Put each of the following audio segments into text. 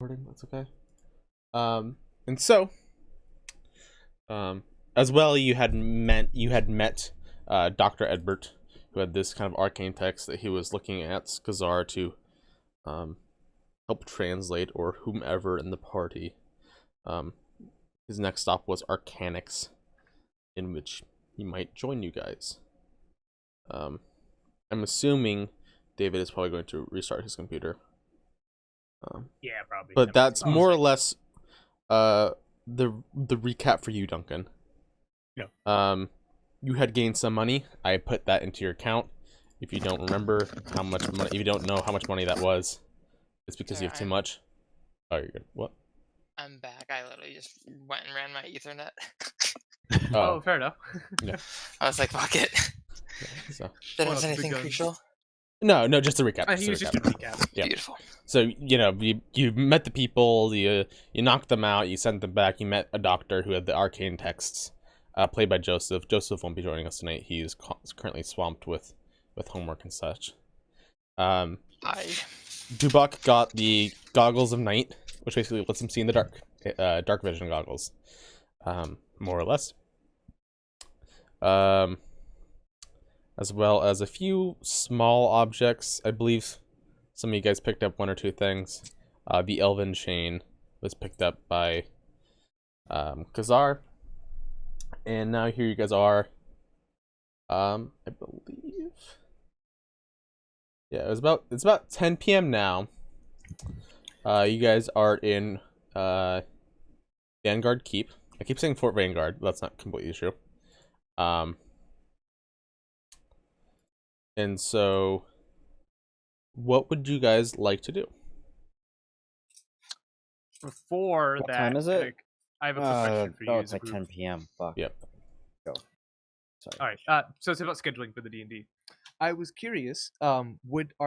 Recording, that's okay. And so, as well, you had met Dr. Edbert, who had this kind of arcane text that he was looking at Skazar to help translate, or whomever in the party. His next stop was Arcanics, in which he might join you guys. I'm assuming David is probably going to restart his computer. Yeah, probably. But that's more or less the recap for you, Duncan. Yeah. You had gained some money. I put that into your account. If you don't remember how much money, if you don't know how much money that was, it's because you have too much. Oh, you're good. What? I'm back. I literally just went and ran my Ethernet. Oh, fair enough. Yeah. I was like, fuck it. Yeah, so. There was anything crucial? No, just a recap. I think it was just a recap. Yeah. Beautiful. So, you met the people, you knocked them out, you sent them back, you met a doctor who had the arcane texts, played by Joseph. Joseph won't be joining us tonight. He's currently swamped with homework and such. Dubak got the Goggles of Night, which basically lets him see in the dark. Dark vision goggles. More or less. As well as a few small objects. I believe some of you guys picked up one or two things. The Elven Chain was picked up by Khazar. And now here you guys are. I believe. Yeah, it's about 10 p.m. now. You guys are in Vanguard Keep. I keep saying Fort Vanguard, but that's not completely true. And so, what would you guys like to do? Before what that, time is it? I have a quick question for you. Oh, it's like 10 p.m. Fuck. Yep. Go. Sorry. All right. So it's about scheduling for the D&D. I was curious. Are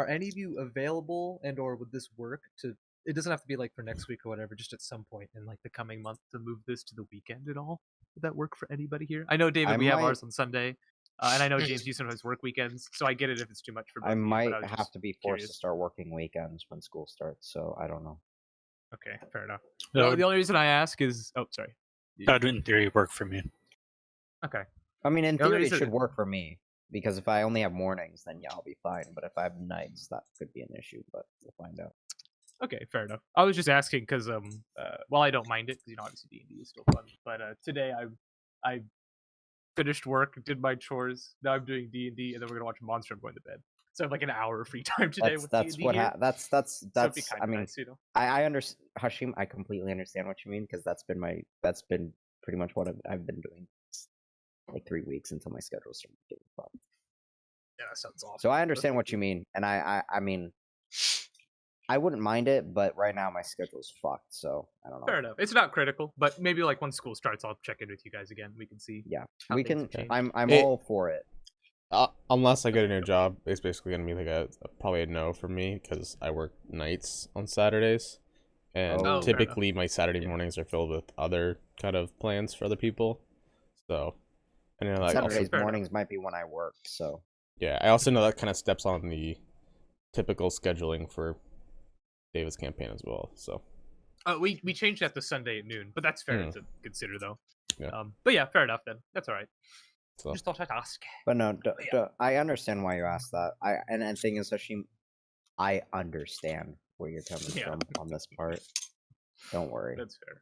any of you available, and/or would this work to? It doesn't have to be like for next week or whatever. Just at some point in like the coming month to move this to the weekend at all. Would that work for anybody here? I know, David, we have ours on Sunday, and I know James, you sometimes work weekends, so I get it if it's too much for both I of you, might but have to be forced curious. to start working weekends when school starts, so I don't know. Okay, fair enough. No, The only reason I ask is, oh, sorry. that would in theory work for me. Okay. I mean, in The only theory, it reason- should work for me, because if I only have mornings, then yeah, I'll be fine. But if I have nights, that could be an issue, but we'll find out. Okay, fair enough. I was just asking because, well, I don't mind it because obviously D&D is still fun. But today I finished work, did my chores. Now I'm doing D&D, and then we're gonna watch Monster. I'm going to bed, so I have like an hour of free time today with That's D&D what here. that's So it'd be kind I of mean, nice, you know. I understand, Hashim. I completely understand what you mean, because that's been pretty much what I've been doing like 3 weeks until my schedule started getting fucked. Yeah, that sounds awesome. So I understand what you mean, and I mean, I wouldn't mind it, but right now my schedule's fucked, so I don't know. Fair enough. It's not critical, but maybe like when school starts, I'll check in with you guys again. We can see. Yeah, how we things can. have changed. I'm all for it. Unless I get a new job, it's basically gonna be like probably a no for me because I work nights on Saturdays, and Oh, fair typically my Saturday mornings are filled with other kind of plans for other people. So, and then like Saturdays fair mornings might be when I work, so yeah, I also know that kind of steps on the typical scheduling for David's campaign as well. So We changed that to Sunday at noon, but that's fair to consider though. Yeah. But yeah, fair enough then. That's all right. So Just thought I'd ask. But no, I understand why you asked that. And thing is, Hashim, I understand where you're coming from on this part. Don't worry. That's fair.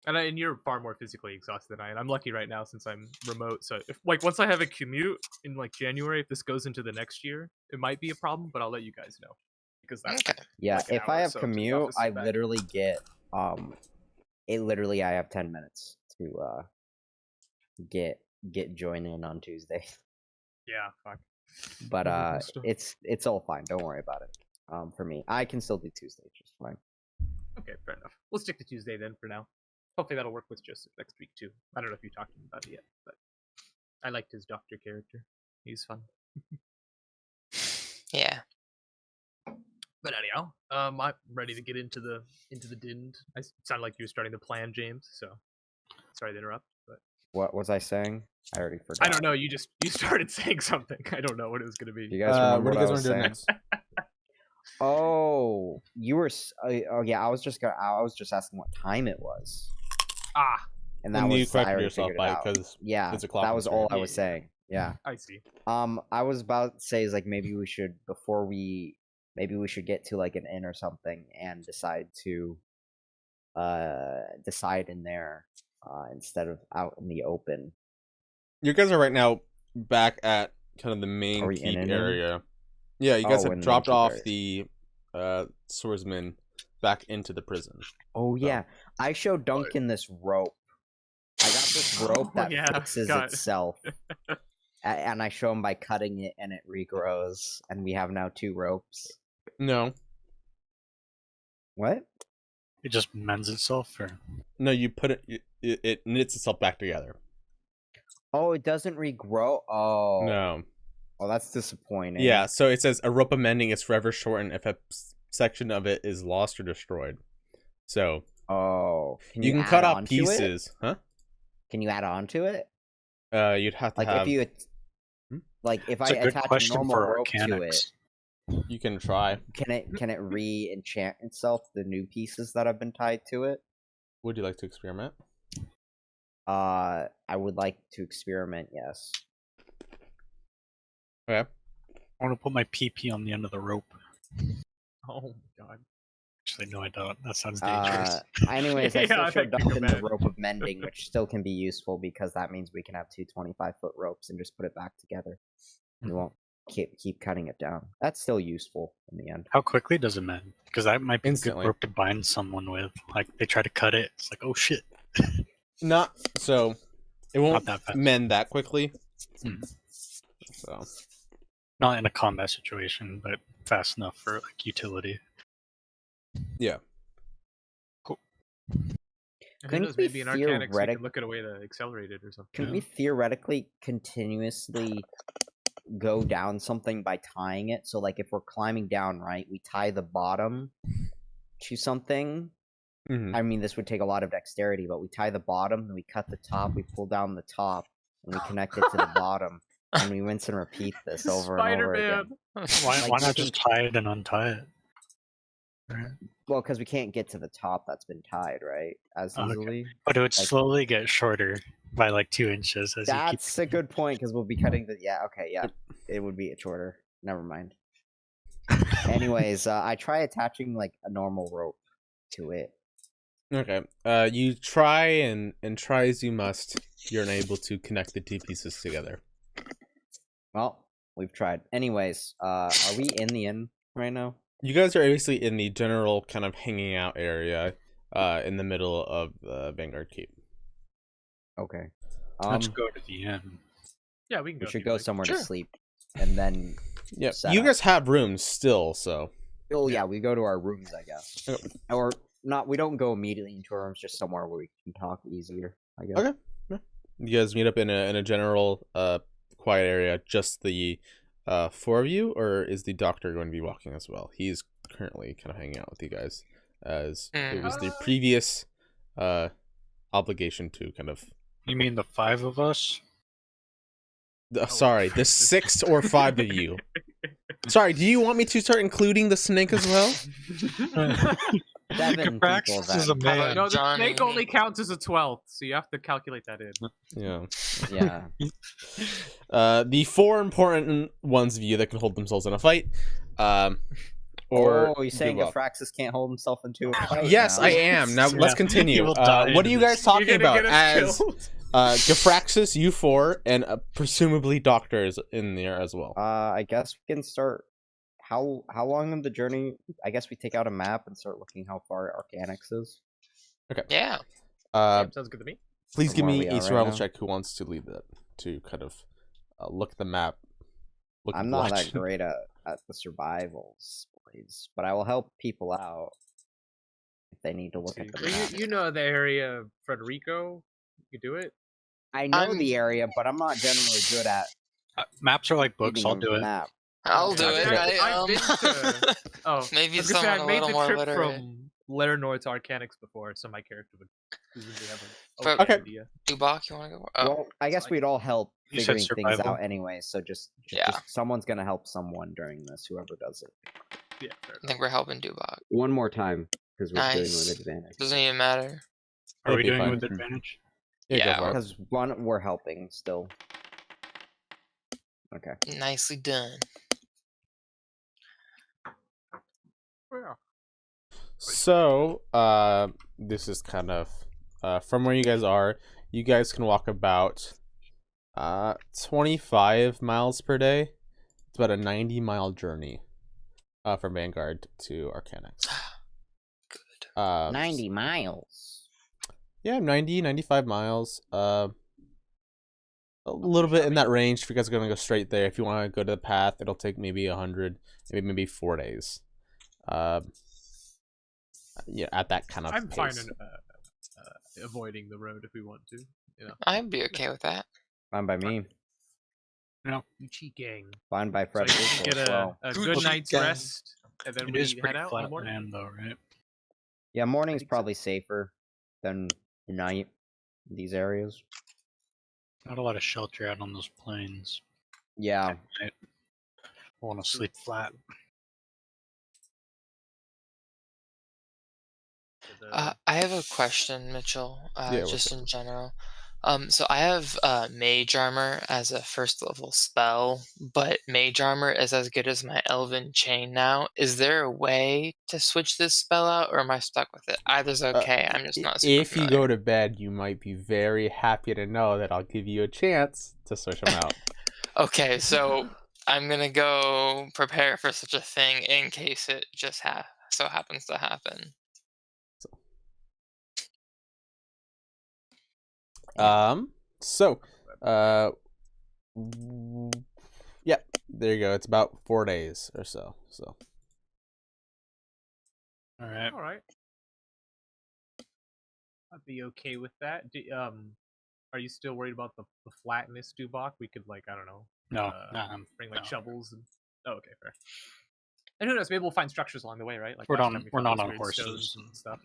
And you're far more physically exhausted than I am. I'm lucky right now since I'm remote. So if like once I have a commute in like January, if this goes into the next year, it might be a problem. But I'll let you guys know because that's Yeah, like an if hour I or have so to the commute, office I and back. literally get I have 10 minutes to get join in on Tuesday. Yeah, fuck. But Really good stuff. it's all fine. Don't worry about it. For me, I can still do Tuesday just fine. Okay, fair enough. We'll stick to Tuesday then for now. Hopefully that'll work with Joseph next week too. I don't know if you talked to him about it yet, but I liked his doctor character. He's fun. Yeah. But anyhow, I'm ready to get into the din. I sound like you were starting to plan, James. So sorry to interrupt, but What was I saying? I already forgot. I don't know. You started saying something. I don't know what it was going to be. Do you guys remember what do what you I guys was want to do saying? next? Oh, you were. Oh yeah, I was just asking what time it was, Ah, and that And you was I corrected already yourself figured it by out. because Yeah, it's a clock that on was the all screen. I was saying. Yeah. I see. I was about to say is like maybe we should get to like an inn or something and decide in there instead of out in the open. You guys are right now back at kind of the main Are we in keep an inn? area. Yeah, you guys Oh, have in the dropped keep off area. the swordsman back into the prison. Oh yeah, I showed Duncan this rope. I got this rope that fixes got it. itself. And I show him by cutting it, and it regrows, and we have now 2 ropes. No, What? It just mends itself, or no, you put it knits itself back together. Oh, it doesn't regrow. Oh, No. Oh, that's disappointing. Yeah, so it says a rope of mending is forever shortened if a section of it is lost or destroyed. So Oh, you can add cut off on to pieces, huh? Can you add on to it? You'd have to Like have. if you, Hmm? like if it's I a good attach a question normal for rope to it, mechanics. You can try. can it re-enchant itself the new pieces that have been tied to it? Would you like to experiment? I would like to experiment. Yes. Okay. I want to put my PP on the end of the rope. Oh my god. Actually, no, I don't. That sounds dangerous. Anyways, I still Yeah, showed that could go Duncan the bad. rope of mending, which still can be useful because that means we can have 2 25-foot ropes and just put it back together. We won't keep cutting it down. That's still useful in the end. How quickly does it mend? Because that might be a Instantly. good rope to bind someone with. Like, they try to cut it. It's like, oh shit. Not so. It won't Not that fast. mend that quickly. Hmm. So Not in a combat situation, but fast enough for like utility. yeah. And who Couldn't knows, we maybe in Arcanics we theoretic- can look at a way to accelerate it or something. Can we theoretically continuously go down something by tying it? So, like, if we're climbing down, right, we tie the bottom to something. Mhm. I mean, this would take a lot of dexterity, but we tie the bottom, then we cut the top, we pull down the top, and we connect it to the bottom, and we rinse and repeat this over and over again. Why, Like, why you not can- just tie it and untie it? Right. Well, because we can't get to the top that's been tied, right? As Okay. easily. But it would Like- slowly get shorter by like 2 inches as you keep. That's a good point, because we'll be cutting the. Yeah, okay, yeah. It would be shorter. Never mind. Anyways, I try attaching, like, a normal rope to it. Okay. You try and try as you must. You're unable to connect the 2 pieces together. Well, we've tried. Anyways, are we in the inn right now? You guys are basically in the general kind of hanging out area, in the middle of Vanguard Keep. Okay. Let's go to the inn. Yeah, we can go. We if should you'd go like. somewhere Sure. to sleep, and then. Yeah. Set You up. guys have rooms still, so. Oh yeah, we go to our rooms, I guess. Yep. Or not. We don't go immediately into our rooms. Just somewhere where we can talk easier. I guess. Okay. You guys meet up in a general quiet area. Just the 4 of you, or is the doctor going to be walking as well? He's currently kind of hanging out with you guys, as it was the previous obligation to kind of. You mean the 5 of us? Sorry, the 6 or 5 of you. Sorry, do you want me to start including the snake as well? 7 Caraxes people. is a Then. man. No, the Johnny. snake only counts as a 12th, so you have to calculate that in. Yeah. Yeah. The 4 important ones of you that can hold themselves in a fight. Or you saying give up. Fraxis can't hold himself into a fight? Yes, now? I am. Now let's Yeah. continue. He will die What are you into guys this. talking You're gonna about? get us As killed. Gafraxis, you 4, and presumably Doctor is in there as well. I guess we can start. How long of the journey? I guess we take out a map and start looking how far Arcanix is. Yeah. Yep, sounds good to me. Please from give where me we a are right survival now. check. Who wants to lead that? To kind of look at the map. Look at I'm the not that legend. great at the survivals, please, but I will help people out if they need to look at the Well, map. you know the area, Frederico. You can do it. I know I'm- the area, but I'm not generally good at Maps are like books. reading I'll a do it. map. I'll do Okay. it. I've been to- Oh, Maybe I was gonna say, someone I a made little the more trip literate. from Laranor to Arcanix before, so my character would usually have an But- okay Okay. idea. Dubak, you want to go? Oh, Well, I guess fine. we'd all help You said figuring things survival? out anyway. So just Yeah. someone's gonna help someone during this, whoever does it. Yeah, fair I think we're helping Dubok. One more time, because we're doing Nice. with advantage. Doesn't even matter. Are we Okay, doing fine. with advantage? Yeah, Yeah, go for it. Because one, we're helping still. Okay. Nicely done. Yeah. So, this is kind of from where you guys are. You guys can walk about 25 miles per day. It's about a 90-mile journey from Vanguard to Arcanix. Good. 90 miles. Yeah, 90, 95 miles. A little bit in that range if you guys are gonna go straight there. If you want to go to the path, it'll take maybe 100, maybe 4 days. Yeah, at that kind of I'm fine pace. in avoiding the road if we want to. You know, I'd be okay with that. Fine by me. Gucci gang. Fine by So Fred you can Russell get as well. a Gucci good night's gang. rest, and then It we is head pretty out in the flat morning. land, though, right? Yeah, morning's think so. probably safer than night in these areas. Not a lot of shelter out on those plains. Yeah. I want to sleep flat. I have a question, Mitchell. Yeah, what's Just in general. So I have Mage Armor as a first level spell, but Mage Armor is as good as my Elven Chain now. Is there a way to switch this spell out, or am I stuck with it? Either's okay. I'm just not super If you familiar. go to bed, you might be very happy to know that I'll give you a chance to switch them out. Okay, so I'm gonna go prepare for such a thing in case it just so happens to happen. So, yeah, there you go. It's about 4 days or so. So, All right. All right. I'd be okay with that. Are you still worried about the flatness, Dubok? We could, like, I don't know, No, bring like no. shovels and. Oh, okay, fair. And who knows? Maybe we'll find structures along the way, right? Like We're last not- time we we're found not those on weird horses stones and and stuff.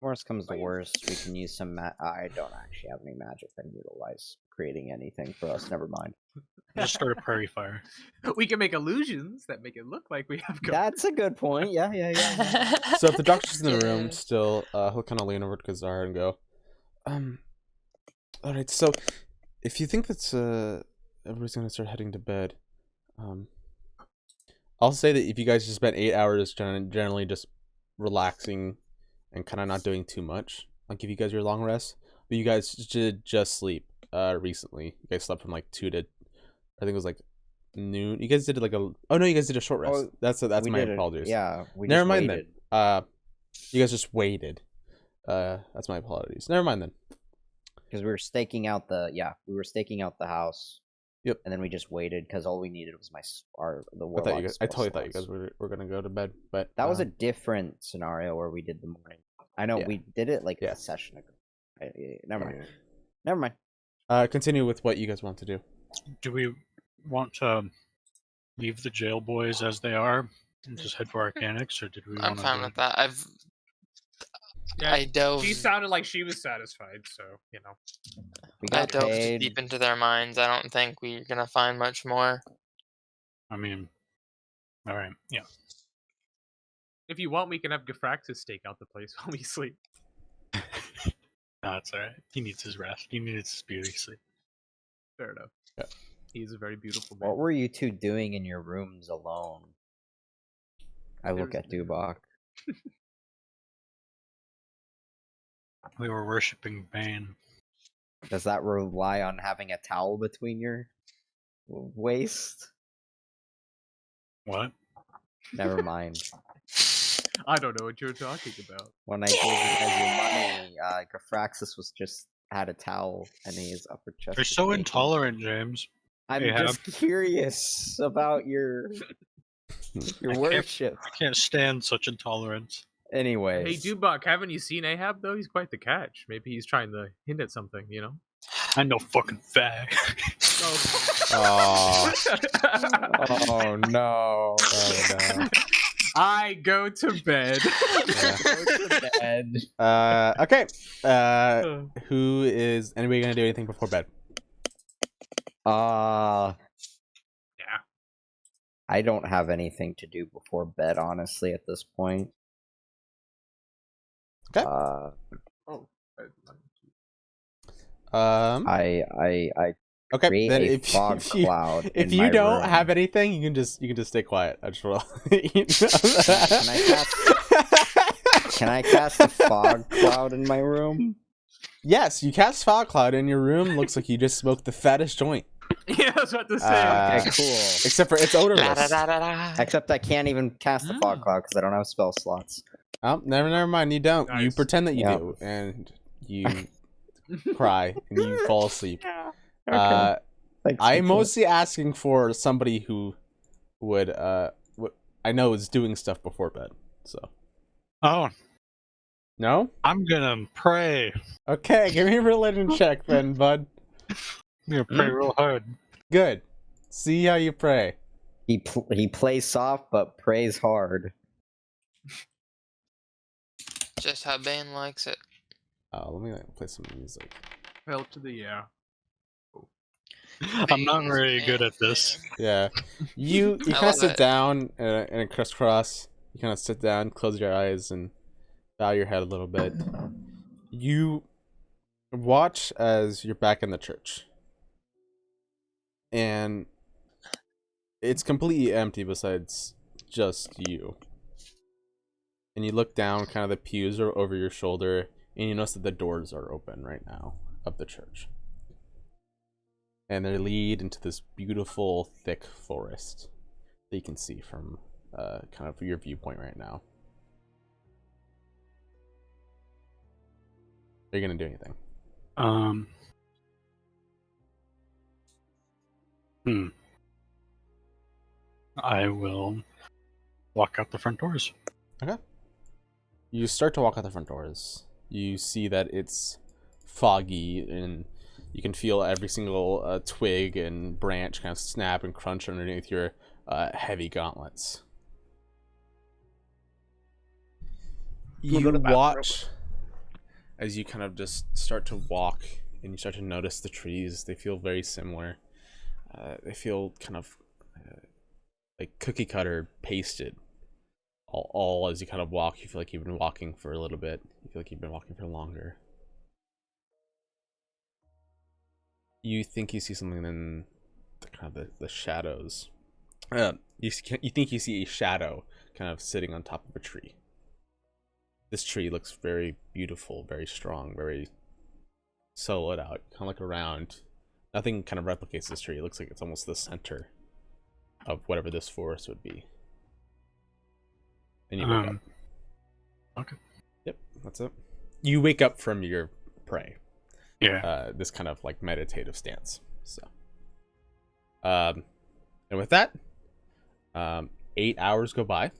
Worst comes to Oh, yeah. worst, we can use some I don't actually have any magic that utilize creating anything for us. Never mind. Just start a prairie fire. We can make illusions that make it look like we have. That's a good point. Yeah. so if the doctor's in the room Good. still, he'll kind of lean over to Kazar and go, all right. So, if you think that's everybody's gonna start heading to bed, I'll say that if you guys just spent 8 hours generally just relaxing and kind of not doing too much, I'll give you guys your long rest. But you guys did just sleep recently. You guys slept from like 2 to, I think it was like noon. You guys did like oh no, you guys did a short rest. Oh, That's We my did it. apologies. Yeah. We Never just mind waited. then. You guys just waited. That's my apologies. Never mind then. Because we were staking out the house. Yep. And then we just waited because all we needed was the I warlock. totally thought you guys were gonna go to bed, but That was a different scenario where we did the morning. I know Yeah. we did it like Yeah. a session ago. Never mind. Never mind. continue with what you guys want to do. Do we want to leave the jail boys as they are and just head for Arcanix, or did we I'm want fine to? with that. Yeah, I dove. she sounded like she was satisfied, so you know. We I got dove paid. deep into their minds. I don't think we're gonna find much more. I mean, all right, yeah. If you want, we can have Gafraxis stake out the place while we sleep. No, it's all right. He needs his rest. He needs his beauty sleep. Fair enough. Yeah. He's a very beautiful man. What were you two doing in your rooms alone? I look There's- at Dubok. We were worshiping Bane. Does that rely on having a towel between your waist? What? Never mind. I don't know what you're talking about. When I gave you guys your money, Gafraxis was just had a towel and his upper chest. You're was so shaking. intolerant, James. I'm Ahab. just curious about your can't- worship. I can't stand such intolerance. Anyways, Hey, Dubok, haven't you seen Ahab though? He's quite the catch. Maybe he's trying to hint at something, you know? I know fucking fag. Oh, oh no. Oh no. I go to bed. bed. Okay. Who is anybody gonna do anything before bed? Yeah. I don't have anything to do before bed, honestly, at this point. Okay. I Okay. create Then a fog if you cloud if in you my don't room. have anything, you can just stay quiet. I just will. Can I cast a fog cloud in my room? Yes, you cast fog cloud in your room. Looks like you just smoked the fattest joint. Yeah, I was about to say. Okay, cool. Except for it's odorless. Except I can't even cast the fog cloud because I don't have spell slots. Oh, never mind. You don't. You Nice. pretend that you Yep. do, and you cry and you fall asleep. Okay. Thanks, I'm Nicola. mostly asking for somebody who would I know is doing stuff before bed. So Oh, no. I'm gonna pray. Okay, give me a religion check then, bud. I'm gonna pray real hard. Good. See how you pray. He plays soft but prays hard. Just how Bane likes it. Let me play some music. Fell to the air. I'm not very good at this. Yeah, you I kind of love sit it. down in a crisscross. You kind of sit down, close your eyes, and bow your head a little bit. You watch as you're back in the church, and it's completely empty besides just you. And you look down, kind of the pews are over your shoulder, and you notice that the doors are open right now of the church. And they lead into this beautiful, thick forest that you can see from kind of your viewpoint right now. Are you going to do anything? I will walk out the front doors. Okay. You start to walk out the front doors. You see that it's foggy, and you can feel every single twig and branch kind of snap and crunch underneath your heavy gauntlets. We'll You go to the bathroom watch as you kind of just start to walk, and you start to notice the trees. They feel very similar. They feel kind of like cookie cutter pasted. All as you kind of walk, you feel like you've been walking for a little bit. You feel like you've been walking for longer. You think you see something in the kind of the shadows. You think you see a shadow kind of sitting on top of a tree. This tree looks very beautiful, very strong, very soloed out, kind of like around. Nothing kind of replicates this tree. It looks like it's almost the center of whatever this forest would be. And you wake up. Okay. Yep, that's it. You wake up from your pray. Yeah. This kind of like meditative stance. So, and with that, 8 hours go by.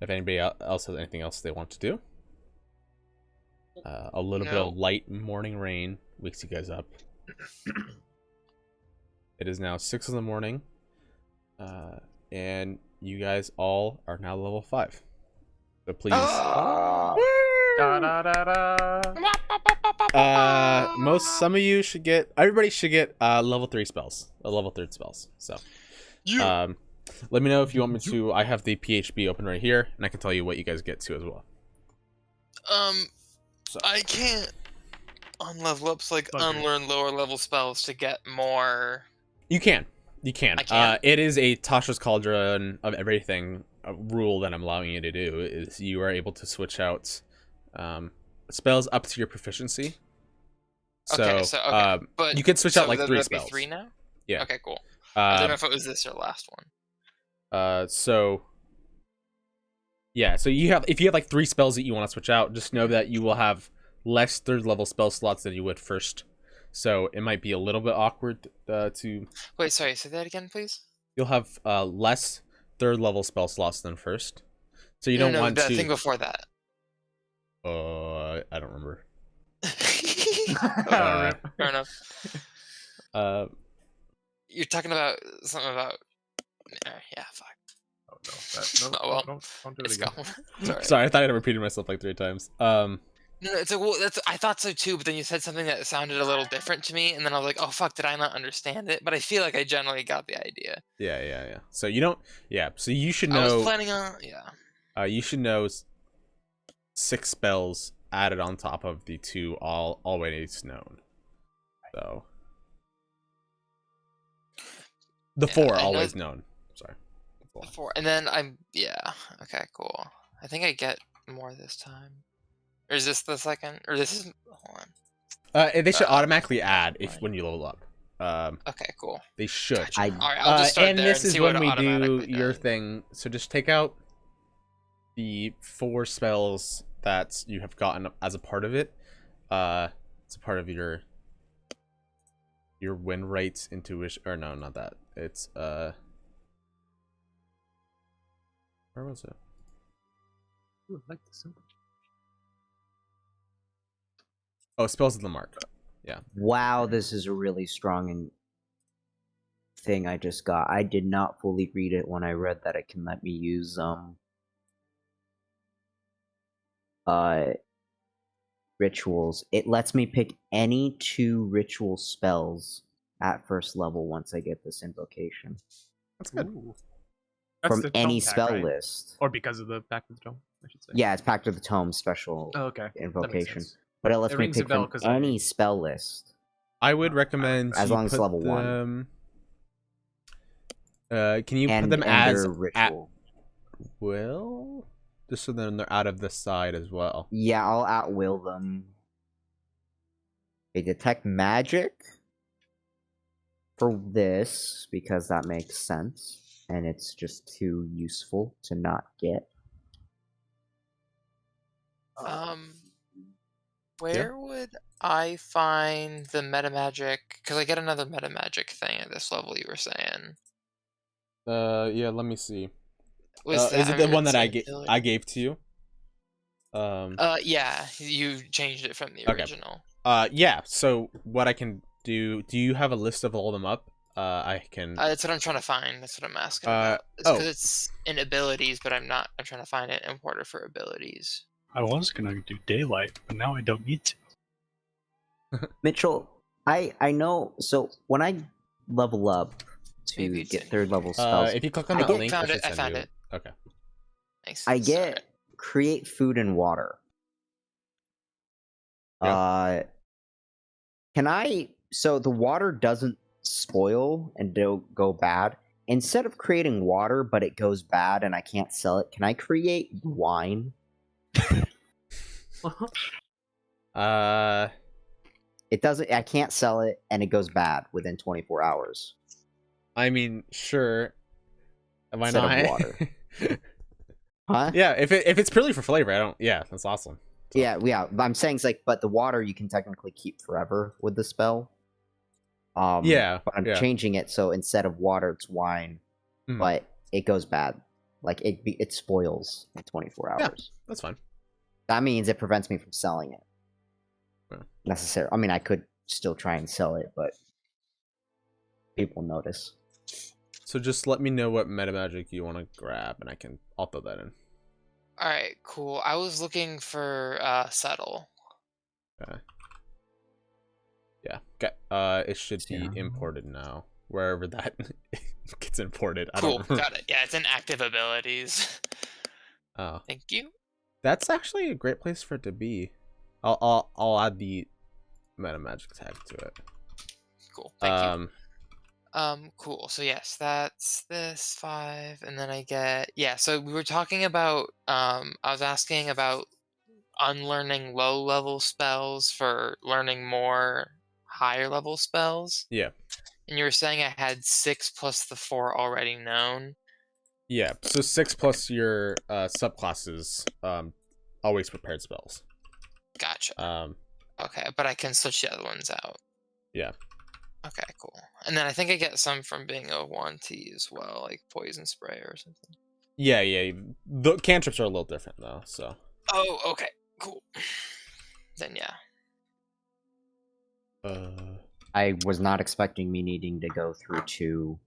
If anybody else has anything else they want to do, a little bit of light morning rain wakes you guys up. It is now 6 in the morning, and you guys all are now level 5. So please. Some of you should get. Everybody should get level 3 spells, level 3 spells. So, let me know if you want me to. I have the PHB open right here, and I can tell you what you guys get to as well. So. I can't unlevel ups like unlearn lower level spells to get more. You can. I can. It is a Tasha's Cauldron of everything rule that I'm allowing you to do. Is you are able to switch out spells up to your proficiency. So, but you can switch out like 3 spells. Be 3 now? Yeah. Okay, cool. I don't know if it was this or last one. So if you have like 3 spells that you want to switch out, just know that you will have less 3rd level spell slots than you would first. So it might be a little bit awkward to. Wait, sorry. Say that again, please. You'll have less 3rd level spell slots than first. So you don't want the to. thing before that. I don't remember. Fair enough. You're talking about something about. Yeah, fuck. Oh no! Oh well. Don't do it It's again. gone. Sorry, I thought I repeated myself like 3 times. No, it's like, well, I thought so too, but then you said something that sounded a little different to me, and then I was like, oh fuck, did I not understand it? But I feel like I generally got the idea. Yeah. So you don't. Yeah. So you should I was know. planning on, yeah. You should know 6 spells added on top of the 2 already known. So the Yeah, 4 I know always known. Sorry. The 4. Four, and then yeah, okay, cool. I think I get more this time. Or is this the second? Or this is, hold on. They should automatically Not add mine. when you level up. Okay, cool. They should. Gotcha. I- All right, I'll just start and there this and is see what when it we do automatically your does. thing. So just take out the 4 spells that you have gotten as a part of it. It's a part of your win rates, intuition, or no, not that. It's where was it? Ooh, I like this symbol. Oh, spells of the mark. Wow, this is a really strong thing I just got. I did not fully read it when I read that it can let me use rituals. It lets me pick any 2 ritual spells at first level once I get this invocation That's good. Ooh. That's from the any tome pack, spell right? list. Or because of the Pact of the Tome, I should say. Yeah, it's Pact of the Tome special Oh, okay. That makes invocation, sense. but it lets It me rings a pick bell from 'cause any spell list. I would recommend As you long as put level 1. them. Can you put And them as their ritual. will? Just so then they're out of the side as well. Yeah, I'll at will them. They detect magic for this because that makes sense, and it's just too useful to not get. Where would I find the meta magic? Because I get another meta magic thing at this level. You were saying. Yeah. Let me see. Was Is that, it the one it's that an I ability. gave to you? Yeah, you changed it from the Okay. original. Yeah. So what I can do? Do you have a list of all them up? I can. That's what I'm trying to find. That's what I'm asking Uh, about. It's because oh. it's in abilities, but I'm not. I'm trying to find an importer for abilities. I was gonna do daylight, but now I don't need to. Mitchell, I know. So when I level up to Maybe it's get in 3rd here. level spells, If you click on I that get- link, Found it it, should I send found you. it. Okay. Nice. I Sorry. get create food and water. Yeah. Can I? So the water doesn't spoil and don't go bad. Instead of creating water, but it goes bad and I can't sell it, can I create wine? It doesn't. I can't sell it, and it goes bad within 24 hours. I mean, sure. Why Instead of not? water. Huh? Yeah. If it's purely for flavor, I don't. Yeah, that's awesome. So, Yeah. But I'm saying it's like, but the water you can technically keep forever with the spell. Yeah. But I'm yeah. changing it so instead of water, it's wine, Mhm. but it goes bad. Like it spoils in 24 Yeah. hours. That's fine. That means it prevents me from selling it. Yeah. Necessarily. I mean, I could still try and sell it, but people notice. So just let me know what meta magic you want to grab, and I'll throw that in. All right, cool. I was looking for settle. Okay. Yeah. Okay. It should be imported now. Wherever that gets imported. I Cool, don't. got it. Yeah, it's in active abilities. Oh, Thank you. that's actually a great place for it to be. I'll add the meta magic tag to it. Cool. Thank you. Cool. So yes, that's this 5, and then I get so we were talking about I was asking about unlearning low level spells for learning more higher level spells. Yeah. And you were saying I had 6 plus the 4 already known. Yeah. So 6 plus your subclasses always prepared spells. Gotcha. Okay, but I can switch the other ones out. Yeah. Okay, cool. And then I think I get some from being a 1T as well, like poison spray or something. Yeah. The cantrips are a little different though. So. Oh, okay, cool. Then yeah. I was not expecting me needing to go through to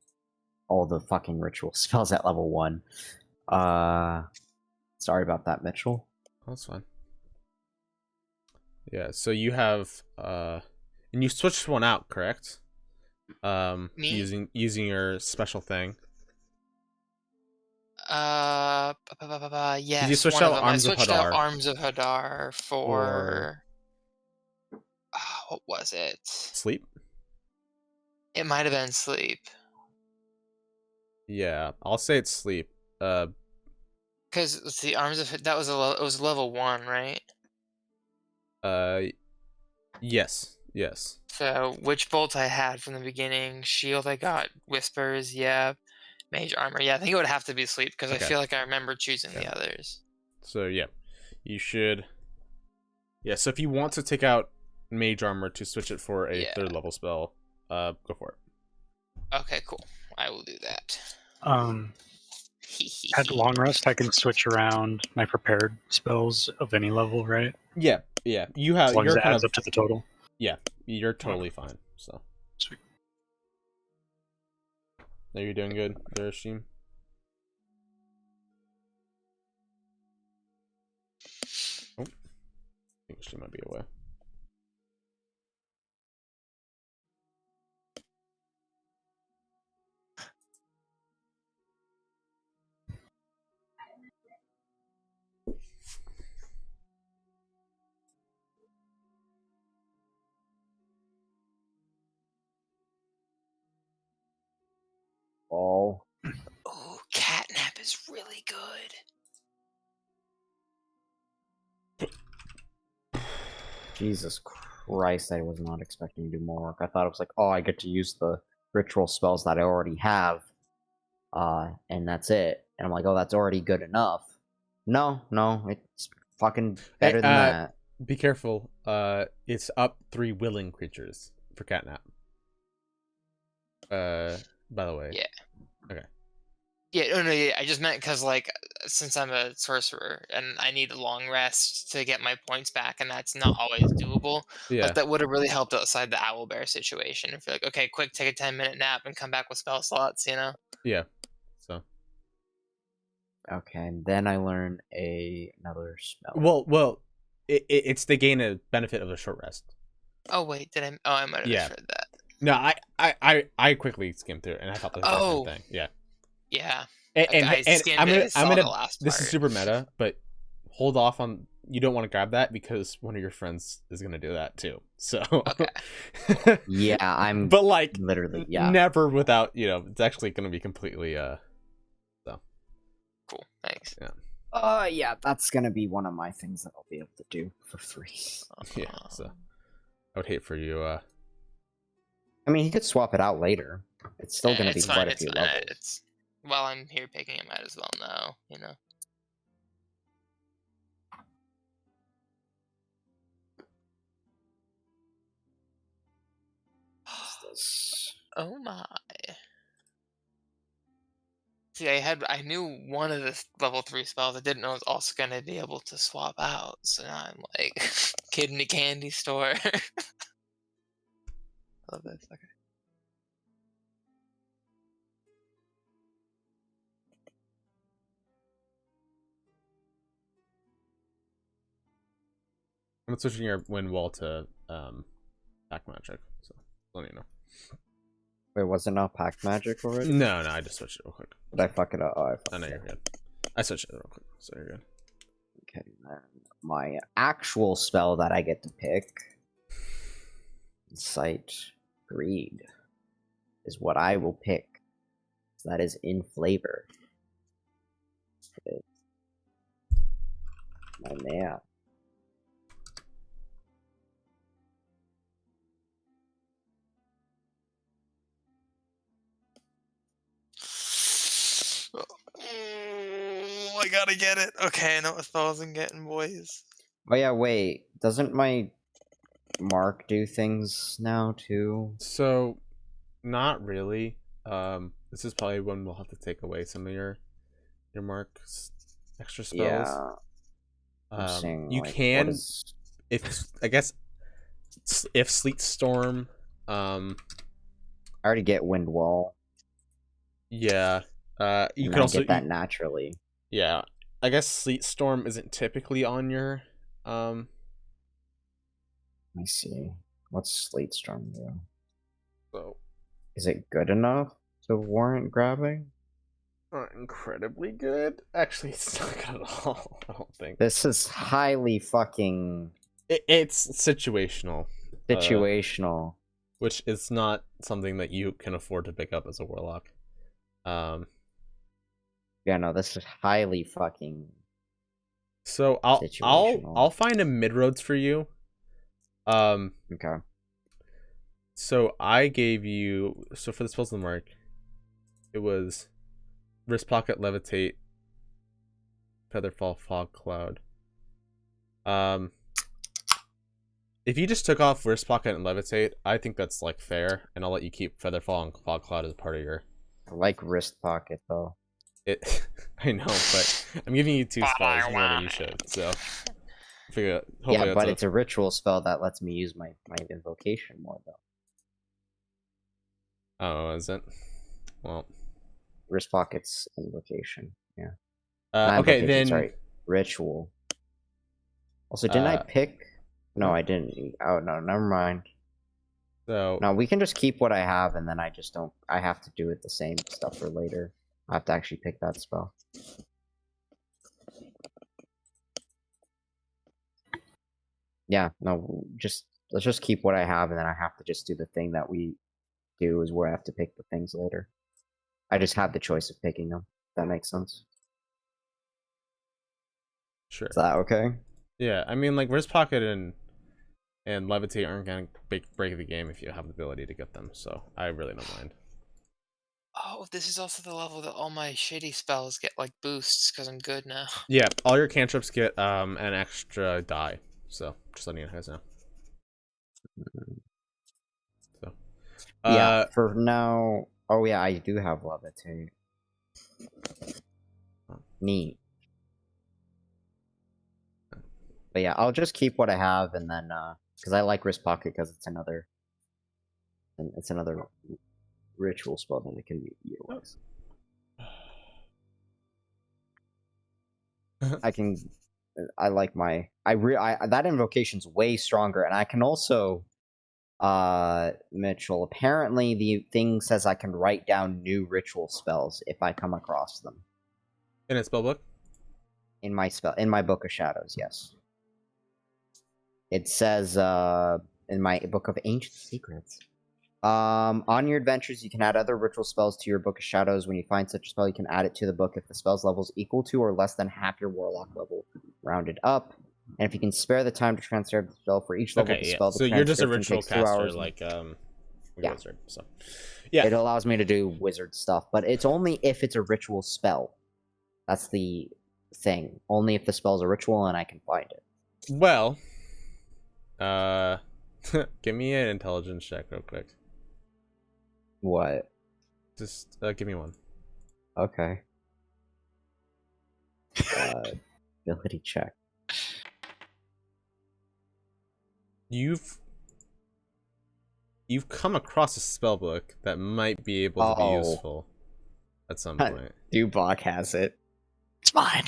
all the fucking ritual spells at level 1. Sorry about that, Mitchell. That's fine. Yeah, so you have and you switched one out, correct? Me? Using your special thing. Yes, switched one of out them. I Arms of switched out Hadar Arms of Hadar for for what was it? sleep. It might have been sleep. Yeah, I'll say it's sleep. Because the Arms of that was it was level 1, right? Yes. So which bolt I had from the beginning? Shield I got. Whispers, yeah. Mage armor, yeah. I think it would have to be sleep because I Okay. feel like I remember choosing Okay. the others. So yeah, you should. Yeah, so if you want to take out mage armor to switch it for a 3rd level spell, go for it. Okay, cool. I will do that. At long rest, I can switch around my prepared spells of any level, right? Yeah. You have. As long as You're it kind adds of. up to the total. Yeah, you're totally fine. So. Sweet. Are you doing good there, Steam? Oh, I think she might be away. Oh, Ooh, catnap is really good. Jesus Christ, I was not expecting to do more work. I thought it was like, oh, I get to use the ritual spells that I already have, and that's it. And I'm like, oh, that's already good enough. No, it's fucking better than that. Be careful. It's up 3 willing creatures for catnap. By the way. Yeah. Okay. Yeah, no, yeah. I just meant because, like, since I'm a sorcerer and I need a long rest to get my points back, and that's not always doable. Yeah. Like, that would have really helped outside the owlbear situation. If you're like, okay, quick, take a 10-minute nap and come back with spell slots, you know? Yeah. So. Okay, and then I learn another spell. Well, it's to gain a benefit of a short rest. Oh wait, did I? Oh, I might have misread that. No, I quickly skimmed through it and I thought the same thing. Yeah. Yeah. And I skimmed it. I saw I'm gonna. the last This part. is super meta, but hold off on. You don't want to grab that because one of your friends is gonna do that too. So. Okay. Yeah, I'm. But like, literally, yeah. Never without it's actually gonna be completely So. Cool. Thanks. Yeah. Yeah, that's gonna be one of my things that I'll be able to do for free. Yeah. So. I would hate for you. I mean, he could swap it out later. It's still gonna be quite a few fine. levels. While I'm here picking it, might as well know, you know. Oh my. See, I knew one of the level 3 spells. I didn't know I was also going to be able to swap out. So now I'm like, kid in a candy store. Love this. Okay. I'm switching your wind wall to pack magic. So let me know. Wait, was it not pack magic already? No, I just switched it real quick. Did I fuck it up? Oh, I fucked I know it you're up. good. I switched it real quick, so you're good. Okay, then my actual spell that I get to pick, Sight Greed, is what I will pick. So that is in flavor. My man. Oh, I gotta get it. Okay, I know what spells I'm getting, boys. Oh yeah, wait. Doesn't my mark do things now too? So, not really. This is probably when we'll have to take away some of your mark's extra spells. Yeah. I'm saying, you like, can, what is... if Sleet Storm, I already get Wind Wall. yeah. You and can I also get that naturally. Yeah, I guess Sleet Storm isn't typically on your me see. What's Slate Storm do? So, Is it good enough to warrant grabbing? not incredibly good. Actually, it's not good at all. I don't think. This is highly fucking It's situational. situational. Which is not something that you can afford to pick up as a warlock. Yeah, no, this is highly fucking So I'll situational. find a mid roads for you. Okay. So I gave you, so for the spells of the mark, it was wrist pocket, levitate, featherfall, fog cloud. If you just took off wrist pocket and levitate, I think that's like fair, and I'll let you keep featherfall and fog cloud as part of your. I like wrist pocket though. It. I know, but I'm giving you 2 spells more than you should. So, figure. Hopefully Yeah, but that's it's a ritual spell that lets me use my invocation more though. Oh, is it? Well. Wrist pocket's invocation. Yeah. Okay, invocation, then. sorry, ritual. Also, didn't I pick? No, I didn't. Oh no, never mind. So No, we can just keep what I have, and then I just don't. I have to do it the same stuff for later. I have to actually pick that spell. Yeah, no, let's just keep what I have, and then I have to just do the thing that we do is where I have to pick the things later. I just have the choice of picking them. If that makes sense. Sure. Is that okay? Yeah, I mean, like wrist pocket and levitate aren't gonna break the game if you have the ability to get them. So I really don't mind. Oh, this is also the level that all my shitty spells get like boosts because I'm good now. Yeah, all your cantrips get an extra die. So just letting you guys know. So yeah, for now. Oh yeah, I do have levitate. Neat. But yeah, I'll just keep what I have, and then because I like wrist pocket because it's another ritual spell that it can utilize. I like my that invocation's way stronger, and I can also Mitchell, apparently the thing says I can write down new ritual spells if I come across them. In its spellbook? In my book of shadows, yes. It says in my book of ancient secrets. On your adventures, you can add other ritual spells to your book of shadows. When you find such a spell, you can add it to the book if the spell's level is equal to or less than half your warlock level, rounded up. And if you can spare the time to transcribe the spell for each level of the spell, so you're just a ritual caster, hours, like yeah. Wizard. So yeah, it allows me to do wizard stuff, but it's only if it's a ritual spell. That's the thing. Only if the spell's a ritual and I can find it. Well, give me an intelligence check real quick. What? Just give me one. Okay. Ability check. You've come across a spellbook that might be able to be useful at some point. Dubok has it. It's mine.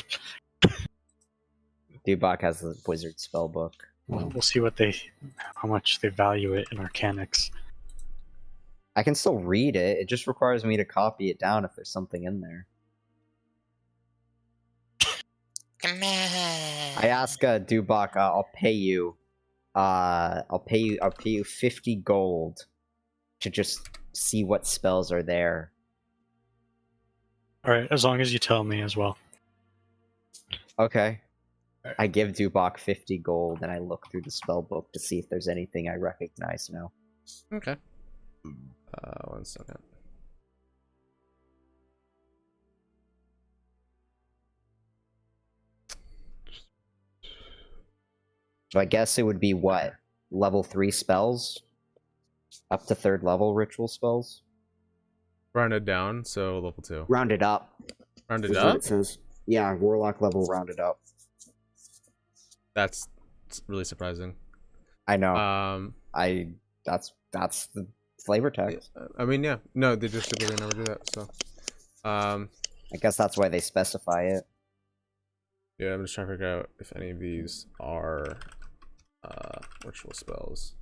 Dubok has the wizard spellbook. Well, we'll see how much they value it in Arcanics. I can still read it. It just requires me to copy it down if there's something in there. Come on. I ask Dubok, I'll pay you 50 gold to just see what spells are there. Alright, as long as you tell me as well. Okay. Right. I give Dubok 50 gold and I look through the spell book to see if there's anything I recognize now. Okay. 1 second. So I guess it would be what? Level 3 spells? Up to 3rd level ritual spells? Rounded down, so level 2. Rounded up. Rounded up? It says. Yeah, warlock level rounded up. That's really surprising. I know. That's the flavor text. I mean, yeah. No, they just typically never do that, so. I guess that's why they specify it. Yeah, I'm just trying to figure out if any of these are Ritual spells.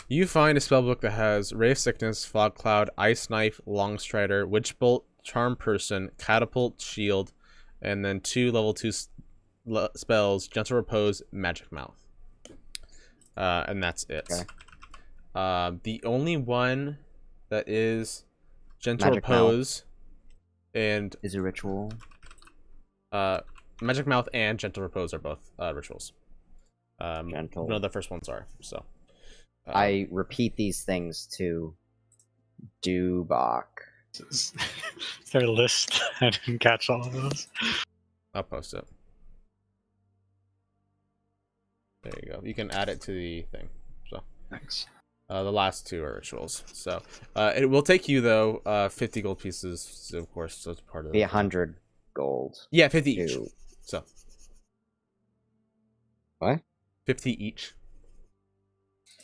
You find a spellbook that has Ray of Sickness, Fog Cloud, Ice Knife, Long Strider, Witch Bolt, Charm Person, Catapult, Shield, and then 2 level 2 spells, Gentle Repose, Magic Mouth. And that's it. Okay. The only one that is Gentle Magic Repose and Is a ritual. Magic Mouth and Gentle Repose are both rituals. Gentle. No, the first ones are. So I repeat these things to Dubak. Is there a list? I didn't catch all of those. I'll post it. There you go. You can add it to the thing. So Thanks. the last 2 are rituals. So it will take you though 50 gold pieces. So of course, so it's part of Be the 100 gold. Yeah, 50 each. to- So What? 50 each.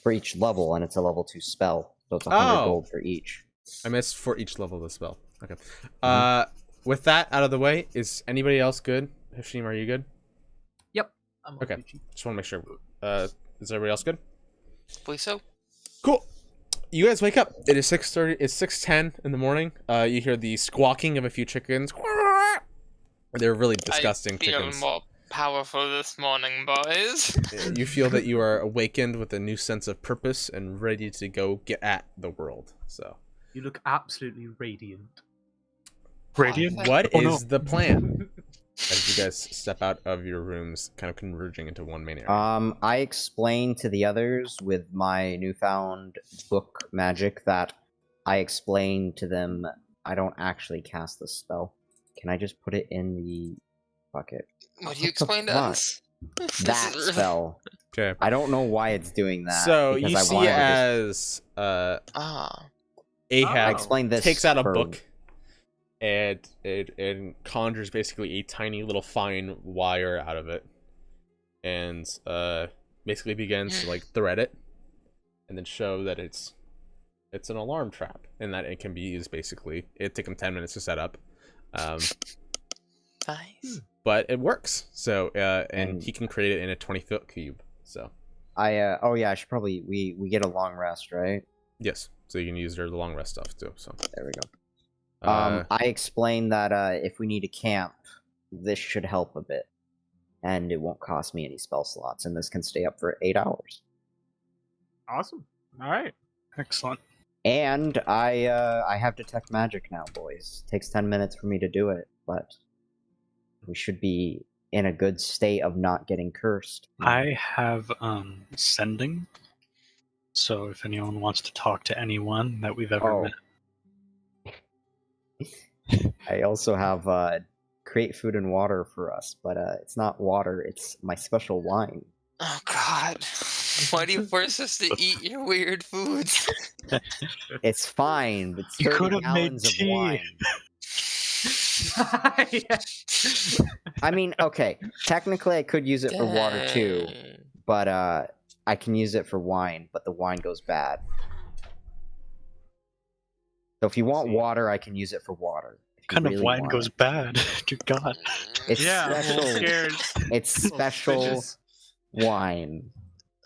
For each level, and it's a level 2 spell, so it's 100 Oh. gold for each. I missed for each level of the spell. Okay. Mm-hmm. With that out of the way, is anybody else good? Hashim, are you good? I'm Okay. Gucci. Just want to make sure. Is everybody else good? Believe so. Cool. You guys wake up. It is 6:30. It's 6:10 in the morning. You hear the squawking of a few chickens. They're really disgusting I feel chickens. more powerful this morning, boys. You feel that you are awakened with a new sense of purpose and ready to go get at the world. So, You look absolutely radiant. Radiant? what Oh, is no. the plan as you guys step out of your rooms, kind of converging into one main area? I explained to the others with my newfound book magic that I explained to them I don't actually cast the spell. Can I just put it in the bucket? What do you What the explain to fuck? us? That spell. Okay. I don't know why it's doing that. So because you I see wanted to as Ah. Ahab I explained this takes out a for- book and it conjures basically a tiny little fine wire out of it and basically begins to like thread it and then show that it's an alarm trap and that it can be used basically. It'd take him 10 minutes to set up. Nice. But it works. So and And- he can create it in a 20-foot cube. So oh yeah, I should probably we get a long rest, right? yes. So you can use their long rest stuff too. So There we go. uh, I explained that if we need a camp, this should help a bit. And it won't cost me any spell slots, and this can stay up for 8 hours. Awesome. All right. Excellent. And I have detect magic now, boys. Takes 10 minutes for me to do it, but we should be in a good state of not getting cursed. I have sending. So if anyone wants to talk to anyone that we've ever Oh. met, I also have create food and water for us, but it's not water, it's my special wine. Oh God. Why do you force us to eat your weird foods? It's fine, it's You 30 could have made gallons of tea. wine. Yeah. I mean, okay, technically I could use it for water too, Dang. but I can use it for wine, but the wine goes bad. So if you want water, I can use it for water. If you kind of really wine want goes it. bad? Dear God. It's Yeah, I'm a little special. scared. It's A little special suspicious. wine.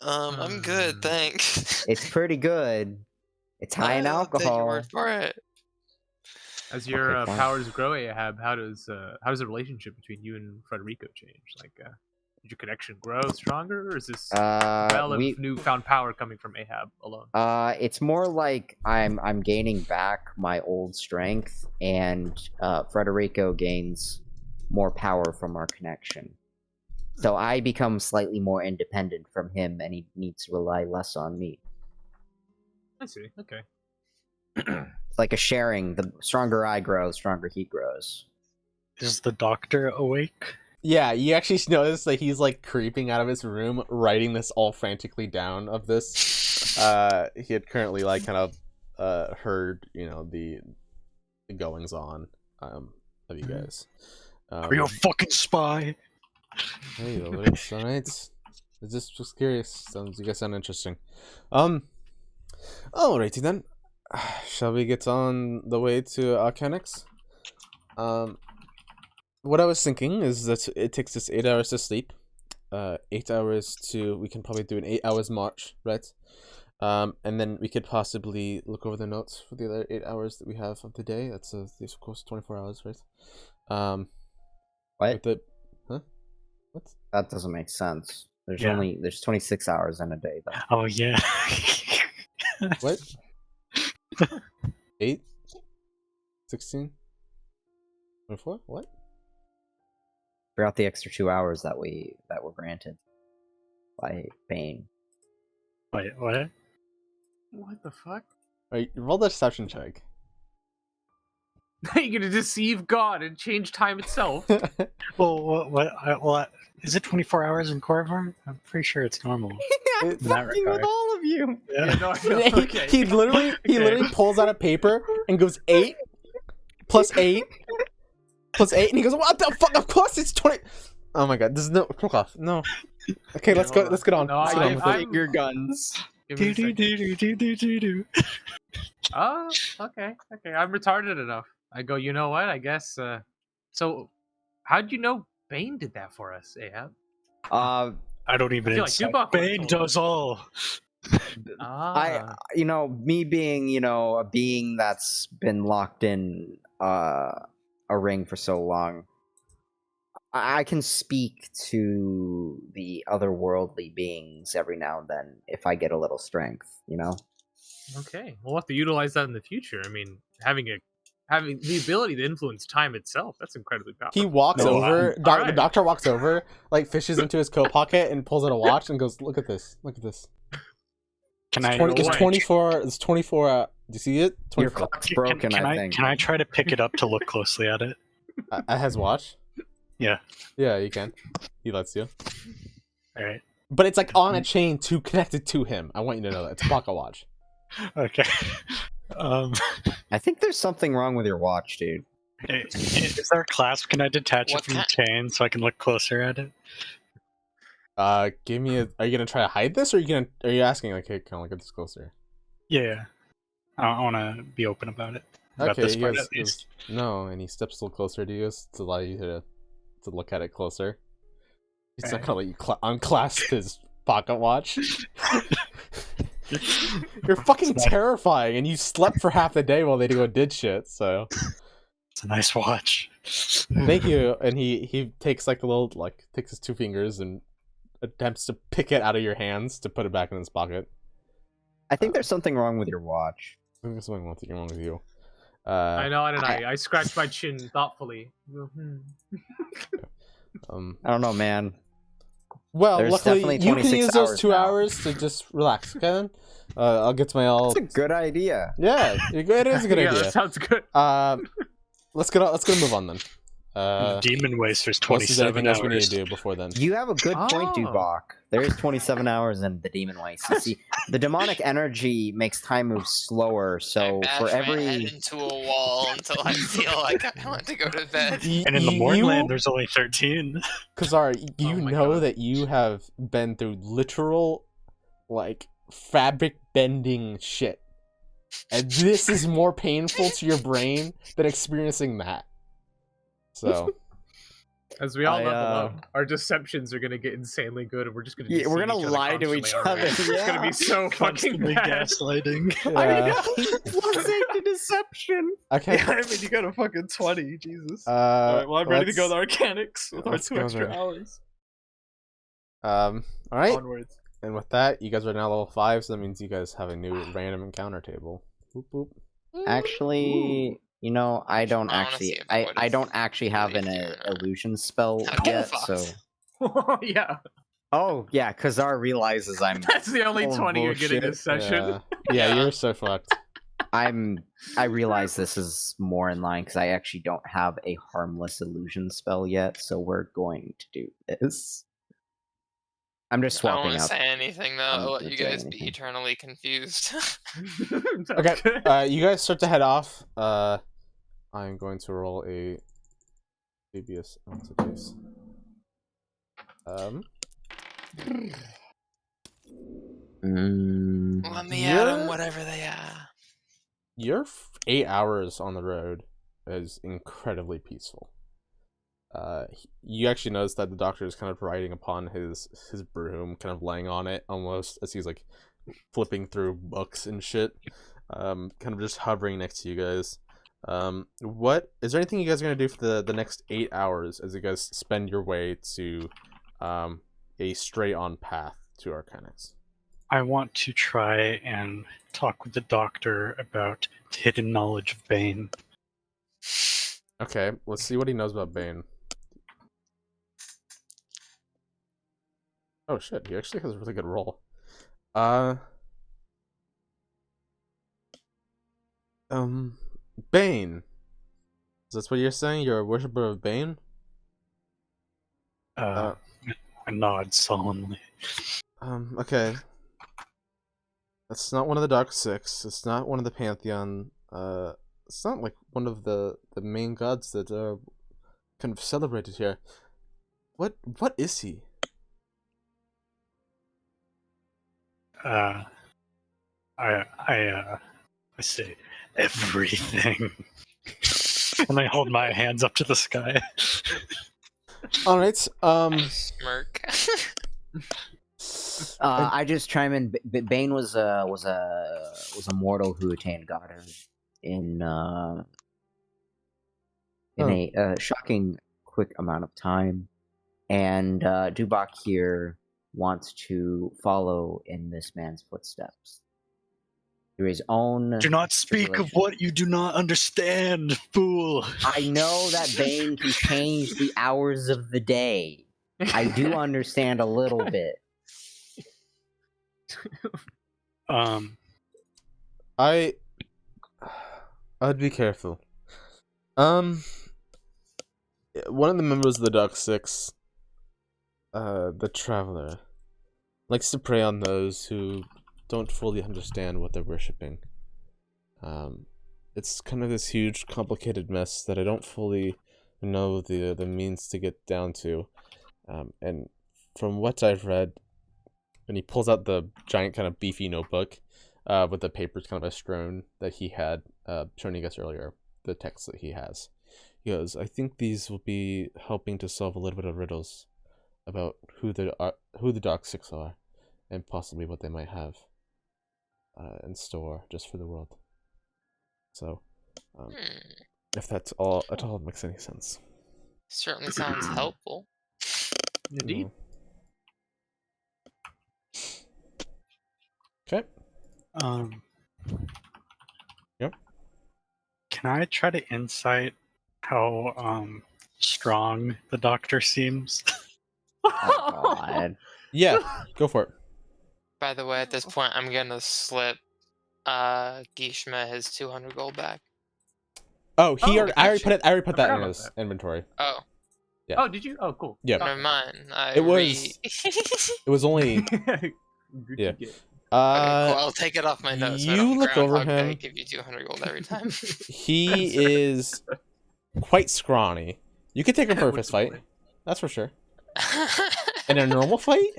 I'm good, thanks. It's pretty good. It's high in I'll take your alcohol. word for it. As your Okay, fine. powers grow, Ahab, how does the relationship between you and Frederico change? Like, did your connection grow stronger, or is this well of We newfound power coming from Ahab alone? it's more like I'm gaining back my old strength, and Frederico gains more power from our connection. So I become slightly more independent from him, and he needs to rely less on me. I see. Okay. It's like a sharing. The stronger I grow, stronger he grows. Is the doctor awake? yeah, you actually notice that he's like creeping out of his room, writing this all frantically down of this. He had currently like kind of heard, you know, the goings on of you guys. Are you a fucking spy? Hey, it's alright. I just curious. You guys sound interesting. Alrighty then. Shall we get on the way to Arcanix? What I was thinking is that it takes us 8 hours to sleep. 8 hours to, we can probably do an 8 hours march, right? And then we could possibly look over the notes for the other 8 hours that we have of the day. That's of course 24 hours, right? What? Huh? What? That doesn't make sense. There's Yeah. there's 26 hours in a day though. Oh yeah. What? 8? 16? 24? What? Forgot the extra 2 hours that were granted by Bane. Wait, what? What the fuck? Alright, roll the deception check. You're gonna deceive God and change time itself. Well, is it 24 hours in Khyber? I'm pretty sure it's normal. I'm In that fucking with regard. all of you. Yeah. No, I know. Okay. He literally pulls out a paper and goes 8 plus 8 plus 8, and he goes, what the fuck? Of course it's 20. Oh my god, this is no fuck off. No. Okay, let's go. Let's get on. No, Let's get on with it. Finger guns. Give me a second. Do. Oh, okay. I'm retarded enough. I go, you know what? I guess. So, how'd you know Bane did that for us, Ahab? I don't even I feel like insult. Dubak Bane would've does all. Me being, a being that's been locked in a ring for so long, I can speak to the otherworldly beings every now and then if I get a little strength, Okay, we'll have to utilize that in the future. I mean, having the ability to influence time itself—that's incredibly powerful. He walks No, over. The alright. doctor walks over, like fishes into his coat pocket and pulls out a watch and goes, "Look at this! Look at this! Can It's, I? 20, it's Wait. 24. It's 24. Do you see it? Your 24. clock's broken, Can I think. Can I try to pick it up to look closely at it? It has watch. Yeah. Yeah, you can. He lets you. All right. But it's like on a chain to connected to him. I want you to know that it's a pocket watch. Okay. I think there's something wrong with your watch, dude. Is there a clasp? Can I detach What it from the kind- chain so I can look closer at it? Give me a. Are you gonna try to hide this, or are you asking like, hey, can I look at this closer? Yeah. I want to be open about it. About Okay, this he part goes, at least. no, and he steps a little closer to you to allow you to look at it closer. He's not gonna let you unclasp his pocket watch. You're fucking terrifying, and you slept for half the day while they did shit. So It's a nice watch. thank you. And he takes like a little takes his 2 fingers and attempts to pick it out of your hands to put it back in his pocket. I think there's something wrong with your watch. I think there's something wrong with you. I know, and I scratched my chin thoughtfully. I don't know, man. Well, There's luckily definitely you can 26 use those hours 2 now. hours to just relax, okay? Then I'll get to my all. That's a good idea. Yeah, it is a good Yeah, idea. that sounds good. Let's go move on then. Demon Waster's Unless there's 27 anything else we need hours. to do before then. You have a good point, Oh. Dubak. There is 27 hours in the Demon Waste. You see, the demonic energy makes time move slower, so I for bash my head every... into a wall until I feel like I want to go to bed. And in the Mornland, there's only 13. Kazar, you Oh my know God. that you have been through literal, fabric bending shit. And this is more painful to your brain than experiencing that. So, As we all I, level up, our deceptions are gonna get insanely good, and we're just gonna Yeah, we're deceive gonna each other lie to each constantly, aren't we? other, It's gonna yeah. be so fucking Constantly bad. gaslighting. I yeah. know! Plus 8 to deception! Okay. I mean, you got a fucking 20, Jesus. Alright, well, I'm ready to go with Arcanics with our let's 2 go extra there. hours. Alright. Onwards. And with that, you guys are now level 5, so that means you guys have a new random encounter table. Boop boop. Actually, I don't I wanna actually... see if I what don't actually have an really doing. illusion spell How do you yet, fox? so... Yeah, Oh, yeah, Kazar realizes I'm... that's the only Oh, 20 you're getting bullshit. this session. Yeah, Yeah. you're so fucked. I realize this is more in line because I actually don't have a harmless illusion spell yet, so we're going to do this. I'm just I don't swapping want to out. say anything though. I'm I'll let not you doing guys be anything. eternally confused. Sounds Okay, good. you guys start to head off. I'm going to roll a CBS onto this. Let me at them, You're- whatever they are. Your 8 hours on the road is incredibly peaceful. you actually notice that the doctor is kind of riding upon his broom, kind of laying on it almost as he's like flipping through books and shit, kind of just hovering next to you guys. What is there anything you guys are gonna do for the next 8 hours as you guys spend your way to a straight on path to Arcanix? I want to try and talk with the doctor about the hidden knowledge of Bane. Okay, let's see what he knows about Bane. Oh shit, he actually has a really good roll. Bane. Is that what you're saying? You're a worshiper of Bane? I nod solemnly. Okay. That's not one of the Dark Six. It's not one of the Pantheon. It's not like one of the main gods that are kind of celebrated here. What is he? I say everything. And I hold my hands up to the sky. All right. Smirk. I just chime in. Bane was a mortal who attained godhood in a shocking quick amount of time, and Dubak here wants to follow in this man's footsteps through his own. Do not speak of what you do not understand, fool. I know that Bane can change the hours of the day. I do understand a little bit. I'd be careful. One of the members of the Dark Six, the Traveler, likes to prey on those who don't fully understand what they're worshipping. It's kind of this huge, complicated mess that I don't fully know the means to get down to. And from what I've read, and he pulls out the giant kind of beefy notebook with the papers kind of strewn that he had shown you guys earlier, the text that he has. He goes, I think these will be helping to solve a little bit of riddles about who the Dark Six are, and possibly what they might have in store just for the world. So, if that's all at all makes any sense. Certainly sounds helpful. Indeed. Okay. Yep. Can I try to insight how strong the doctor seems? Oh, God. Yeah, go for it. By the way, at this point, I'm gonna slip Gishma his 200 gold back. Oh, Oh, I already put that forgot in about his that. inventory. Oh, Yeah. Oh, did you? Oh, cool. Yeah. never mind. It was only Good Yeah. to get. Okay, cool. I'll take it off my notes. So I you don't look over Groundhog Day him. give you 200 gold every time. He is quite scrawny. You could take him for a fist fight. That's for sure. In a normal fight,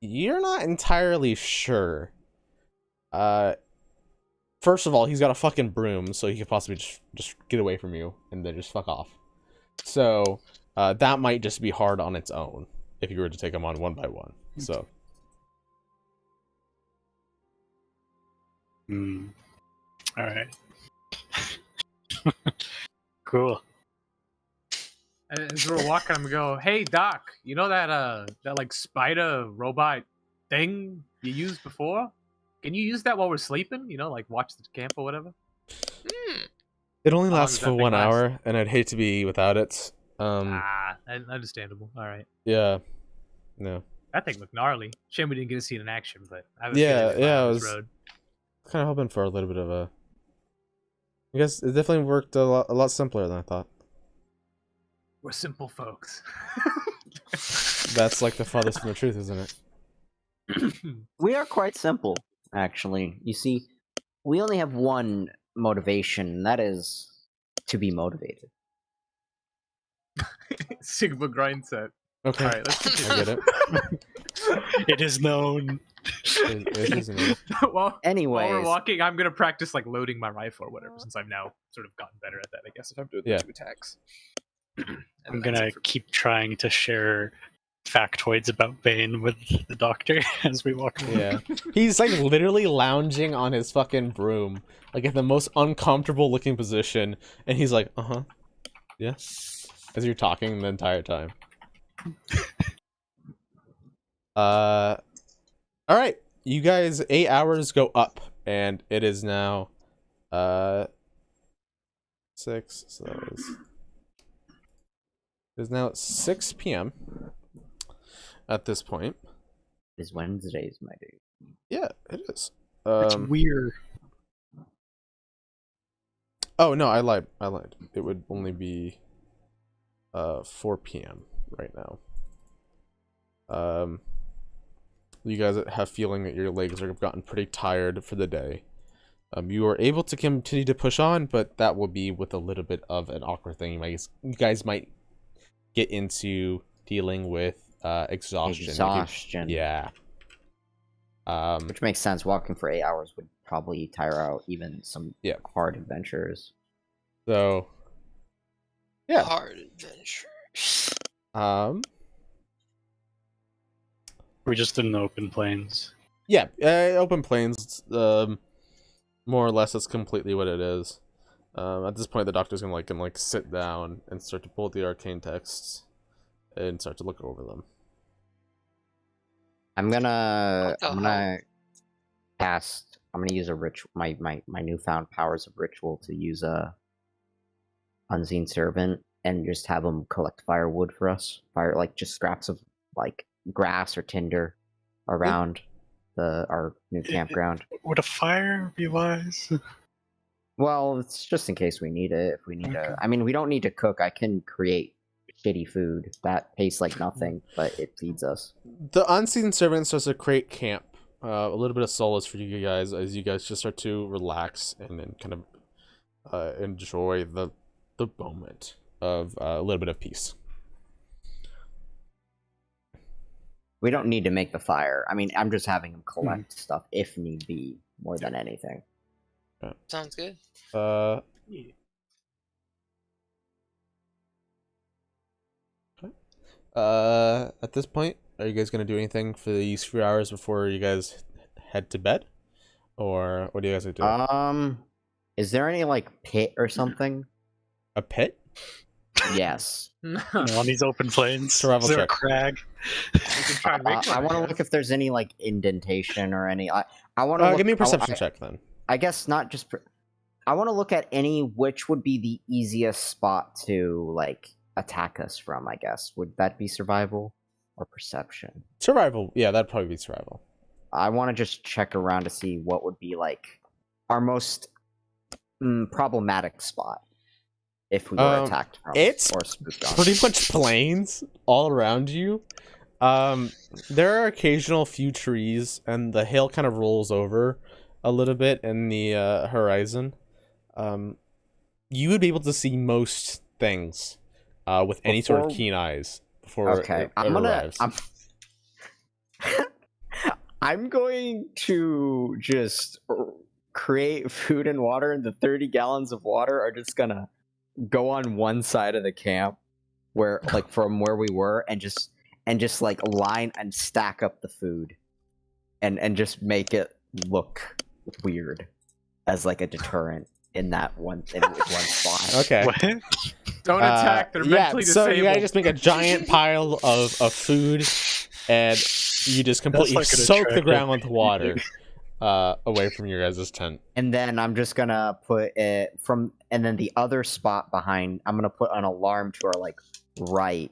you're not entirely sure. First of all, he's got a fucking broom, so he could possibly just get away from you and then just fuck off. So that might just be hard on its own if you were to take him on one by one. So All right. Cool. And as we're walking, I'm gonna go, hey Doc, you know that like spider robot thing you used before? Can you use that while we're sleeping? You know, like watch the camp or whatever. it only How long lasts does that for thing 1 last? hour, and I'd hate to be without it. Understandable. All right, Yeah, no. that thing looked gnarly. Shame we didn't get to see it in action, but I have a Yeah, feeling yeah, on I this was- road. Kind of hoping for a little bit of a. I guess it definitely worked a lot simpler than I thought. We're simple folks. That's like the farthest from the truth, isn't it? We are quite simple, actually. You see, we only have one motivation, and that is to be motivated. Sigma grind set. Okay, All right, let's I get it. It is known. It isn't it? While Anyways, we're walking, I'm gonna practice like loading my rifle or whatever, since I've now sort of gotten better at that. I guess if I'm doing Yeah. the 2 attacks. I'm gonna keep trying to share factoids about Bane with the doctor as we walk along. Yeah. He's like literally lounging on his fucking broom, like in the most uncomfortable looking position, and he's like, uh-huh. Yeah. As you're talking the entire time. Alright. You guys, 8 hours go up, and it is now 6, so that was it is now 6 p.m. at this point. Is Wednesdays, my dude. Yeah, it is. It's weird. Oh no, I lied. It would only be 4 p.m. right now. You guys have feeling that your legs have gotten pretty tired for the day. You are able to continue to push on, but that will be with a little bit of an awkward thing. You guys might get into dealing with exhaustion. Exhaustion. Yeah. Which makes sense. Walking for 8 hours would probably tire out even some hard adventurers. So, yeah. Hard adventure. We're just in the open plains. Yeah, open plains. More or less, that's completely what it is. At this point, the doctor's gonna sit down and start to pull the arcane texts and start to look over them. I'm gonna cast. I'm gonna use a ritual. My newfound powers of ritual to use a unseen servant and just have them collect firewood for us. Just scraps of grass or tinder around our new campground. Would a fire be wise? Well, it's just in case we need it. If we need to, I mean, we don't need to cook. I can create shitty food that tastes like nothing, but it feeds us. The unseen servant starts to create camp. A little bit of solace for you guys as you guys just start to relax and then kind of enjoy the moment of a little bit of peace. We don't need to make the fire. I mean, I'm just having them collect stuff if need be, more than anything. Sounds good. At this point, are you guys gonna do anything for these few hours before you guys head to bed, or what do you guys do? Is there any pit or something? A pit? Yes. On these open plains. Survival Is there check. a crag? I want to look if there's any indentation or any. I want to give me a perception check then. I guess not just. I want to look at which would be the easiest spot to attack us from. I guess would that be survival or perception? Survival. Yeah, that'd probably be survival. I want to just check around to see what would be our most problematic spot if we were attacked from. It's or spooked on. pretty much plains all around you. There are occasional few trees, and the hill kind of rolls over a little bit in the horizon. You would be able to see most things with any sort of keen eyes before it arrives. I'm going to just create food and water, and the 30 gallons of water are just gonna go on one side of the camp where from where we were and just line and stack up the food and just make it look weird as a deterrent in that one spot. Okay. What? Don't attack. They're mentally disabled. So you gotta just make a giant pile of food, and you just completely soak the ground with water away from your guys' tent. And then I'm just gonna put it and then the other spot behind, I'm gonna put an alarm to our right.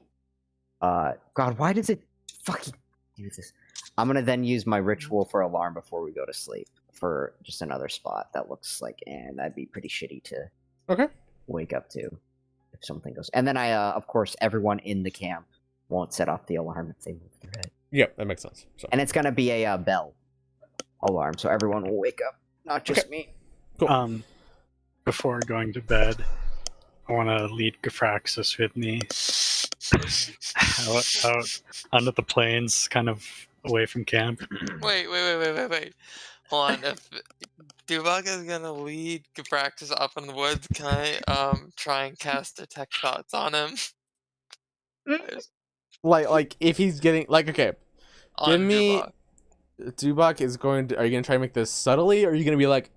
God, why does it fucking do this? I'm gonna then use my ritual for alarm before we go to sleep for just another spot that looks and that'd be pretty shitty to wake up to if something goes. And then of course, everyone in the camp won't set off the alarm if they move their head. Yep, that makes sense. So. And it's gonna be a bell alarm, so everyone will wake up, not just me. Cool. Before going to bed, I want to lead Gafraxis with me out onto the plains, kind of away from camp. Wait. Hold on. If Dubak is gonna lead Gafraxis up in the woods, can I try and cast Detect Thoughts on him? Like if he's getting like okay, give On me Dubak. Dubak is going to. Are you gonna try to make this subtly, or are you gonna be like,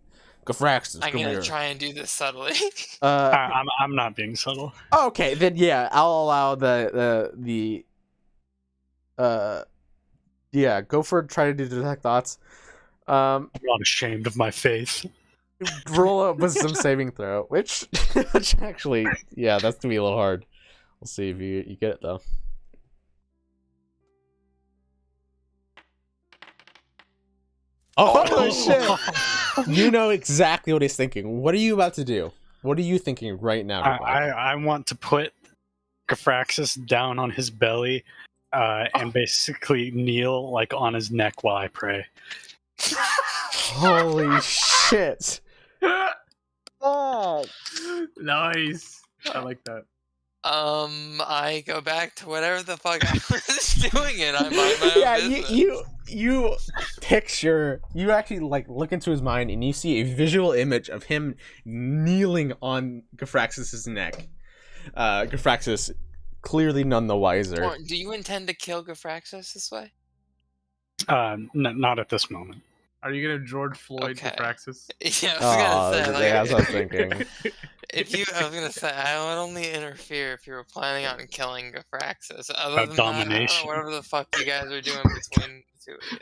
Gafraxis, I'm come gonna here? try and do this subtly. I'm not being subtle. Okay, then yeah, I'll allow the yeah, go for try to do detect thoughts. I'm not ashamed of my faith. Roll up with some saving throw, which actually, yeah, that's gonna be a little hard. We'll see if you get it though. Oh shit! You know exactly what he's thinking. What are you about to do? What are you thinking right now? I want to put Gafraxis down on his belly and basically kneel like on his neck while I pray. Holy shit! Nice. I like that. I go back to whatever the fuck I was doing, and I mind my own Yeah, business. you picture, you actually like look into his mind and you see a visual image of him kneeling on Gafraxis's neck. Gafraxis clearly none the wiser. Or, do you intend to kill Gafraxis this way? Not at this moment. Are you gonna George Floyd Okay. Gafraxis? Yeah, I was Oh, gonna say, like, yeah, that's what I was thinking. I was gonna say, I would only interfere if you were planning on killing Gafraxis. Other than that, I don't know, domination. whatever the fuck you guys are doing between the two of you.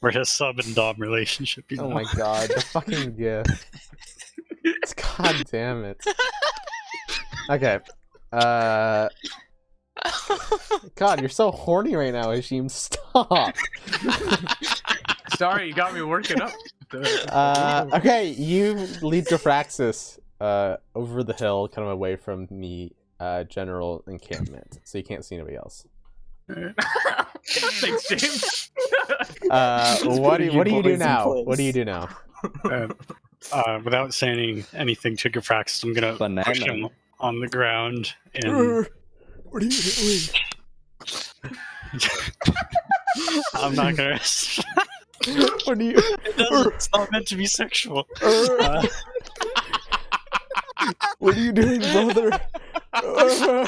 We're a sub and dom relationship, you know? Oh my god, the fucking gift. God damn it. Okay. God, you're so horny right now, Hashim. Stop. Sorry, you got me working up. Okay, you lead Gafraxis over the hill, kind of away from the general encampment, so you can't see anybody else. Thanks, James. What do you do boys in now? place. What do you do now? Without saying anything to Gafraxis, I'm gonna push him Banana. on the ground and What are you doing? I'm not gonna. What do you? It's not meant to be sexual. What are you doing, brother? Brother.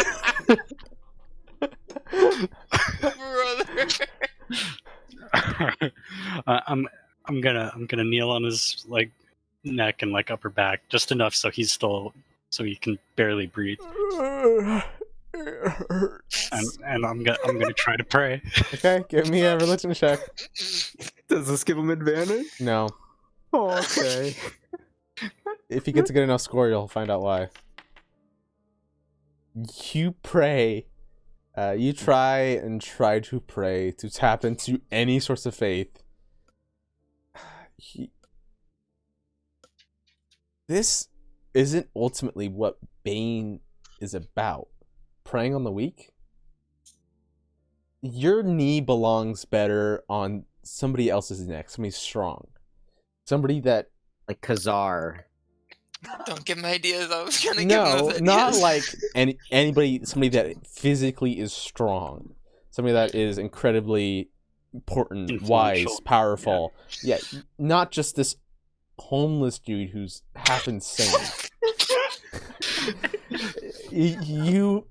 I'm gonna kneel on his like neck and like upper back just enough so he can barely breathe, and I'm gonna try to pray. Okay, give me a religion check. Does this give him advantage? No. Oh, okay. If he gets a good enough score, you'll find out why. You pray. You try to pray to tap into any source of faith. This isn't ultimately what Bane is about. Preying on the weak? Your knee belongs better on somebody else's neck. Somebody strong. Somebody that... Like Khazar. Don't give him ideas. I was gonna give him No, those ideas. not like anybody, somebody that physically is strong. Somebody that is incredibly important, Influential. wise, powerful. Yeah, not just this homeless dude who's half insane. You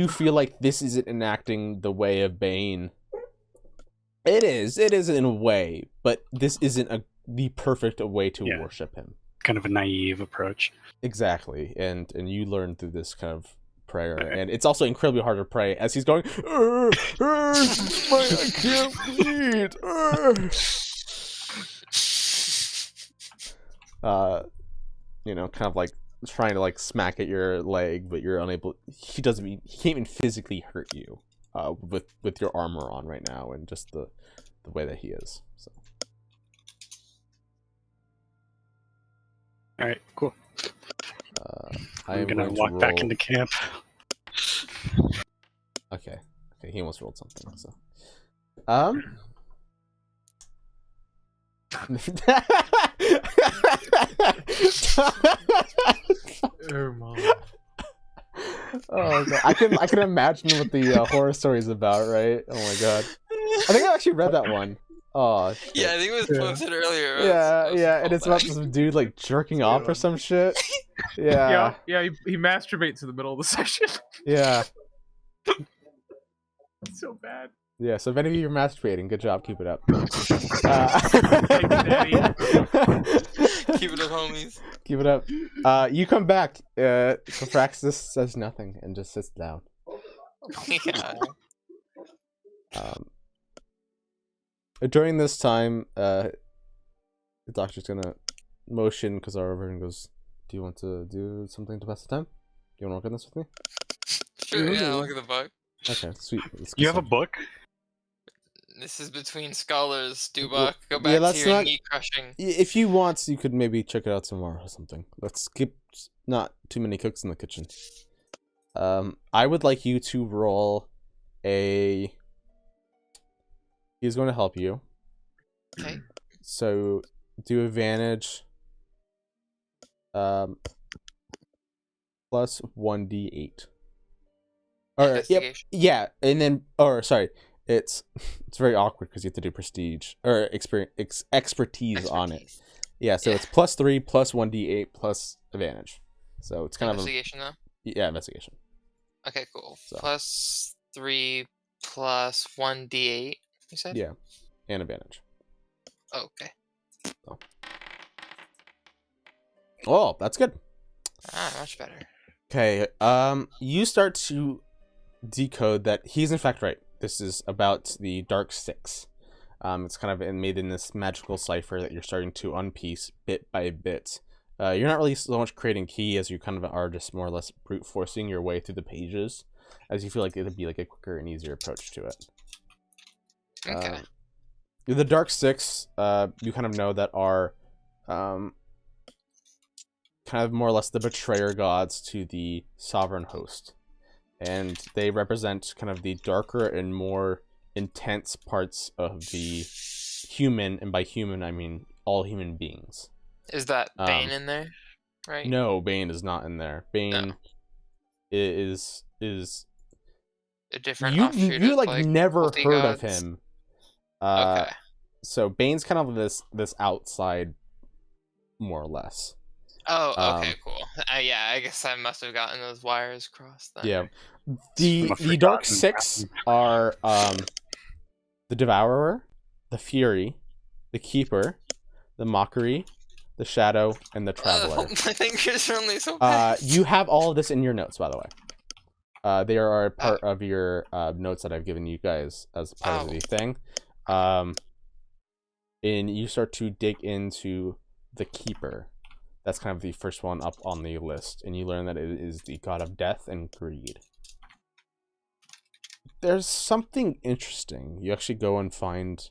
feel like this isn't enacting the way of Bane. It is in a way, but this isn't the perfect way to worship him. Kind of a naive approach. Exactly, and you learn through this kind of prayer, and it's also incredibly hard to pray as he's going. I can't breathe. Kind of like trying to like smack at your leg, but you're unable. He can't even physically hurt you, with your armor on right now, and just the way that he is. So. All right, cool. I'm gonna going to walk back roll- into camp. Okay, he almost rolled something. So, Oh god, I can imagine what the horror story is about, right? Oh my god, I think I actually read that one. Oh shit. Yeah, I think it was posted earlier. Yeah, and it's about this dude like jerking off or some shit. Yeah, Yeah, he masturbates in the middle of the session. yeah. It's so bad. Yeah, so if any of you are masturbating, good job, keep it up. Daddy. Keep it up, homies. Keep it up. You come back. Fraxis says nothing and just sits down. Yeah. During this time, the doctor's gonna motion Kazar over and goes, "Do you want to do something to pass the time? Do you want to work on this with me?" Sure, yeah, look at the book. Okay, sweet. Let's get You have a started. book? This is between scholars, Well, Dubak. Go yeah, back to let's your not- knee crushing. If you want, you could maybe check it out tomorrow or something. Let's skip not too many cooks in the kitchen. I would like you to roll a... He's going to help you. Okay. So, do advantage plus 1d8. Or, yep, Investigation. yeah, and then, or sorry, it's very awkward because you have to do prestige, or expertise on it. Expertise. Yeah, so Yeah. it's plus 3, plus 1d8, plus advantage. So it's kind of a... Investigation, though? Yeah, investigation. Okay, cool. So. Plus 3 plus 1d8, you said? Yeah, and advantage. Okay. Oh, that's good. Ah, much better. Okay, you start to decode that he's in fact right. This is about the Dark Six. It's kind of made in this magical cipher that you're starting to unpiece bit by bit. You're not really so much creating key as you kind of are just more or less brute forcing your way through the pages, as you feel like it'd be like a quicker and easier approach to it. Okay. The Dark Six, you kind of know that are kind of more or less the betrayer gods to the sovereign host. And they represent kind of the darker and more intense parts of the human, and by human I mean all human beings. Is that Bane in there? Right? No, Bane is not in there. Bane is A different you offshoot you of, like never multi heard of gods? him. Okay. So Bane's kind of this outside, more or less. Oh, okay, cool. Yeah, I guess I must have gotten those wires crossed then. Yeah. I'm The a Dark forgotten Six are the Devourer, the Fury, the Keeper, the Mockery, the Shadow, and the Traveler. My fingers are only so bad. You have all of this in your notes, by the way. They are a part of your notes that I've given you guys as part of the thing. And you start to dig into the Keeper. That's kind of the first one up on the list, and you learn that it is the god of death and greed. There's something interesting. You actually go and find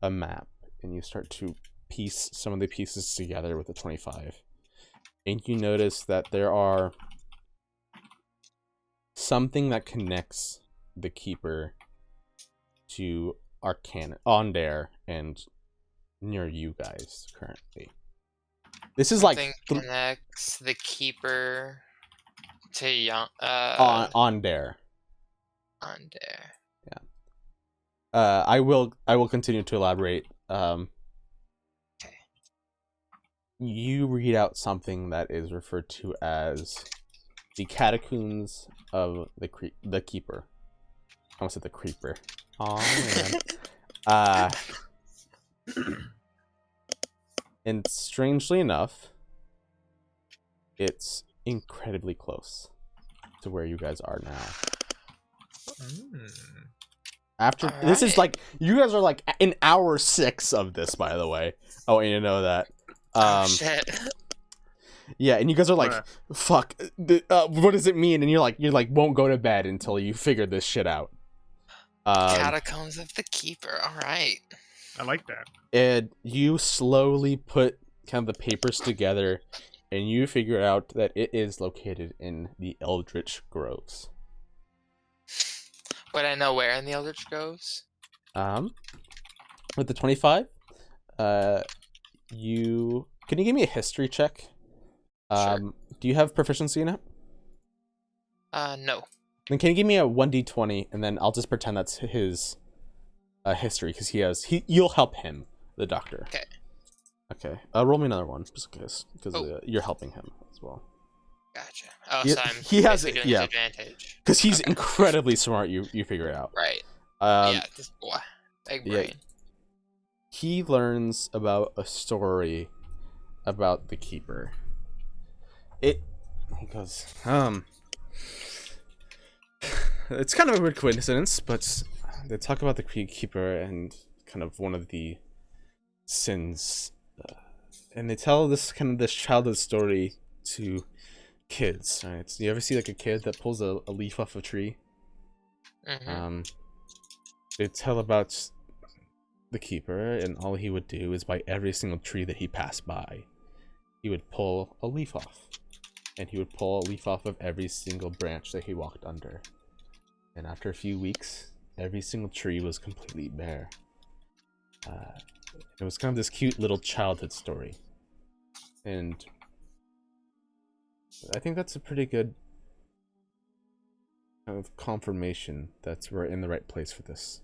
a map, and you start to piece some of the pieces together with the 25. And you notice that there are something that connects the Keeper to Arcana, Ondare, and near you guys currently. This is Something like connects the Keeper to young Ondare. on there. I will continue to elaborate. Okay. You read out something that is referred to as the catacombs of the Keeper. I almost said the Creeper. Oh man. And strangely enough, it's incredibly close to where you guys are now. After this is like, you guys are like in hour 6 of this, by the way. I want you to know that. Shit. Yeah, and you guys are like, fuck, what does it mean? And you're like won't go to bed until you figure this shit out. Catacombs of the Keeper. All right. I like that. And you slowly put kind of the papers together, and you figure out that it is located in the Eldritch Groves. Would I know where in the Eldritch Groves? With the 25, can you give me a history check? Sure. Do you have proficiency in it? No. Then can you give me a 1d20, and then I'll just pretend that's his history, because you'll help him, the doctor. Okay. Okay. Roll me another one, just in case, because Oh. you're helping him as well. Gotcha. Oh, Yeah, so I'm he has basically it, doing yeah. his advantage. Because he's Okay. incredibly smart. You figure it out. Right. Um, Yeah, this boy. Big yeah. brain. He learns about a story about the keeper. He goes, it's kind of a weird coincidence, but they talk about the keeper and kind of one of the sins, and they tell this childhood story to kids. Right? So you ever see like a kid that pulls a leaf off a tree? Mm-hmm. They tell about the keeper, and all he would do is by every single tree that he passed by, he would pull a leaf off, and he would pull a leaf off of every single branch that he walked under. And after a few weeks, every single tree was completely bare. It was kind of this cute little childhood story, and I think that's a pretty good kind of confirmation that we're in the right place for this.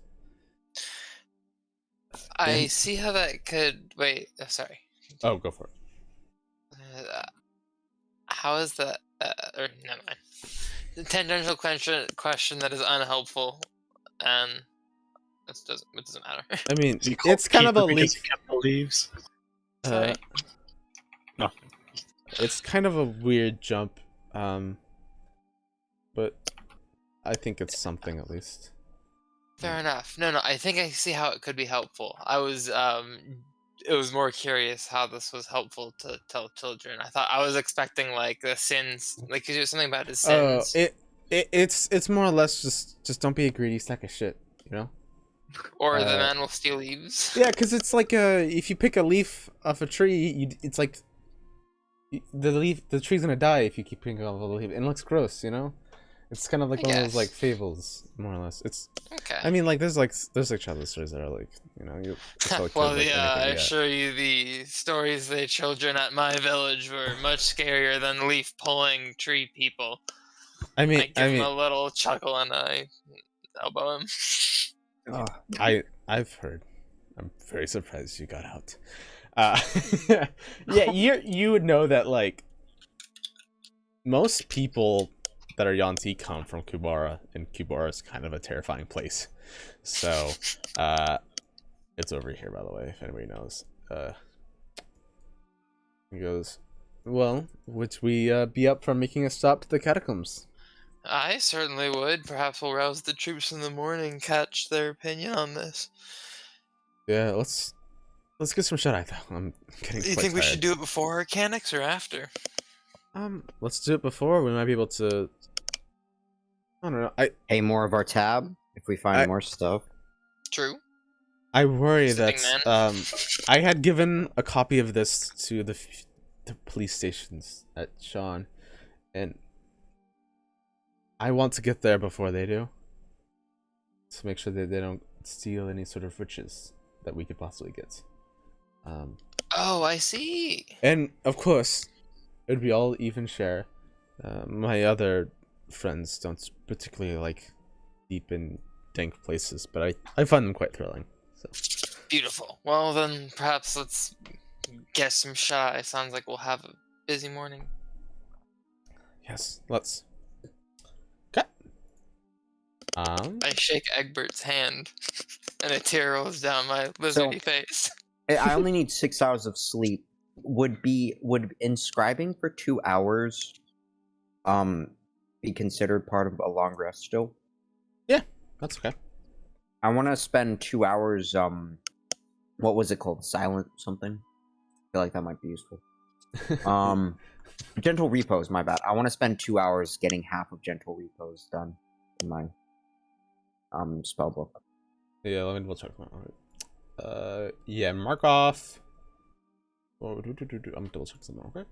I And- see how that could. Wait. Sorry. Oh, go for it. How is that? Or never mind. The tangential question that is unhelpful, and it doesn't matter. I mean, Is he called it's kind of a Keeper because leaf. he kept the leaves. Sorry. No. It's kind of a weird jump, but I think it's something at least. Fair enough. No, I think I see how it could be helpful. It was more curious how this was helpful to tell children. I was expecting like the sins, like you do something about his sins, It's more or less just don't be a greedy sack of shit, you know? or the man will steal leaves. Yeah, because it's like if you pick a leaf off a tree, it's like the tree's gonna die if you keep picking off a leaf. And it looks gross, you know? It's kind of like I one of those like guess. fables, more or less. It's. Okay. I mean, like there's childhood stories that are like, you know, you tell a kid, Well, like, yeah, I anything, assure you, the stories the children at my village were much scarier than leaf pulling tree people. I mean, I give him a little chuckle and I elbow him. I've heard. I'm very surprised you got out. Yeah, you would know that like most people that are Yanti come from Kubara, and Kubara is kind of a terrifying place. So, it's over here, by the way, if anybody knows. He goes, well, would we be up for making a stop to the catacombs? I certainly would. Perhaps we'll rouse the troops in the morning, catch their opinion on this. Yeah, let's get some shut eye though. I'm getting Do you quite think we should tired. do it before Arcanix or after? Let's do it before. We might be able to. I don't know. Pay more of our tab if we find more stuff. True. I worry Sitting that man. I had given a copy of this to the police stations at Sean, and I want to get there before they do, to make sure that they don't steal any sort of riches that we could possibly get. Oh, I see. And of course, it'd be all even share. My other friends don't particularly like deep and dank places, but I find them quite thrilling. So. Beautiful. Well, then perhaps let's get some shot. It sounds like we'll have a busy morning. Yes, let's. Okay. I shake Egbert's hand, and a tear rolls down my lizardy face. I only need 6 hours of sleep. Would inscribing for 2 hours be considered part of a long rest still? Yeah, that's okay. I want to spend 2 hours what was it called? Silent something? I feel like that might be useful. Gentle repose, my bad. I want to spend 2 hours getting half of gentle repose done in my spell book. Yeah, let me double check. Yeah, mark off. Oh, I'm double check something real quick.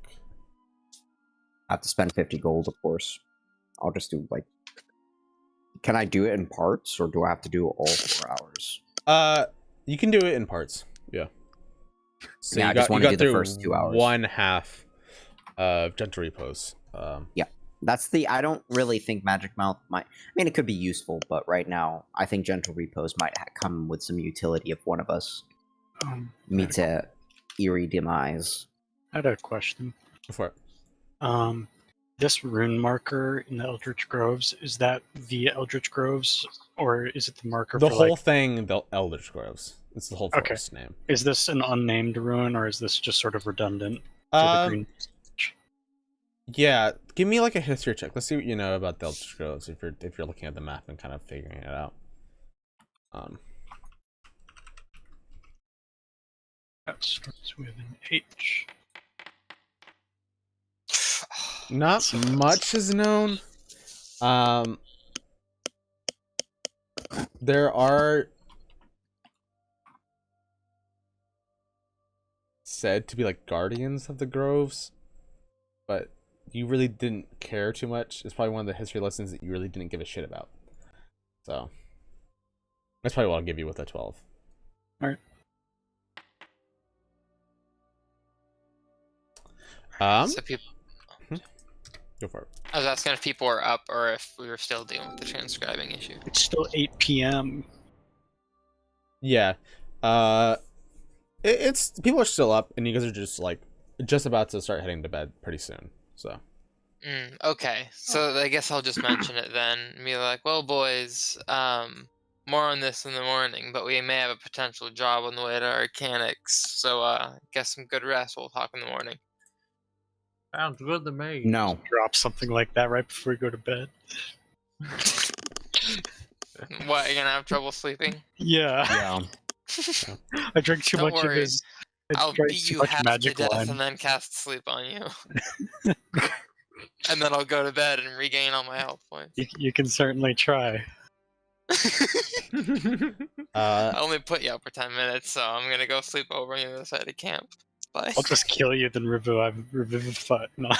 I have to spend 50 gold, of course. I'll just do like. Can I do it in parts, or do I have to do all 4 hours? You can do it in parts. Yeah. So Yeah, I just want to do the first 2 hours. One half of gentle repose. Yeah, that's the. I don't really think Magic Mouth might. I mean, it could be useful, but right now, I think gentle repose might come with some utility if one of us meets a eerie demise. I had a question. Before. this rune marker in the Eldritch Groves, is that the Eldritch Groves, or is it the marker The for whole like... thing, the Eldritch Groves. It's the whole Okay. forest name. Is this an unnamed rune, or is this just sort of redundant for the green? Yeah, give me like a history check. Let's see what you know about the Eldritch Groves if you're looking at the map and kind of figuring it out. That starts with an H. Not much is known. There are said to be like guardians of the groves, but you really didn't care too much. It's probably one of the history lessons that you really didn't give a shit about. So that's probably what I'll give you with a 12. All right. So people, Go for it. I was asking if people were up or if we were still dealing with the transcribing issue. It's still 8 p.m. Yeah. It's people are still up, and you guys are just about to start heading to bed pretty soon. So. Okay, so I guess I'll just mention it then. And be like, well, boys, more on this in the morning, but we may have a potential job on the way to Arcanics. So, guess some good rest. We'll talk in the morning. Sounds good to me. No. Drop something like that right before you go to bed. What, you're gonna have trouble sleeping? Yeah. Yeah. I drank too Don't much worry. of his... I I'll drank beat too you much half to magic death wine. and then cast sleep on you. And then I'll go to bed and regain all my health points. You can certainly try. I only put you up for 10 minutes, so I'm gonna go sleep over on the other side of camp. Bye. I'll just kill you, then revivify. No.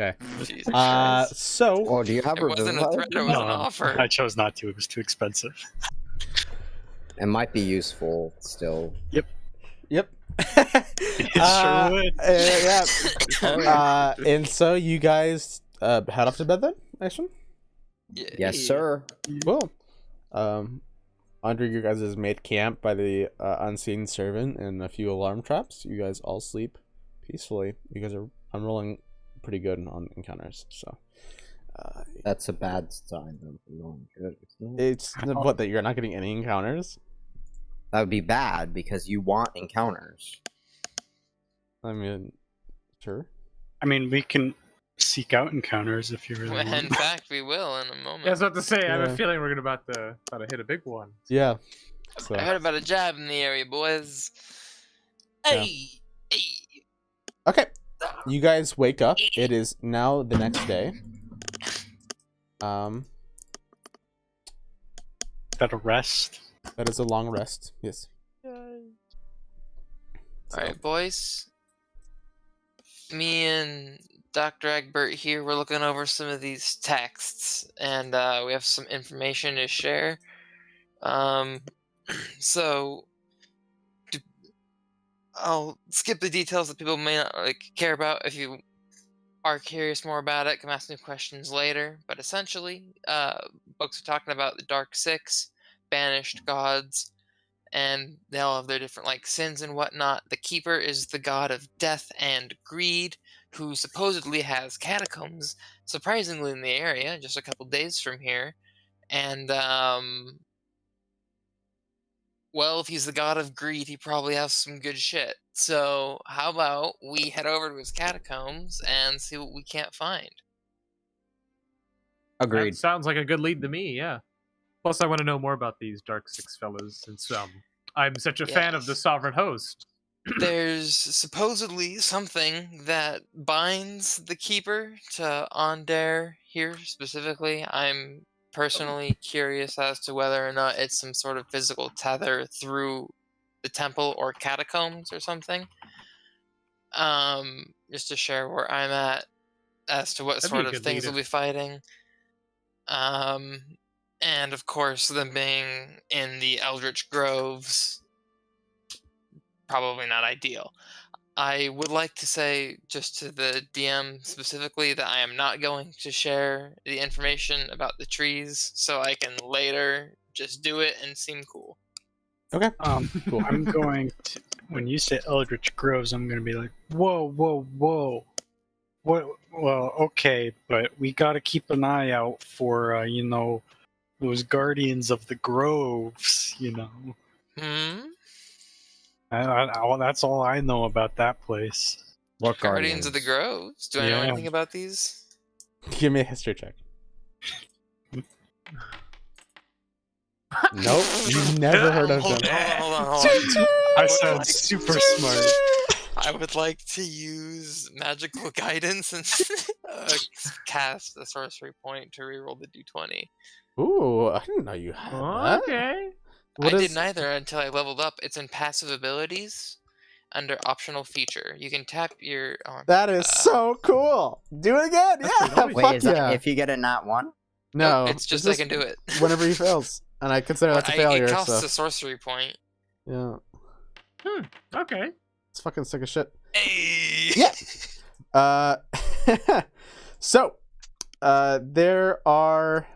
Okay. Jesus Christ. So. Oh, do you have It wasn't a revivify? threat, it was an offer. I chose not to. It was too expensive. It might be useful still. Yep. It sure would. Yeah. And so you guys head off to bed then, Ashton? Yes, sir. Cool. Under your guys' made camp by the unseen servant and a few alarm traps, you guys all sleep peacefully. I'm rolling pretty good on encounters, so. That's a bad sign. I'm rolling good. It's what, that you're not getting any encounters? That would be bad because you want encounters. I mean, sure. I mean, we can seek out encounters if you really Well, in want. fact, we will in a moment. Yeah, I was about to say, I have Yeah. a feeling we're about to hit a big one. Yeah. So. I heard about a job in the area, boys. Yeah. Hey! Okay. You guys wake up. It is now the next day. Is that a rest? That is a long rest. Yes. Alright, boys. Me and Dr. Egbert here, we're looking over some of these texts, and we have some information to share. So, I'll skip the details that people may not care about. If you are curious more about it, come ask me questions later. But essentially, books are talking about the Dark Six, banished gods, and they all have their different sins and whatnot. The Keeper is the god of death and greed, who supposedly has catacombs, surprisingly in the area, just a couple days from here. And well, if he's the god of greed, he probably has some good shit. So how about we head over to his catacombs and see what we can't find? Agreed. That sounds like a good lead to me, yeah. Plus, I want to know more about these Dark Six fellas, since I'm such a fan of the Yes. Sovereign Host. There's supposedly something that binds the Keeper to Onder here specifically. I'm personally curious as to whether or not it's some sort of physical tether through the temple or catacombs or something. Just to share where I'm at as to what That'd be sort a of good things lead we'll be fighting. And of course, them being in the Eldritch Groves, probably not ideal. I would like to say, just to the DM specifically, that I am not going to share the information about the trees, so I can later just do it and seem cool. Okay. Cool. I'm going to... When you say Eldritch Groves, I'm going to be like, whoa, whoa, whoa. Well, okay, but we gotta keep an eye out for, those guardians of the groves, Hmm? That's all I know about that place. What Guardians of the Groves. Do I know Yeah. anything about these? Give me a history check. Nope, you've never heard of them. Hold on. I would sound like- super smart. I would like to use magical guidance and cast a sorcery point to reroll the d20. Ooh, I didn't know you had that. Okay. What I is- did neither until I leveled up. It's in passive abilities under optional feature. You can tap your. That is so cool. Do it again. That's Yeah. pretty nice. Wait, Fuck is yeah. that if you get a nat 1? No, it's just I can do it. whenever he fails, and I consider that a failure. It costs So a sorcery point. yeah, Okay. it's fucking sick as shit. Hey. Yeah. So, there are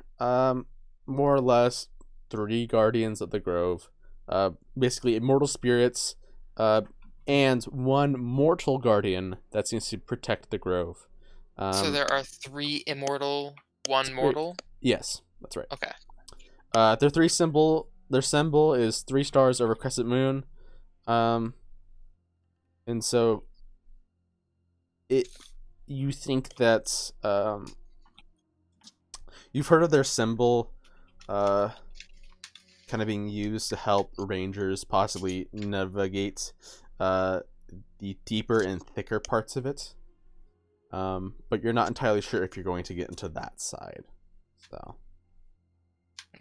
more or less 3 guardians of the grove. Basically immortal spirits, and 1 mortal guardian that seems to protect the grove. So there are 3 immortal, 1 mortal. Yes, that's right. Okay. Their symbol is 3 stars over crescent moon. And so you think that you've heard of their symbol kind of being used to help rangers possibly navigate the deeper and thicker parts of it. But you're not entirely sure if you're going to get into that side. So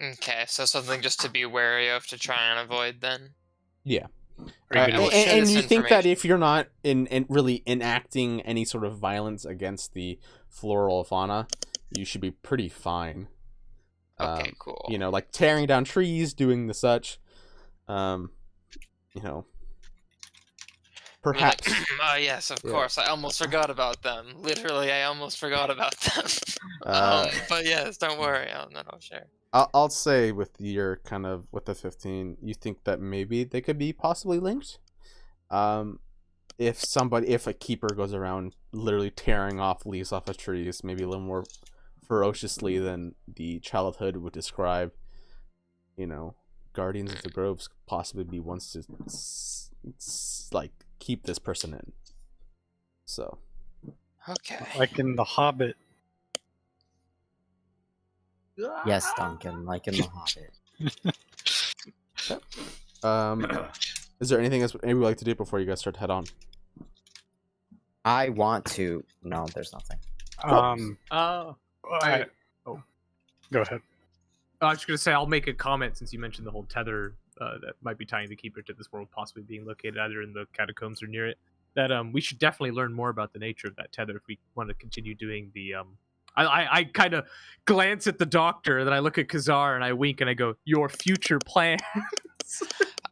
Okay, so something just to be wary of to try and avoid then. yeah. Are you I will gonna- share And this you think that information. if you're not in really enacting any sort of violence against the floral fauna, you should be pretty fine. Okay, cool. You know, like tearing down trees, doing the such. Perhaps. Yes, of Yeah. course. I almost forgot about them. Literally, I almost forgot about them. Uh, But yes, don't worry. I'll share. I'll say with your kind of with the 15, you think that maybe they could be possibly linked. If a keeper goes around literally tearing off leaves off of trees, maybe a little more ferociously than the childhood would describe, guardians of the groves could possibly be ones to like keep this person in. So Okay. Like in The Hobbit. Yes, Duncan, like in The Hobbit. is there anything else anybody would like to do before you guys start to head on? I want to. No, there's nothing. Go ahead. I was just gonna say I'll make a comment since you mentioned the whole tether that might be tying the keeper to this world, possibly being located either in the catacombs or near it. That we should definitely learn more about the nature of that tether if we want to continue doing the. I kind of glance at the doctor, and then I look at Kazar and I wink and I go, "Your future plans."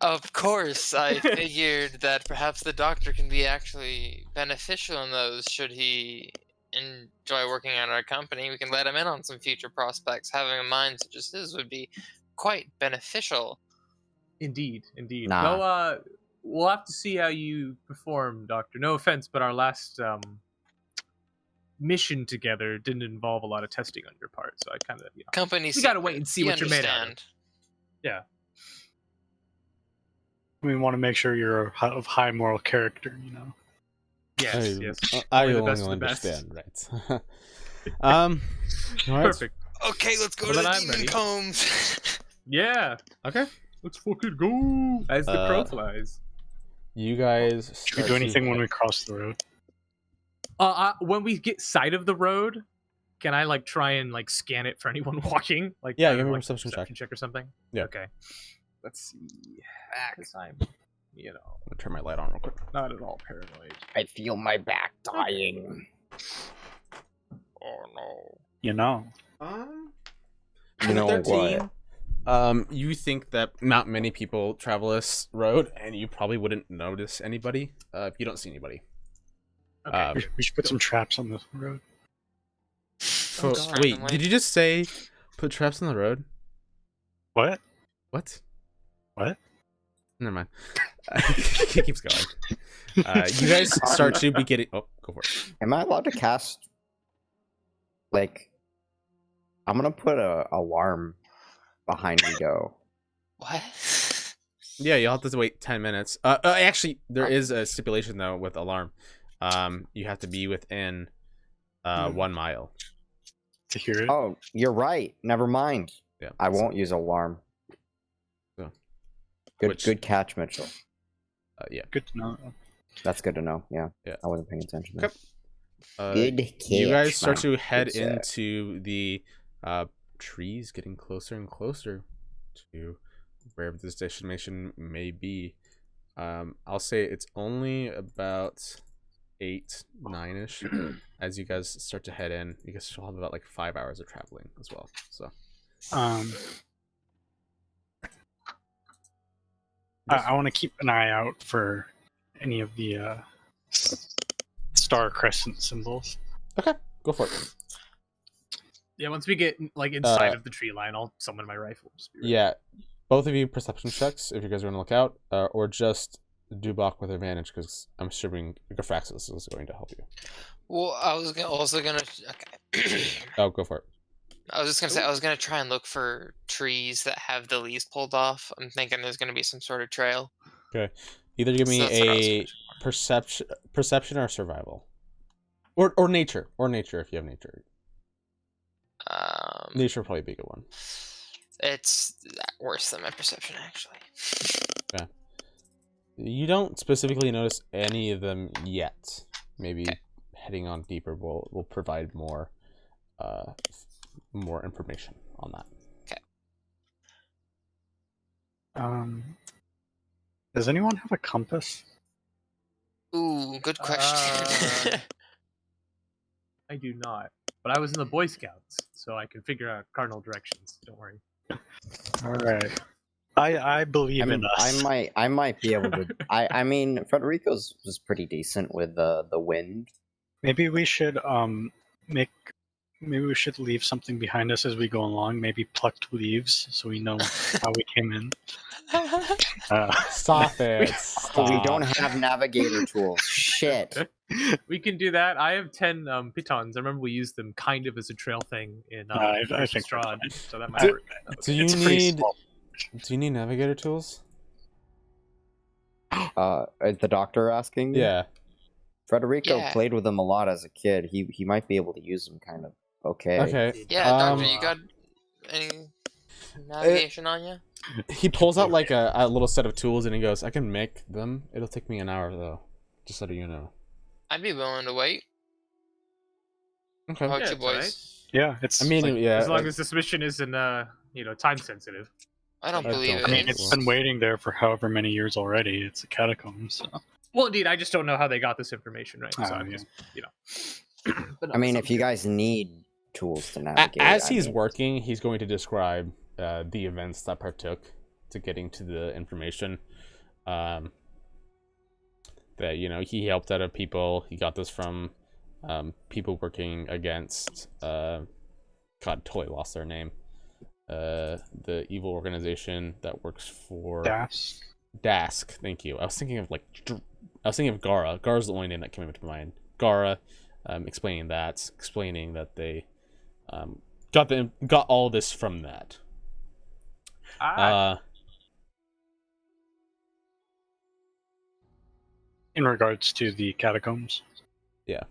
Of course, I figured that perhaps the doctor can be actually beneficial in those should he enjoy working at our company. We can let him in on some future prospects. Having a mind such as his would be quite beneficial. Indeed. Nah. Well, we'll have to see how you perform, Doctor. No offense, but our last mission together didn't involve a lot of testing on your part, so I kind of, Company we gotta secret. wait and see You what you're made out of. understand. We want to make sure you're of high moral character, Yes. I Only the only best of the best. understand, right? All right. Perfect. Okay, let's go Well, to then the I'm demon ready. combs. Yeah. Okay. Let's fucking go. As the crow flies. You guys. Should we do anything when we cross the road? When we get sight of the road, can I try and scan it for anyone walking? Yeah, I don't give me know, a perception check. or something. Yeah. Okay. Let's see. Because I'm, I'm gonna turn my light on real quick. not at all paranoid. I feel my back dying. Oh no. You know. You know 13. You think that not many people travel this road, and you probably wouldn't notice anybody if you don't see anybody. Okay. We should put some traps on this road. So, God. wait, did you just say put traps on the road? What? What? What? Never mind. It keeps going. You guys start to be getting. Oh, go for it. Am I allowed to cast? Like, I'm gonna put a alarm behind we go. What? Yeah, you'll have to wait 10 minutes. Actually, there is a stipulation though with alarm. You have to be within 1 mile. To hear it. Oh, you're right. Never mind. Yeah, I won't use alarm. So, Good catch, Mitchell. yeah. Good to know. That's good to know. Yeah. Yeah. I wasn't paying attention. There. Okay. Good catch. You guys start man. to head Good set. into the trees, getting closer and closer to wherever this destination may be. I'll say it's only about 8, 9-ish as you guys start to head in. You guys still have about like 5 hours of traveling as well. So I want to keep an eye out for any of the star crescent symbols. okay, go for it. Yeah, once we get like inside of the tree line, I'll summon my rifle. Just be ready. Yeah, both of you perception checks if you guys are going to look out, or just do block with advantage because I'm assuming Graphraxis is going to help you. Well, I was also gonna. Okay. Oh, go for it. I was just gonna say I was gonna try and look for trees that have the leaves pulled off. I'm thinking there's gonna be some sort of trail. Okay, either give me So that's what I was a gonna try. perception or survival, or nature if you have nature. Nature would probably be a good one. It's worse than my perception, actually. You don't specifically notice any of them yet. Maybe heading on deeper will provide more more information on that. Does anyone have a compass? Ooh, good question. I do not, but I was in the Boy Scouts, so I can figure out cardinal directions. Don't worry. All right. I believe in us. I might be able to. I mean, Federico's was pretty decent with the wind. Maybe we should maybe we should leave something behind us as we go along. Maybe plucked leaves so we know how we came in. Stop it! Oh, we don't have navigator tools. Shit. We can do that. I have 10 pitons. I remember we used them kind of as a trail thing in I think Strahd, so that might Do- work. Do you It's pretty need small. navigator tools? Is the doctor asking? Yeah. Federico Yeah. played with them a lot as a kid. He might be able to use them kind of okay. Okay. Yeah, Doctor, you got any navigation on you? He pulls out like a little set of tools and he goes, "I can make them. It'll take me an hour though, just so that you know." I'd be willing to wait. Okay. How about Yeah, you it's alright. boys? Yeah, it's. I mean, like, yeah. As long as this mission isn't, time sensitive. I don't I believe don't it. I mean, think it's been waiting there for however many years already. It's a catacomb, so. Well, indeed, I just don't know how they got this information, right? So Oh, I'm yeah. just, but I mean, no, if you guys need tools to navigate, As I he's mean, working, he's going to describe the events that partook to getting to the information. That he helped out of people. He got this from people working against. God, totally lost their name. The evil organization that works for Dask. Thank you. I was thinking of Gara. Gara's the only name that came into my mind. Gara, explaining that they got all this from that. In regards to the catacombs. Yeah,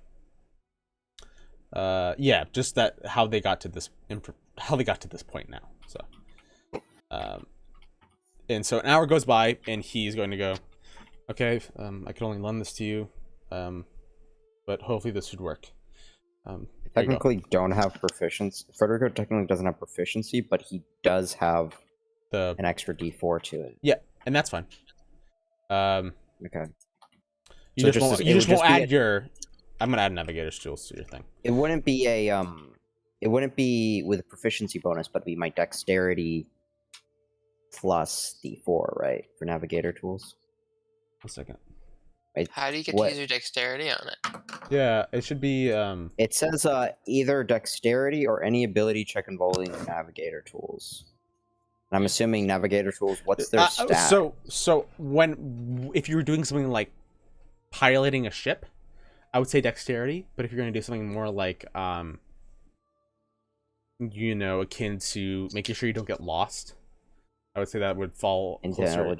just that how they got to this point now. So, and so an hour goes by, and he's going to go, okay, I can only lend this to you, but hopefully this should work. technically don't have proficiency. Federico technically doesn't have proficiency, but he does have an extra D4 to it. Yeah, and that's fine. Okay. You So just won't add your. I'm gonna add navigator's tools to your thing. It wouldn't be a It wouldn't be with a proficiency bonus, but it'd be my dexterity plus D4, right, for navigator tools. 1 second. How do you get What? to use your dexterity on it? Yeah, it should be. It says either dexterity or any ability check involving navigator tools. And I'm assuming navigator tools. What's their stat? So if you were doing something like piloting a ship, I would say dexterity. But if you're going to do something more like, akin to making sure you don't get lost, I would say that would fall closer.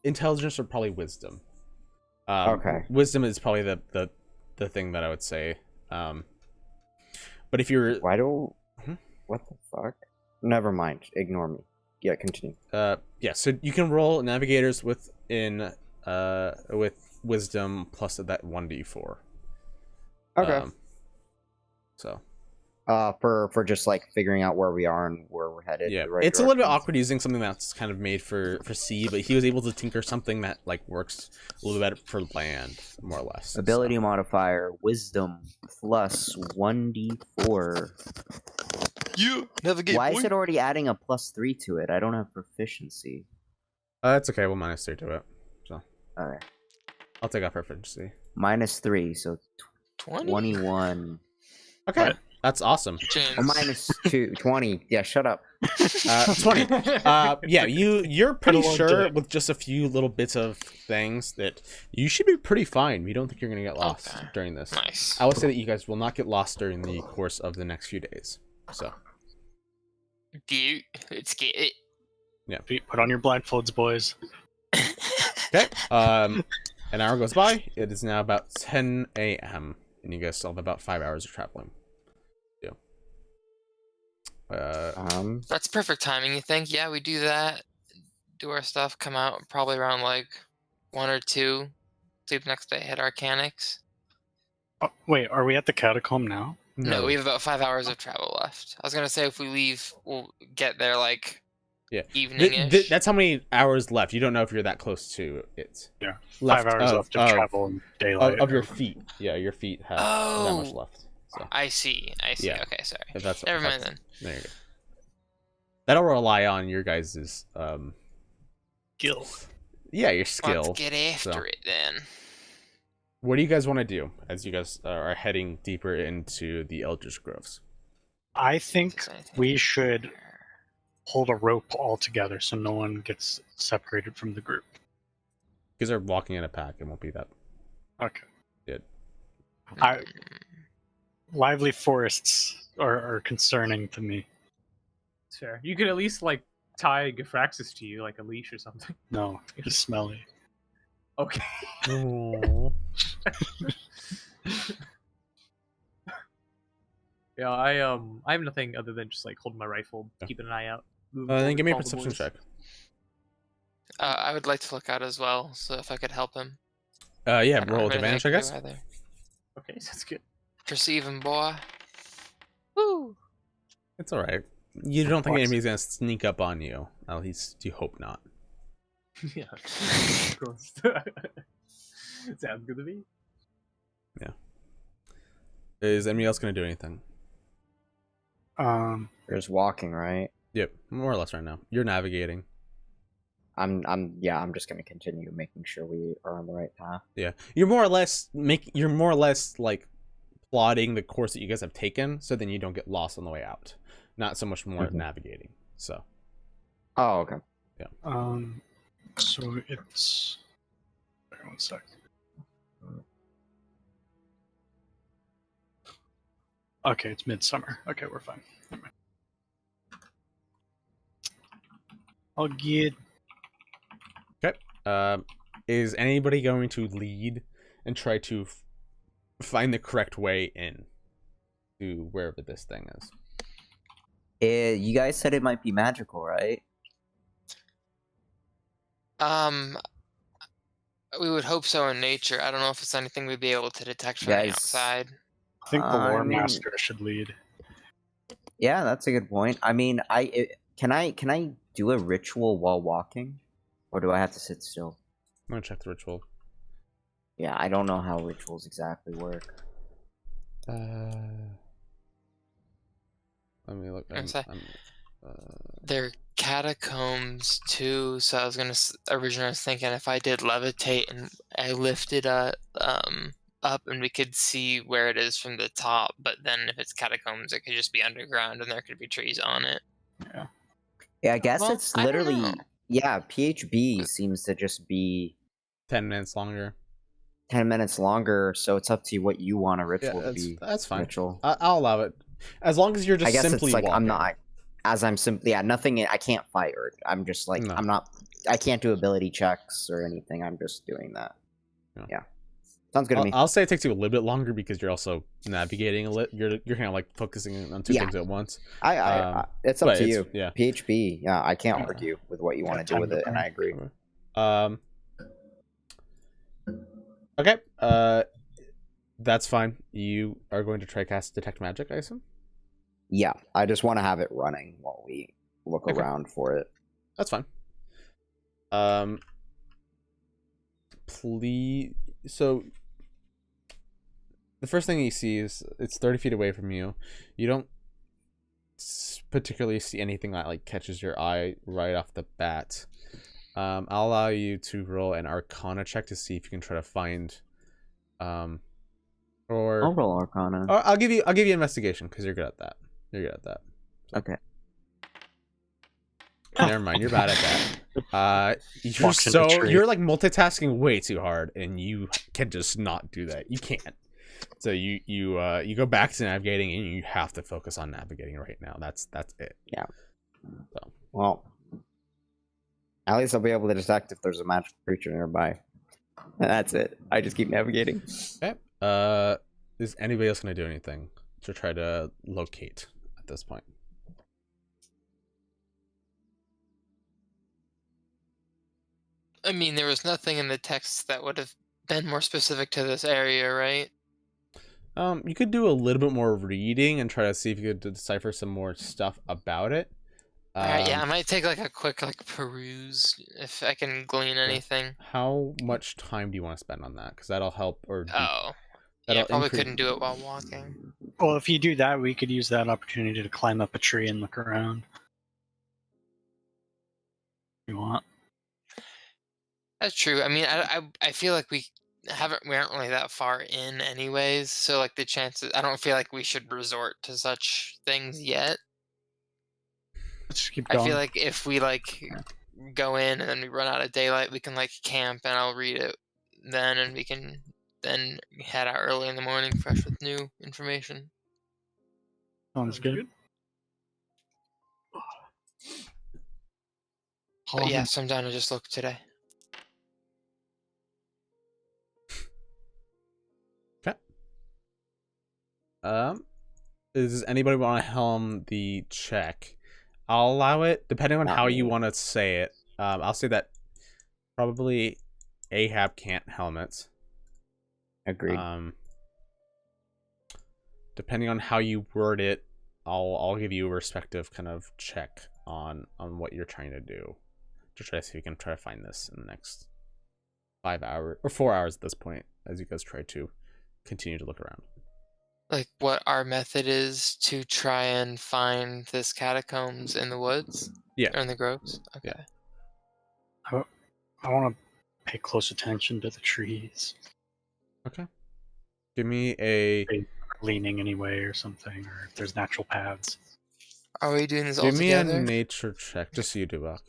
Intelligence or probably wisdom. Okay. Wisdom is probably the thing that I would say. But if you're Why do... Mhm. What the fuck? Never mind. Ignore me. Yeah, continue. Yeah, so you can roll navigators with wisdom plus that 1d4. Okay. So for just like figuring out where we are and where we're headed. yeah, the right it's a little bit directions. awkward using something that's kind of made for sea, but he was able to tinker something that like works a little better for land, more or less. Ability modifier: Wisdom plus 1d4. You navigate. Why is it already adding a +3 to it? I don't have proficiency. That's okay. We'll -3 to it. So Alright. I'll take off proficiency. -3, so 21. Okay, What? that's awesome. Or -2, 20. Yeah, shut up. 20. Yeah, you're pretty Good sure luck. with just a few little bits of things that you should be pretty fine. You don't think you're gonna get lost Okay. during this. Nice. I would say that you guys will not get lost during the course of the next few days. So Dude, let's get it. Put on your blindfolds, boys. okay. An hour goes by. It is now about 10 a.m. and you guys still have about 5 hours of traveling. That's perfect timing, you think? Yeah, we do that, do our stuff, come out probably around like 1 or 2, sleep next day, hit Arcanics. Oh, wait, are we at the catacomb now? No, we have about 5 hours of travel left. I was gonna say if we leave, we'll get there like evening-ish. That's how many hours left. You don't know if you're that close to it. Yeah. Left 5 hours left of travel in daylight. of your feet. Yeah, your feet have that much left. So I see. Yeah. Okay, sorry. if that's Never mind then. There you go. That'll rely on your guys' Skill. yeah, your skill. Let's get after so. it then. What do you guys want to do as you guys are heading deeper into the Eldritch Groves? I think Is anything we should here? hold a rope all together so no one gets separated from the group. You guys are walking in a pack. It won't be that. Okay. Good. Lively forests are concerning to me. It's fair. You could at least like tie Gifraxis to you, like a leash or something. No, it's smelly. Okay. Oh. Yeah, I have nothing other than just like holding my rifle, Yeah. keeping an eye out. moving Then forward, give me a follow the perception boys. check. I would like to look out as well, so if I could help him. Yeah, I don't roll have with anything advantage, I can do guess. either. Okay, that's good. Perceive him, boy. Woo! It's all right. You don't think Watch. anybody's gonna sneak up on you? At least you hope not. Yeah. Of course. Sounds good to me. Is anybody else gonna do anything? There's walking, right? Yep, more or less right now. You're navigating. I'm just gonna continue making sure we are on the right path. Yeah, you're more or less like plotting the course that you guys have taken, so then you don't get lost on the way out. Not so much more Mhm. navigating. So Oh, okay. So it's... Wait, 1 sec. Okay, it's midsummer. Okay, we're fine. Never mind. I'll get... is anybody going to lead and try to find the correct way in to wherever this thing is? You guys said it might be magical, right? We would hope so in nature. I don't know if it's anything we'd be able to detect from the Guys, outside. I think the I lore mean- master should lead. Yeah, that's a good point. I mean, can I do a ritual while walking, or do I have to sit still? I'm gonna check the ritual. Yeah, I don't know how rituals exactly work. Let me look. I'm sorry. They're catacombs too, so I was gonna originally I was thinking if I did levitate and I lifted up and we could see where it is from the top, but then if it's catacombs, it could just be underground and there could be trees on it. Yeah, I guess Well, it's I don't literally know. yeah. PHB seems to just be 10 minutes longer. 10 minutes longer, so it's up to you what you want a Yeah, ritual to be. that's fine. Mitchell. I'll allow it. As long as you're just I guess simply it's like I'm walking. not. As I'm simply, nothing. I can't fire. I'm just like No. I'm not. I can't do ability checks or anything. I'm just doing that. No. Yeah, sounds good to me. I'll say it takes you a little bit longer because you're also navigating a little. You're kind of like focusing on two Yeah. things at once. It's up but to you. Yeah. PHP. Yeah, I can't argue with what you want to do with it, and I agree. Okay. That's fine. You are going to try cast detect magic, I assume. Yeah, I just want to have it running while we look Okay. around for it. That's fine. Please. So the first thing you see is it's 30 feet away from you. You don't particularly see anything that like catches your eye right off the bat. I'll allow you to roll an Arcana check to see if you can try to find, I'll or roll Arcana. I'll give you investigation because you're good at that. You're good at that. Okay. Never mind, you're bad at that. Walks in the tree. You're like multitasking way too hard, and you can just not do that. You can't. So you go back to navigating, and you have to focus on navigating right now. That's it. Yeah. So Well, at least I'll be able to detect if there's a magical creature nearby. That's it. I just keep navigating. okay. Is anybody else gonna do anything to try to locate at this point? I mean, there was nothing in the text that would have been more specific to this area, right? You could do a little bit more reading and try to see if you could decipher some more stuff about it. Alright, yeah, I might take like a quick peruse if I can glean anything. How much time do you want to spend on that? Because that'll help. Or Oh. that'll Yeah, probably increase- couldn't do it while walking. Well, if you do that, we could use that opportunity to climb up a tree and look around. You want? That's true. I mean, I feel like we aren't really that far in anyways, so like the chances, I don't feel like we should resort to such things yet. Let's just keep I going. feel like if we go in and then we run out of daylight, we can camp and I'll read it then, and we can then head out early in the morning fresh with new information. Sounds good. But yes, I'm down to just look today. Does anybody want to helm the check? I'll allow it, depending on Not how me. you want to say it. I'll say that probably Ahab can't helm it. Agreed. Depending on how you word it, I'll give you a respective kind of check on what you're trying to do, to try to see if you can try to find this in the next 5 hours or 4 hours at this point, as you guys try to continue to look around. Like what our method is to try and find this catacombs in the woods? Yeah. Or in the groves? Okay. Yeah. I want to pay close attention to the trees. Okay. Give me a. Leaning anyway or something, or if there's natural paths. Are we doing this all Give me a together? nature check, just so you do, Buck.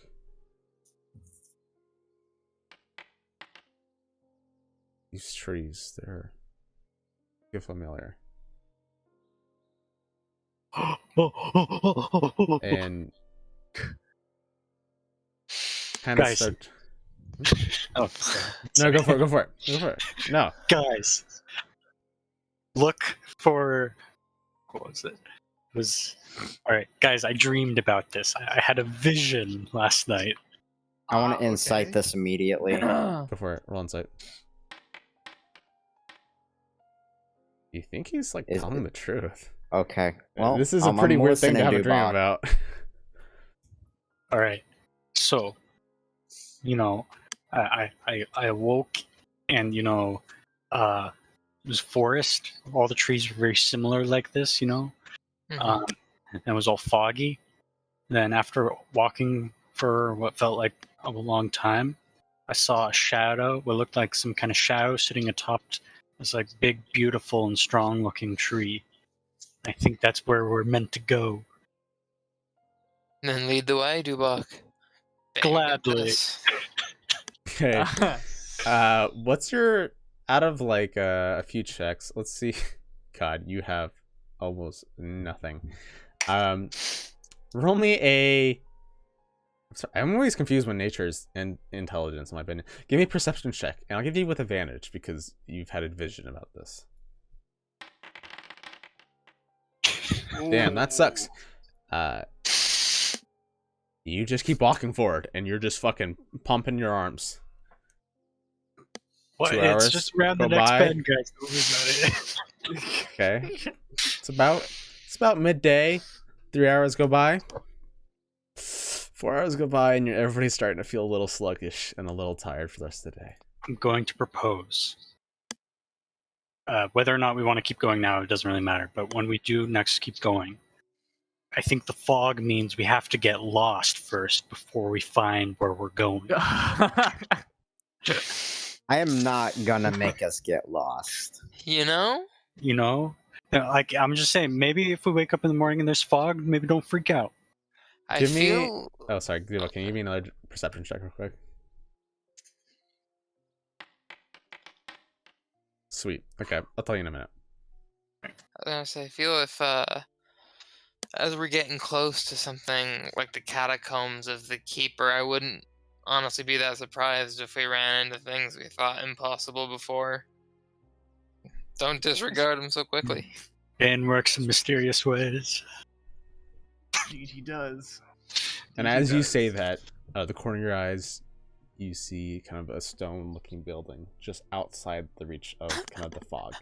These trees, they're feel familiar. And kind of Guys. start. Oh, sorry. No, go for it. Go for it. Go for it. No. Guys, look for what was it? It was all right, guys. I dreamed about this. I had a vision last night. I want to insight okay. this immediately. Go for it. Roll insight. You think he's Is telling it- the truth? Okay. Well, This is a I'm pretty weird thing to listening, have a dream Dubak. about. All right, so I awoke, and it was forest. All the trees were very similar like this, Mhm. and it was all foggy. Then after walking for what felt like a long time, I saw a shadow, what looked like some kind of shadow sitting atop this big, beautiful, and strong-looking tree. I think that's where we're meant to go. And then lead the way, Dubak. Bang, Gladly. business. Okay. What's your out of like a few checks, let's see. God, you have almost nothing. Roll me a. I'm sorry, I'm always confused when nature's and intelligence, in my opinion. Give me a perception check, and I'll give you with advantage because you've had a vision about this. Damn, that sucks. You just keep walking forward, and you're just fucking pumping your arms. What? 2 It's hours just around the go next by. bend, guys. Don't worry about it. Okay, it's about midday. 3 hours go by. 4 hours go by, and everybody's starting to feel a little sluggish and a little tired for the rest of the day. I'm going to propose. Whether or not we want to keep going now, it doesn't really matter. But when we do next keep going, I think the fog means we have to get lost first before we find where we're going. I am not gonna make us get lost. You know? You know? Like, I'm just saying, maybe if we wake up in the morning and there's fog, maybe don't freak out. I Give me- feel. Oh, sorry, Gleebo, can you give me another perception check real quick? Sweet. Okay, I'll tell you in a minute. I was gonna say, I feel if as we're getting close to something like the catacombs of the Keeper, I wouldn't honestly be that surprised if we ran into things we thought impossible before. Don't disregard them so quickly. Dan works in mysterious ways. Indeed, he does. And Indeed he as you does. say that, the corner of your eyes, you see kind of a stone-looking building just outside the reach of kind of the fog.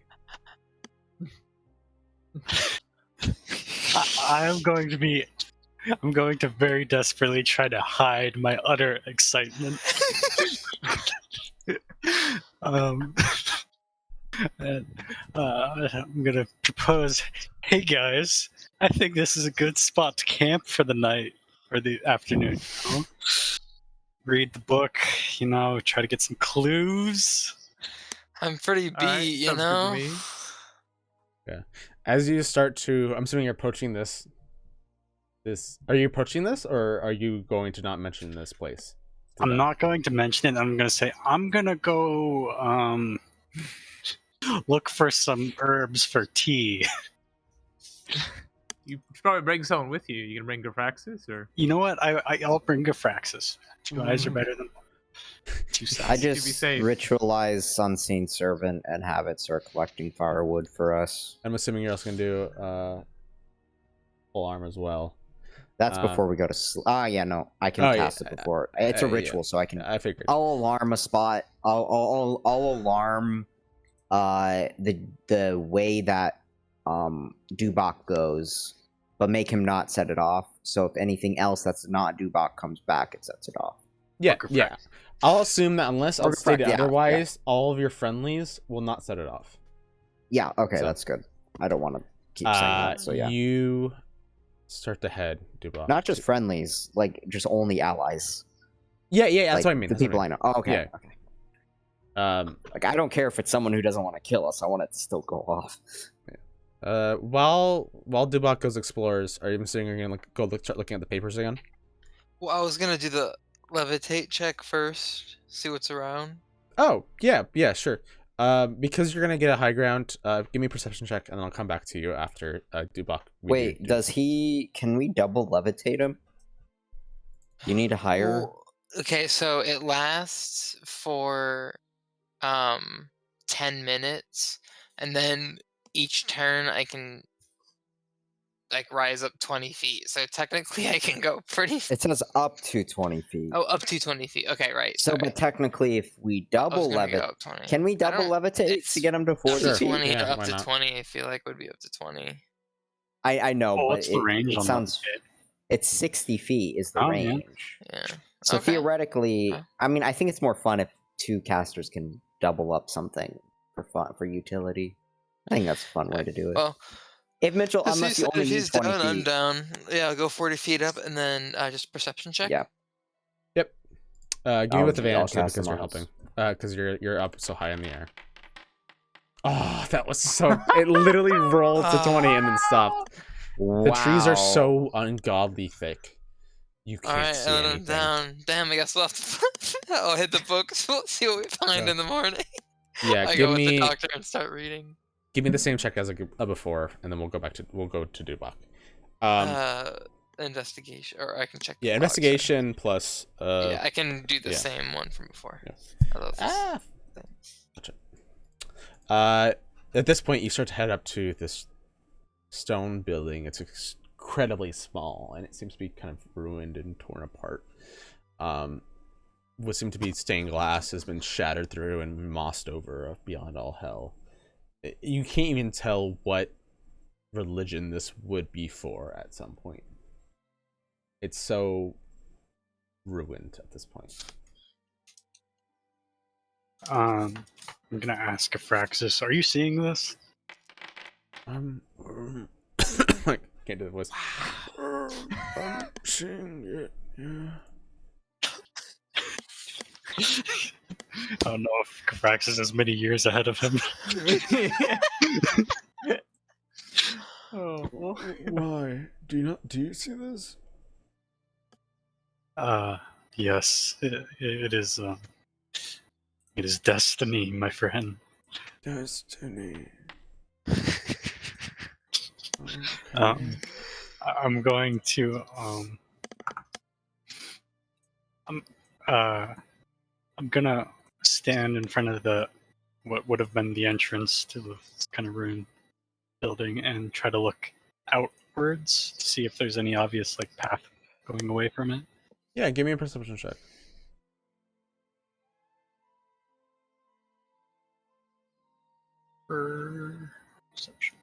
I'm going to very desperately try to hide my utter excitement. And, I'm gonna propose, hey guys, I think this is a good spot to camp for the night or the afternoon. You know? Read the book, try to get some clues. I'm pretty beat, Alright, you sounds good to know? me. As you start to, I'm assuming you're approaching this. Are you approaching this, or are you going to not mention this place? I'm not going to mention it. I'm going to say I'm going to go look for some herbs for tea. You should probably bring someone with you. You can bring Grafraxis, or You know what? I'll bring Grafraxis. You guys are better than two I sides. be just safe. ritualize Unseen Servant and have it start collecting firewood for us. I'm assuming you're also going to do full arm as well. That's before we go to sleep. Yeah, no, I can cast it before. It's a ritual, so I can. I figured. I'll alarm a spot. I'll alarm the way that Dubak goes, but make him not set it off. So if anything else that's not Dubak comes back, it sets it off. Yeah. I'll assume that unless I'll state yeah, otherwise, all of your friendlies will not set it off. Yeah, okay, So- that's good. I don't want to keep saying that, so yeah. You start to head, Dubak. Not just friendlies, like just only allies. Yeah, that's like, what I mean. The that's what people I know. Oh, okay. Yeah. Okay. Like I don't care if it's someone who doesn't want to kill us. I want it to still go off. While Dubak goes explores, are you assuming you're gonna start looking at the papers again? Well, I was gonna do the levitate check first, see what's around. Oh, yeah, sure. Because you're gonna get a high ground, give me a perception check, and then I'll come back to you after Dubak. Wait, can we double levitate him? You need a higher. Well, okay, so it lasts for 10 minutes, and then each turn I can rise up 20 feet. So technically I can go pretty It says up to 20 feet. Oh, up to 20 feet. Okay, right. So, sorry. but technically, if we I was double gonna go levitate, up 20. can we double don't- levitate it's to get him to Up 40 to feet? 20, Yeah, up why to not? 20, I feel like would be up to 20. I know, but What's the range it on sounds. that? It's 60 feet is the Oh, yeah. range. Yeah. So Okay. theoretically, Huh. I mean, I think it's more fun if two casters can double up something for utility. I think that's a fun way to do it. Well, If Mitchell, if unless you only if need he's 20 down, I'm feet. down. Yeah, I'll go 40 feet up and then just perception check. Yeah. Yep. Give me with Okay, advantage I'll though, cast because them you're on us. helping. Because you're up so high in the air. Oh, that was so. It literally rolled to 20 and then stopped. The trees are so ungodly thick. You can't Alright, see and then I'm anything. down. Damn, I guess we'll have to. I'll hit the books. We'll see what we find Yeah. in the morning. Yeah, I give go with the me doctor and start reading. the same check as before, and then we'll go to Dubak. Investigation, or I can check the Yeah, log, sorry. investigation plus Yeah, I can do the yeah. same one from before. Yeah. I love this. Gotcha. At this point, you start to head up to this stone building. It's incredibly small, and it seems to be kind of ruined and torn apart. What seemed to be stained glass has been shattered through and mossed over beyond all hell. You can't even tell what religion this would be for at some point. It's so ruined at this point. I'm gonna ask Aphraxis, are you seeing this? Like, can't do the voice. I'm seeing it, yeah. I don't know if Aphraxis is many years ahead of him. Oh. Why? Do you see this? Yes, it is. It is destiny, my friend. Destiny. I'm going to I'm gonna stand in front of the what would have been the entrance to this kind of ruined building and try to look outwards to see if there's any obvious like path going away from it. Yeah, give me a perception check. Perception.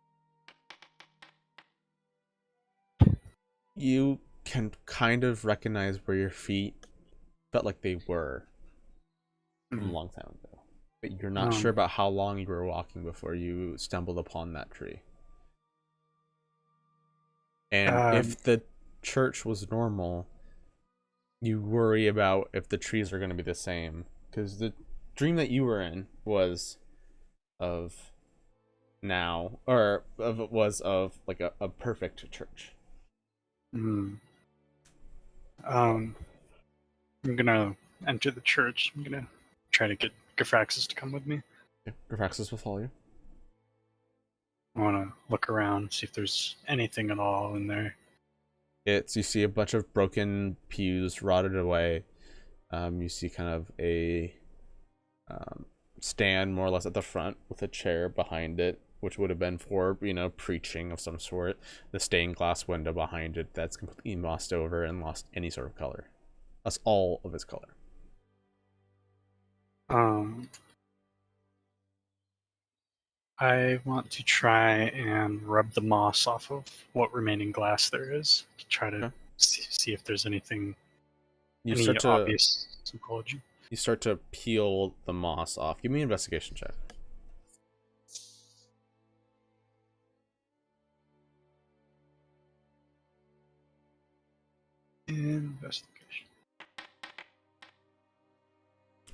You can kind of recognize where your feet felt like they were from a long time ago, but you're not sure about how long you were walking before you stumbled upon that tree. And if the church was normal, you worry about if the trees are going to be the same, because the dream that you were in was of like a perfect church. I'm gonna enter the church. I'm gonna try to get Gafraxis to come with me. Yeah, Grafaxis will follow you. I want to look around, see if there's anything at all in there. You see a bunch of broken pews rotted away. You see kind of a stand more or less at the front with a chair behind it, which would have been for, preaching of some sort. The stained glass window behind it that's completely mossed over and lost any sort of color. That's all of its color. I want to try and rub the moss off of what remaining glass there is to try to see if there's anything, any obvious symbology. You start to peel the moss off. Give me an investigation check. Investigation.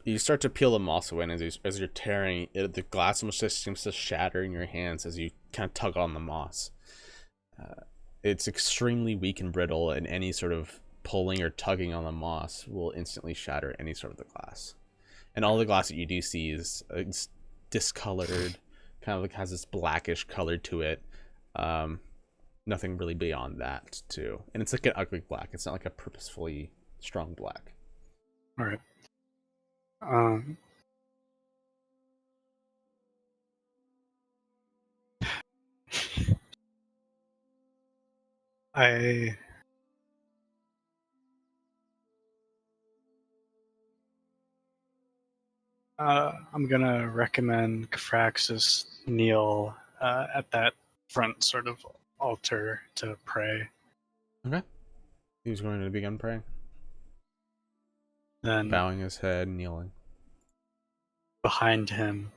You start to peel the moss away, and as you're tearing it, the glass almost just seems to shatter in your hands as you kind of tug on the moss. It's extremely weak and brittle, and any sort of pulling or tugging on the moss will instantly shatter any sort of the glass. And all the glass that you do see is it's discolored, kind of like has this blackish color to it. Nothing really beyond that, too. And it's like an ugly black. It's not like a purposefully strong black. All right. I'm gonna recommend Gafraxis kneel at that front sort of altar to pray. Okay. He's going to begin praying. Then bowing his head, kneeling. Behind him,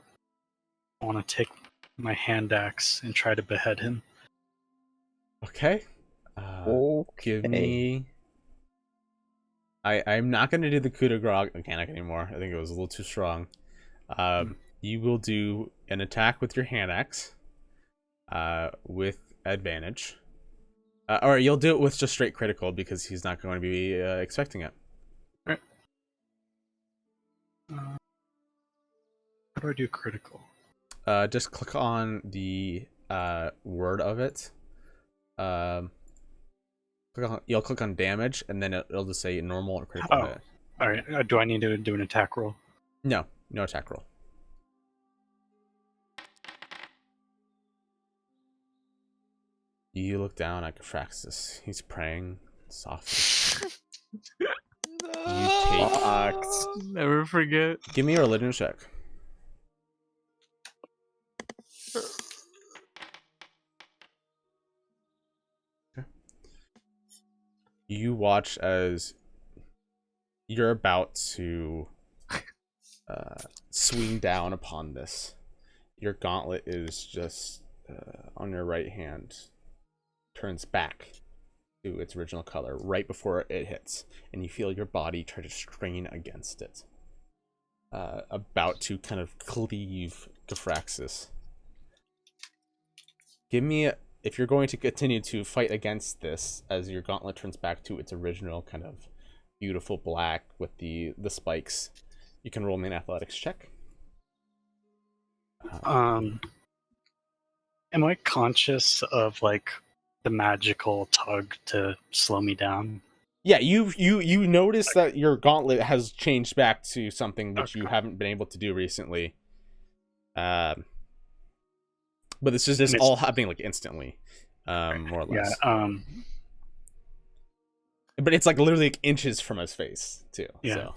I want to take my hand axe and try to behead him. Okay. Give me. I'm not going to do the coup de grace mechanic anymore. I think it was a little too strong. You will do an attack with your hand axe with advantage. Or you'll do it with just straight critical because he's not going to be expecting it. Right. How do I do critical? Just click on the word of it. You'll click on damage, and then it'll just say normal or critical hit. All right. Do I need to do an attack roll? No attack roll. You look down at Gefraxis. He's praying softly. You take. Never forget. Give me a religion check. You watch as you're about to swing down upon this. Your gauntlet is just on your right hand, turns back to its original color right before it hits, and you feel your body try to strain against it, about to kind of cleave Gefraxis. Give me if you're going to continue to fight against this as your gauntlet turns back to its original kind of beautiful black with the spikes, you can roll me an athletics check. Am I conscious of like the magical tug to slow me down? Yeah, you notice that your gauntlet has changed back to something which you haven't been able to do recently. But this is just all happening like instantly, more or less. Yeah. But it's like literally like inches from his face too. Yeah. So.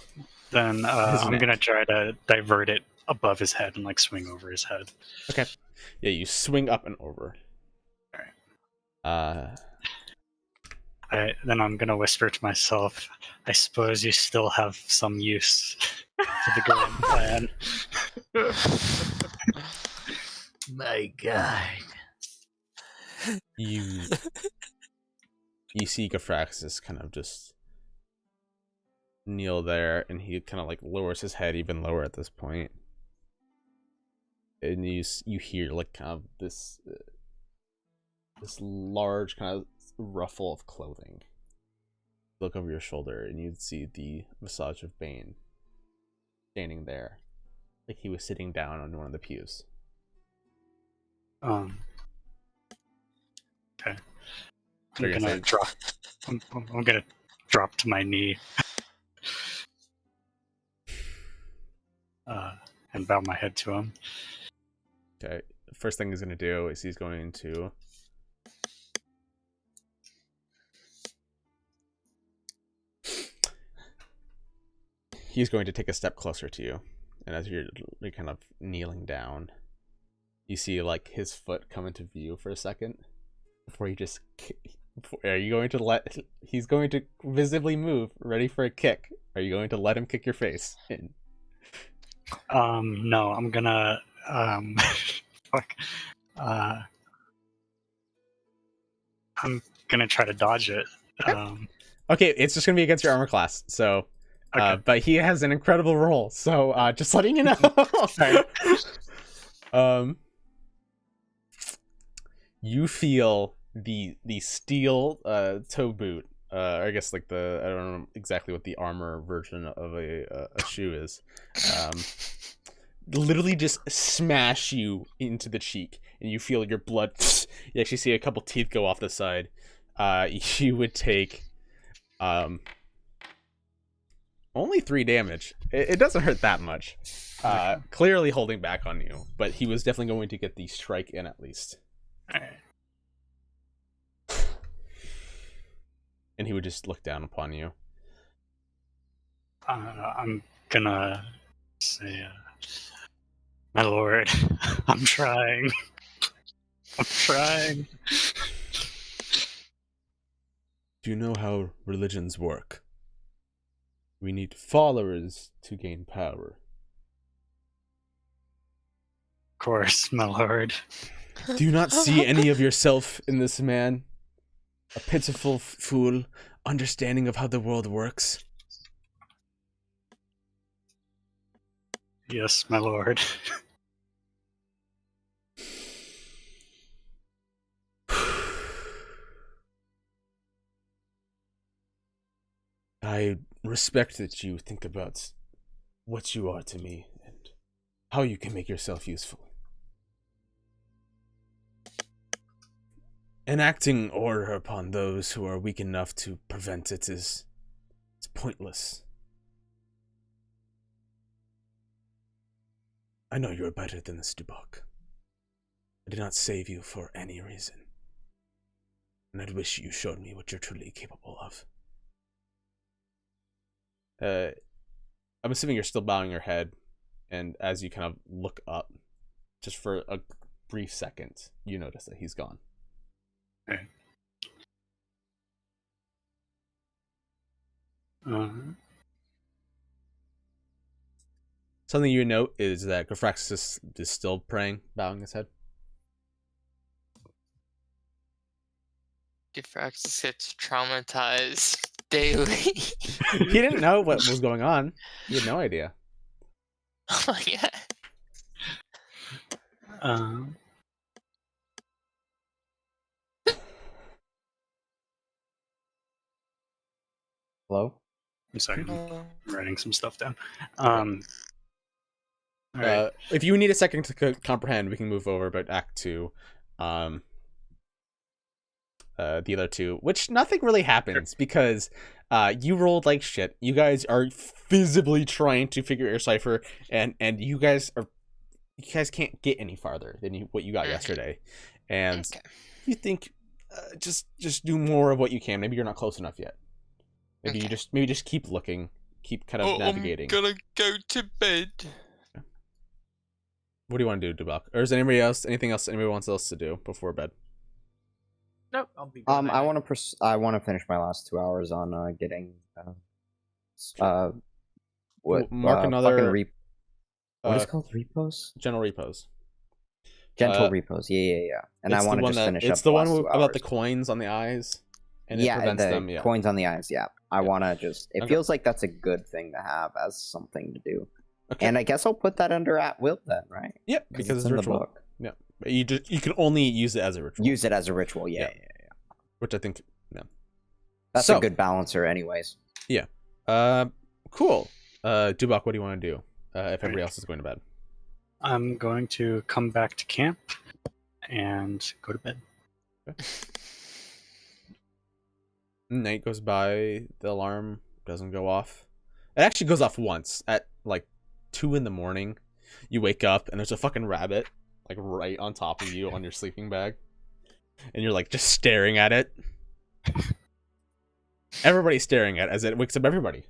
Then I'm gonna try to divert it above his head and like swing over his head. Okay. Yeah, you swing up and over. Alright. Then I'm gonna whisper to myself, I suppose you still have some use to the grand plan. My God. You see Gefraxis kind of just kneel there, and he kind of like lowers his head even lower at this point. And you hear like kind of this large kind of ruffle of clothing. Look over your shoulder, and you'd see the visage of Bane standing there, like he was sitting down on one of the pews. Okay. I'm gonna drop. I'm gonna drop to my knee and bow my head to him. Okay. First thing he's gonna do is he's going to take a step closer to you, and as you're kind of kneeling down, you see like his foot come into view for a second before you just. Are you going to let? He's going to visibly move, ready for a kick. Are you going to let him kick your face in? No, I'm gonna fuck. I'm gonna try to dodge it. Okay, it's just gonna be against your armor class. So, Okay. but he has an incredible roll. So, just letting you know. You feel the steel toe boot. I guess like I don't know exactly what the armor version of a shoe is. Literally just smash you into the cheek, and you feel your blood. You actually see a couple teeth go off the side. You would take only 3 damage. It doesn't hurt that much. Clearly holding back on you, but he was definitely going to get the strike in at least. Alright. And he would just look down upon you. I'm gonna say, my lord, I'm trying. I'm trying. Do you know how religions work? We need followers to gain power. Of course, my lord. Do you not see any of yourself in this man? A pitiful fool, understanding of how the world works. Yes, my lord. I respect that you think about what you are to me, and how you can make yourself useful. Enacting order upon those who are weak enough to prevent it is pointless. I know you are better than this, Dubok. I did not save you for any reason. And I wish you showed me what you're truly capable of. I'm assuming you're still bowing your head, and as you kind of look up, just for a brief second, you notice that he's gone. Okay. Something you note is that Grafraxis is still praying, bowing his head. Diffraxis gets traumatized daily. He didn't know what was going on. He had no idea. Oh yeah. Hello? I'm sorry, Uh, I'm writing some stuff down. All right. If you need a second to comprehend, we can move over about Act 2. The other two, which nothing really happens because you rolled like shit. You guys are visibly trying to figure out your cipher, and you guys can't get any farther than what you got yesterday, and Okay. you think just do more of what you can. Maybe you're not close enough yet. Maybe Okay. you just keep looking, keep kind of navigating. I'm gonna go to bed. What do you want to do, Dubak? Or is anything else anybody wants else to do before bed? Nope, I'll be. I want to I want to finish my last 2 hours on getting what Mark another what is it called, repos? general repos. Gentle repos. Yeah. And I It's want the to just one finish it's up the the one last 2 about the hours. coins on the eyes, and it Yeah, prevents the them. Yeah, coins on the eyes. Yeah, I Yeah. want to just. It Okay. feels like that's a good thing to have as something to do. Okay. And I guess I'll put that under at will then, right? Yep, because it's in ritual. the book. Yeah, but you can only use it as a ritual. Use it as a ritual. Yeah. Which I think, yeah. That's So- a good balancer, anyways. Cool. Dubak, what do you want to do? If everybody else is going to bed. I'm going to come back to camp and go to bed. Night goes by, the alarm doesn't go off. It actually goes off once at like 2 a.m. You wake up and there's a fucking rabbit like right on top of you on your sleeping bag, and you're like just staring at it. Everybody's staring at it as it wakes up everybody.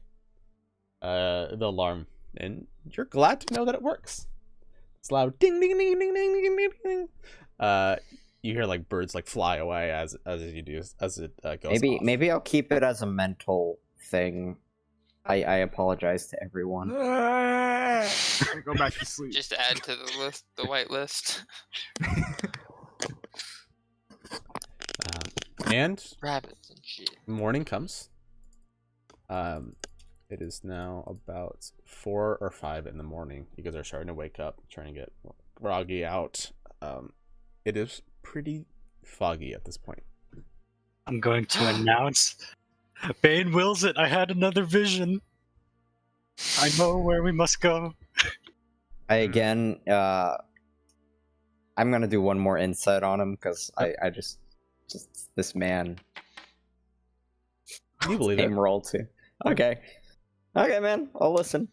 The alarm, and you're glad to know that it works. It's loud, ding ding ding ding ding ding ding ding. You hear like birds like fly away as you do as it goes off. Maybe I'll keep it as a mental thing. I apologize to everyone. Go back to sleep. Just add to the list, the white list. And Rabbits and shit. morning comes. It is now about 4 or 5 in the morning. You guys are starting to wake up, trying to get groggy out. It is pretty foggy at this point. I'm going to announce, Bane wills it. I had another vision. I know where we must go. I'm gonna do one more insight on him because I just this man. You believe it? Same roll too. Okay, man, I'll listen.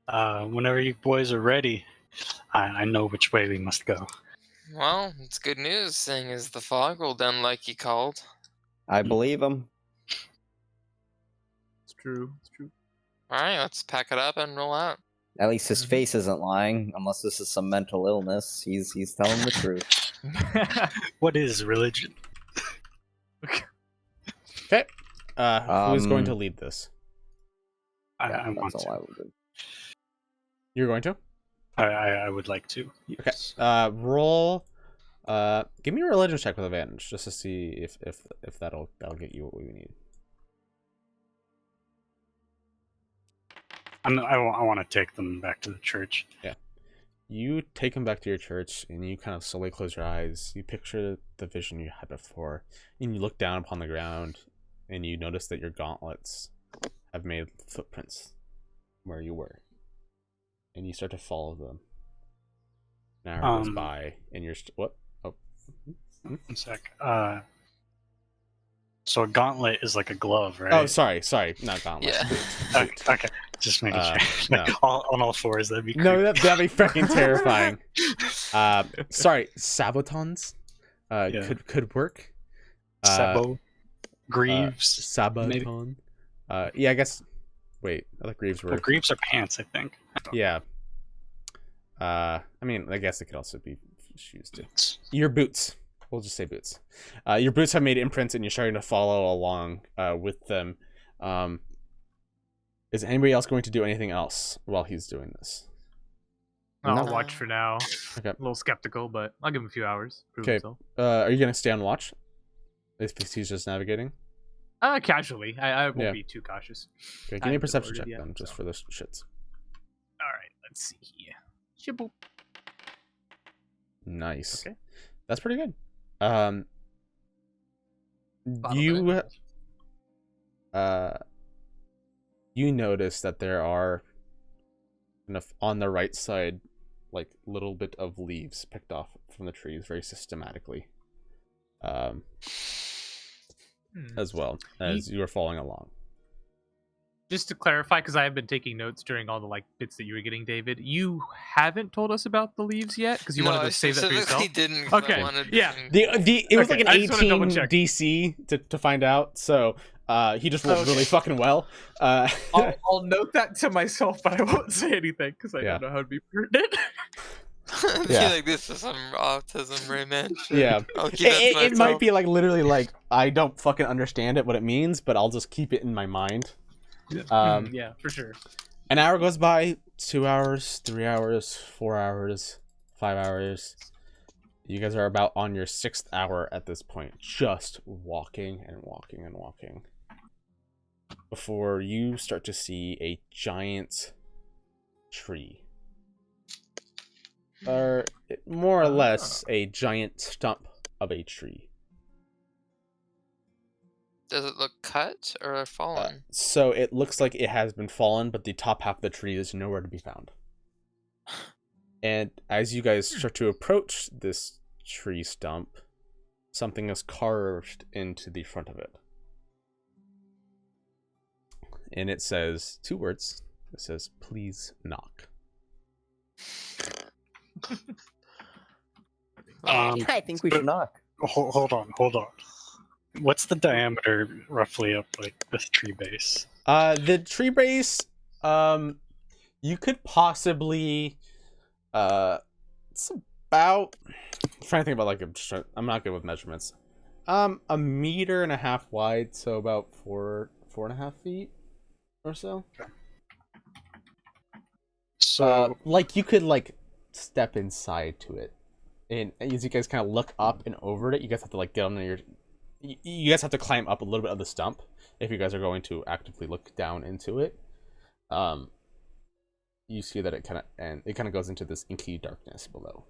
Whenever you boys are ready, I know which way we must go. Well, it's good news, seeing as the fog rolled down like you called. I believe him. It's true. It's true. Alright, let's pack it up and roll out. At least his face isn't lying, unless this is some mental illness. He's telling the truth. What is religion? Okay. Who is going to Um, lead this? I That's want all to. I would do. You're going to? I would like to. Okay. Yes. Roll. Give me a religion check with advantage, just to see if that'll get you what we need. I want to take them back to the church. You take him back to your church, and you kind of slowly close your eyes. You picture the vision you had before, and you look down upon the ground, and you notice that your gauntlets have made footprints where you were. and you start to follow them. An hour goes Um, by, and you're what? Oh, One sec. So a gauntlet is like a glove, right? oh, sorry, not gauntlet. Yeah. Boot. Okay. Just making sure. No. On all fours, that'd be No, creepy. that'd be freaking terrifying. Sorry, sabotons. Yeah. Could work. Sebo. Greaves. Sabaton. Yeah, I guess. Wait, I thought greaves were. Well, greaves are pants, I think. Yeah. I mean, I guess it could also be shoes too. Your boots. We'll just say boots. Your boots have made imprints, and you're starting to follow along with them. Is anybody else going to do anything else while he's doing this? I'll No. watch for now. Okay. A little skeptical, but I'll give him a few hours. Prove Okay. himself. Are you going to stay on watch? If he's just navigating? Casually. I won't Yeah. be too cautious. Okay, I give me a haven't perception alerted check yet, then, just so. for the shits. All right, let's see here. Shaboop. Nice. Okay. That's pretty good. Bottle You damage. you notice that there are kind of on the right side, like little bit of leaves picked off from the trees very systematically, as well as you are following along. Just to clarify, because I have been taking notes during all the like bits that you were getting, David. You haven't told us about the leaves yet, because you no, wanted I to save that for yourself. specifically didn't. 'cause I Okay, wanted yeah. to- It was Okay, like I an just wanna double 18 check. DC to find out, so he just rolled really fucking well. I'll note that to myself, but I won't say anything because I Yeah. don't know how to be pertinent. Yeah. Like this is some autism Rayman shit. Yeah. I'll keep that to It might myself. be like literally like I don't fucking understand it what it means, but I'll just keep it in my mind. Yeah, for sure. An hour goes by, 2 hours, 3 hours, 4 hours, 5 hours. You guys are about on your 6th hour at this point, just walking and walking and walking. Before you start to see a giant tree. Or more or less a giant stump of a tree. Does it look cut or fallen? So it looks like it has been fallen, but the top half of the tree is nowhere to be found. And as you guys start to approach this tree stump, something is carved into the front of it. And it says 2 words. It says, "Please knock." I think we should knock. Hold on. What's the diameter roughly of like this tree base? The tree base, you could possibly, it's about. I'm trying to think about like I'm not good with measurements. 1.5 meters wide, so about 4.5 feet or so. So Like you could like step inside to it, and as you guys kind of look up and over it, you guys have to like get on your. You guys have to climb up a little bit of the stump if you guys are going to actively look down into it. You see that it kind of goes into this inky darkness below.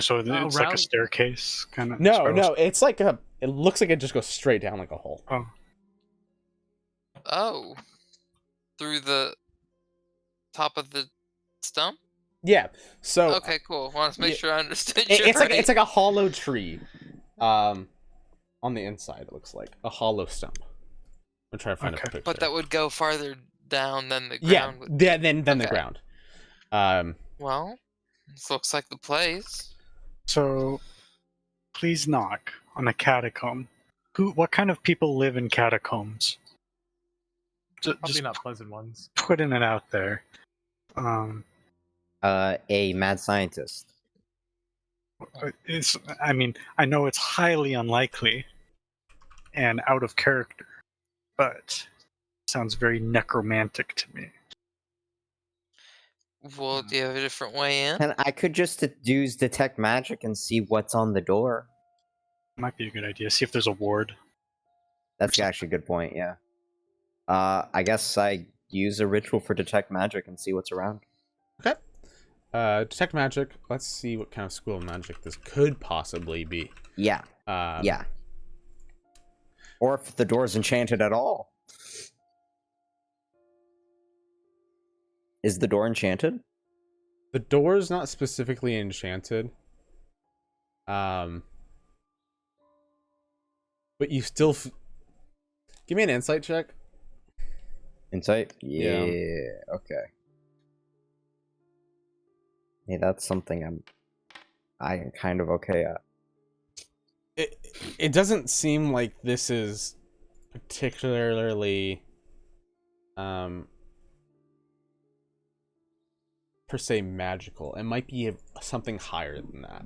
so it's like a around- staircase kind of. No, it's like it looks like it just goes straight down like a hole. Oh, Oh, through the top of the stump. Yeah. So Okay, cool. Want to make yeah, sure I understood. it's like a hollow tree. On the inside, it looks like a hollow stump. I'm trying to find a Okay. picture. But that would go farther down than the yeah, ground. Would... than the Okay. ground. Well, this looks like the place. so please knock on a catacomb. What kind of people live in catacombs? Probably Just not pleasant ones. putting it out there. A mad scientist. I know it's highly unlikely and out of character, but sounds very necromantic to me. Well, do you have a different way in? And I could just use detect magic and see what's on the door. Might be a good idea. See if there's a ward. That's actually a good point, yeah. I guess I use a ritual for detect magic and see what's around. Okay. Detect magic. Let's see what kind of school of magic this could possibly be. Yeah, yeah. Or if the door's enchanted at all. Is the door enchanted? The door is not specifically enchanted. But you still... Give me an insight check. Insight? Yeah. Okay. Hey, that's something I'm kind of okay at. It doesn't seem like this is particularly per se magical. It might be something higher than that.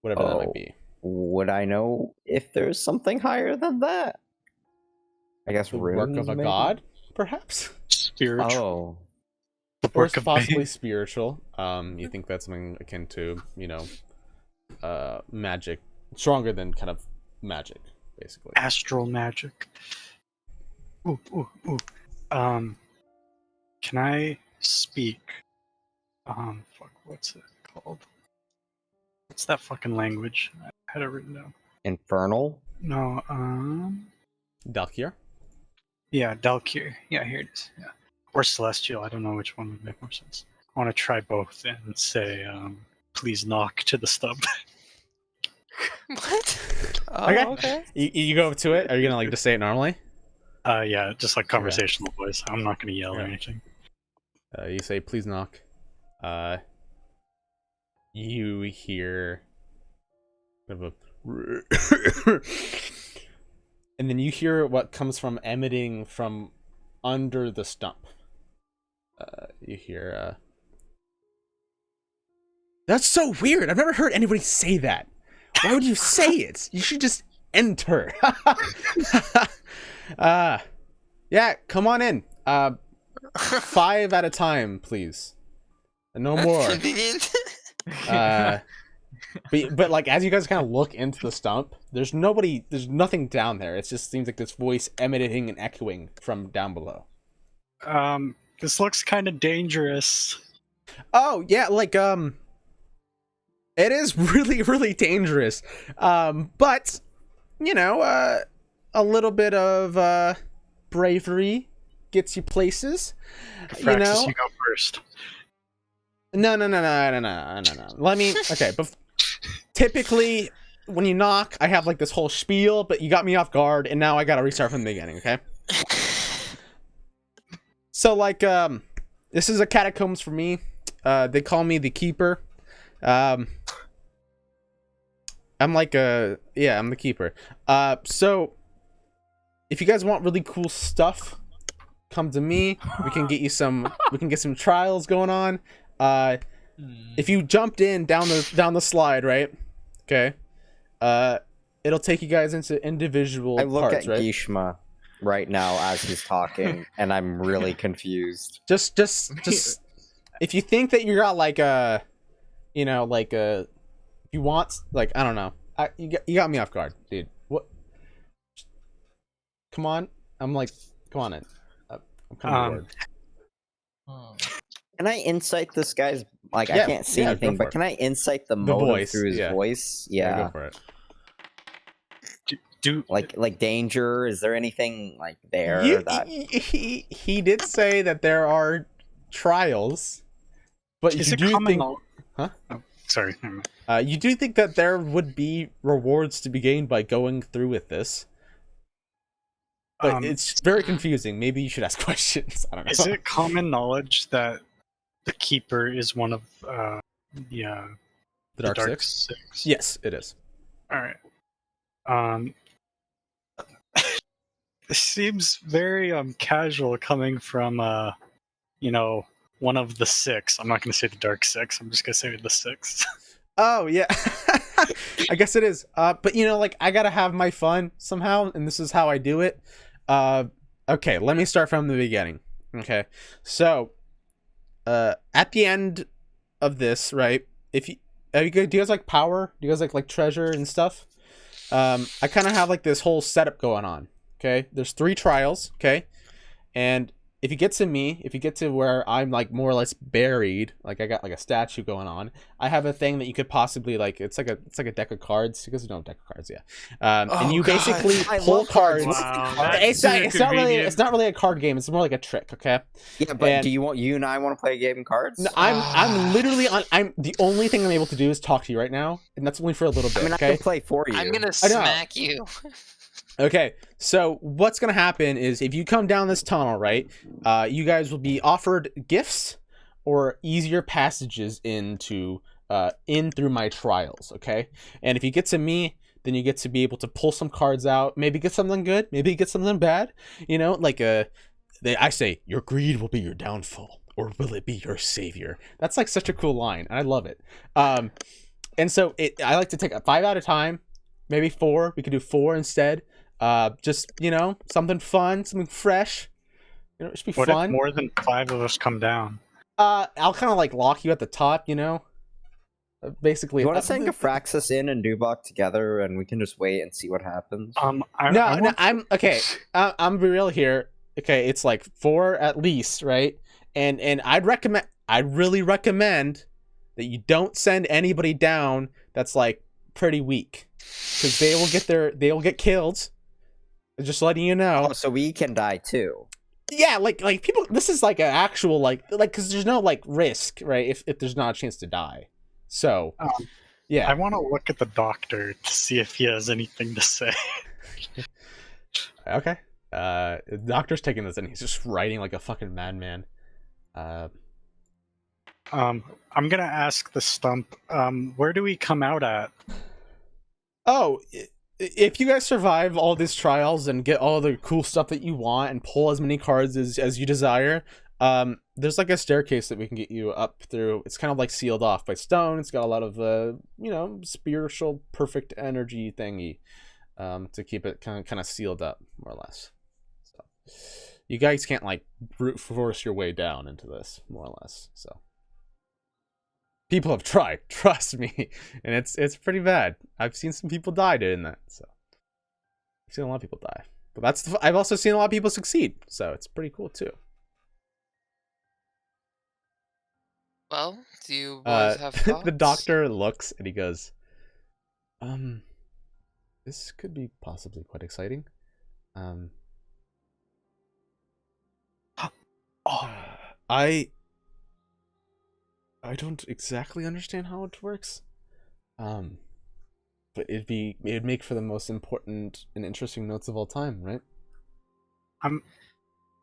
Whatever that might be. Would I know if there's something higher than that? I guess The runes, work of a maybe? god, perhaps? Spiritual. Oh. The Or work of possibly Bane. spiritual. You think that's something akin to, magic. Stronger than kind of magic, basically. Astral magic. Ooh, ooh, ooh. Can I speak? Fuck, what's it called? What's that fucking language? I had it written down. Infernal? No, Dalkier? yeah, Dalkir. Yeah, here it is. Yeah. Or Celestial. I don't know which one would make more sense. I want to try both and say, please knock to the stub. What? Oh, Okay. okay. You go up to it? Are you gonna just say it normally? Yeah, just like conversational voice. I'm not gonna yell or Okay. anything. You say, please knock. You hear kind of a and then you hear what comes from emitting from under the stump. You hear that's so weird. I've never heard anybody say that. Why would you say it? You should just enter. Yeah, come on in. 5 at a time, please. No more. Convenient. But like as you guys kind of look into the stump, there's nothing down there. It just seems like this voice emanating and echoing from down below. This looks kind of dangerous. Oh yeah, like it is really really dangerous. But a little bit of bravery gets you places. Praxis, you go first. No. Let me. Okay, but typically when you knock, I have like this whole spiel, but you got me off guard, and now I gotta restart from the beginning. Okay. So like, this is a catacombs for me. They call me the keeper. I'm like I'm the keeper. So if you guys want really cool stuff, come to me. We can get some trials going on. If you jumped in down the slide, right? Okay. It'll take you guys into individual I look parts, at right? Gishma right now as he's talking, and I'm really confused. Just if you think that you got like if you want, like, I don't know. You got me off guard, dude. What? Come on. I'm like, come on in. I'm kind of bored. Can I insight this guy's, like, Yeah, I can't see yeah, anything, go for but it. can I insight the motive voice, through his yeah. voice? Yeah, Yeah. go for it. Do Like danger? Is there anything like there that He did say that there are trials, but is you it do common think, knowledge? huh? Oh, sorry. Never mind. You do think that there would be rewards to be gained by going through with this, but it's very confusing. Maybe you should ask questions. I don't know. Is it common knowledge that the keeper is one of the the Dark Six? Yes, it is. All right. This seems very casual coming from one of the 6. I'm not going to say the Dark 6. I'm just going to say the 6. Oh yeah, I guess it is. But like I gotta have my fun somehow, and this is how I do it. Okay, let me start from the beginning. Okay, so at the end of this, right? Do you guys like power? Do you guys like treasure and stuff? I kind of have like this whole setup going on. Okay, there's 3 trials. Okay, and if you get to me, if you get to where I'm like more or less buried, like I got like a statue going on, I have a thing that you could possibly like. It's like a deck of cards. You guys know deck of cards, yeah. And you basically I pull love cards. cards. Wow, It's that's it's not really a card game. It's more like a trick, okay? Yeah, but And- do you and I want to play a game of cards? No, I'm literally on. I'm the only thing I'm able to do is talk to you right now, and that's only for a little bit. I mean, I okay. can play for you. I'm gonna I know. smack you. Okay, so what's gonna happen is if you come down this tunnel, right, you guys will be offered gifts or easier passages into in through my trials. Okay, and if you get to me, then you get to be able to pull some cards out, maybe get something good, maybe get something bad. You know, like I say, your greed will be your downfall, or will it be your savior? That's like such a cool line, and I love it. And so I like to take a 5 at a time, maybe 4. We could do 4 instead. Just, you know, something fun, something fresh. You know, it should be What fun. if more than 5 of us come down? I'll kind of like lock you at the top, you know. Basically, You want to send Gefraxis in and Dubok together, and we can just wait and see what happens. No, want- I'm okay. I'm be real here. Okay, it's like 4 at least, right? And I'd really recommend that you don't send anybody down that's like pretty weak, because they will get killed. Just letting you know. Oh, so we can die too. Yeah, like people. This is like an actual like because there's no like risk, right? If there's not a chance to die. So, yeah. I want to look at the doctor to see if he has anything to say. Okay. The doctor's taking this and he's just writing like a fucking madman. I'm gonna ask the stump. Where do we come out at? Oh, if you guys survive all these trials and get all the cool stuff that you want and pull as many cards as you desire, there's like a staircase that we can get you up through. It's kind of like sealed off by stone. It's got a lot of you know, spiritual perfect energy thingy, to keep it kind of sealed up more or less. So you guys can't like brute force your way down into this, more or less. So people have tried, trust me, and it's pretty bad. I've seen some people die doing that. So I've seen a lot of people die, but I've also seen a lot of people succeed. So it's pretty cool too. Well, do you boys have thoughts? The doctor looks and he goes, this could be possibly quite exciting. I don't exactly understand how it works. But it'd make for the most important and interesting notes of all time, right? I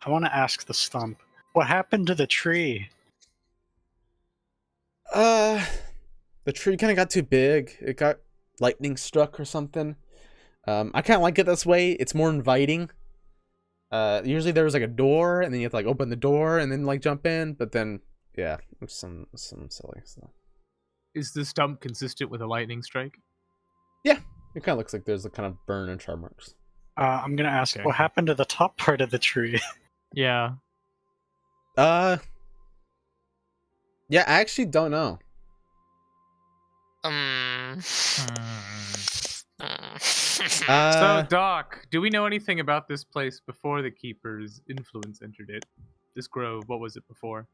want to ask the stump. What happened to the tree? The tree kind of got too big. It got lightning struck or something. I kind of like it this way. It's more inviting. Usually there was like a door, and then you have to like open the door and then like jump in. But then, yeah, it's some silly stuff. Is the stump consistent with a lightning strike? Yeah, it kind of looks like there's a kind of burn and char marks. I'm gonna ask, Okay. what happened to the top part of the tree? Yeah. Yeah, I actually don't know. So, Doc, do we know anything about this place before the Keeper's influence entered it? This grove, what was it before?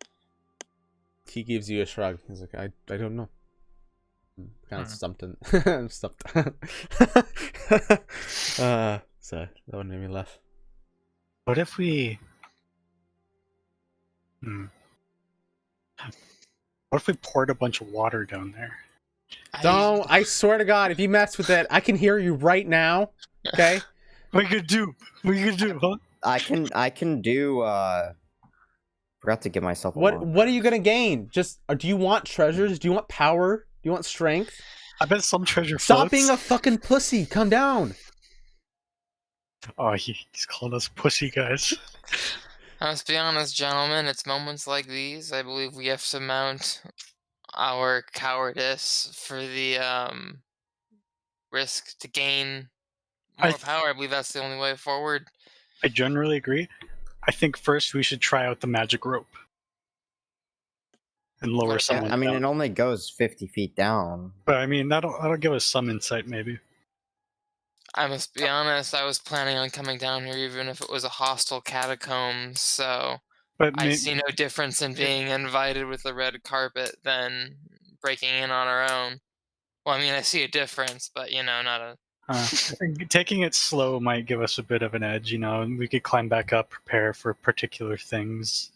He gives you a shrug. He's like, I don't know. I'm kind of stumped. I'm stumped. So that one made me laugh. What if we... What if we poured a bunch of water down there? Don't! I swear to God, if you mess with it, I can hear you right now. Okay. What you could do? Huh? I can do. Forgot to give myself. What are you gonna gain? Just do you want treasures? Do you want power? Do you want strength? I bet some treasure Stop floats. being a fucking pussy. Calm down. Oh, he's calling us pussy guys. Let's be honest, gentlemen. It's moments like these I believe we have to mount our cowardice for the risk to gain more power. I believe that's the only way forward. I generally agree. I think first we should try out the magic rope and lower someone I mean, down. it only goes 50 feet down. But I mean, that'll give us some insight, maybe. I must be honest, I was planning on coming down here even if it was a hostile catacomb, so But I see no difference in being invited with a red carpet than breaking in on our own. Well, I mean, I see a difference, but not a. taking it slow might give us a bit of an edge, and we could climb back up, prepare for particular things.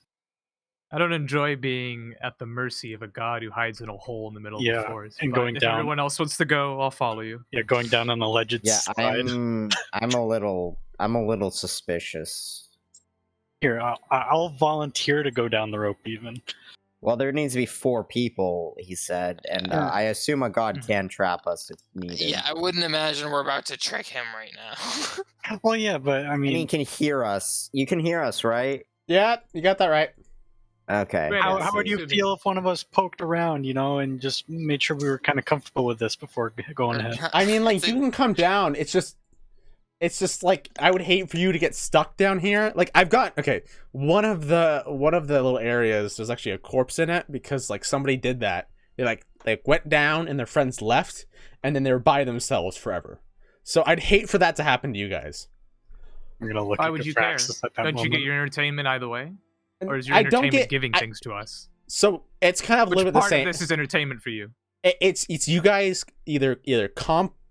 I don't enjoy being at the mercy of a god who hides in a hole in the middle of the forest. And but going if down. everyone else wants to go, I'll follow you. Yeah, going down an alleged Yeah, slide. I'm a little suspicious. Here, I'll volunteer to go down the rope even. Well, there needs to be 4 people, he said, and I assume a god can trap us if needed. Yeah, I wouldn't imagine we're about to trick him right now. Well, yeah, but I And he mean, can hear us. You can hear us, right? Yeah, you got that right. Okay. Wait, how let's would see. you feel if one of us poked around, and just made sure we were kind of comfortable with this before going ahead? I mean, like, It's you can come down. It's just like, I would hate for you to get stuck down here. Like, I've got one of the little areas, there's actually a corpse in it because like somebody did that. They went down and their friends left, and then they were by themselves forever. So I'd hate for that to happen to you guys. I'm gonna look Why at would the you care? Thraxus at that Don't you moment. get your entertainment either way? Or is your I don't entertainment get giving I- things to us? So it's kind of a Which little bit the part same. of this is entertainment for you? It's you guys either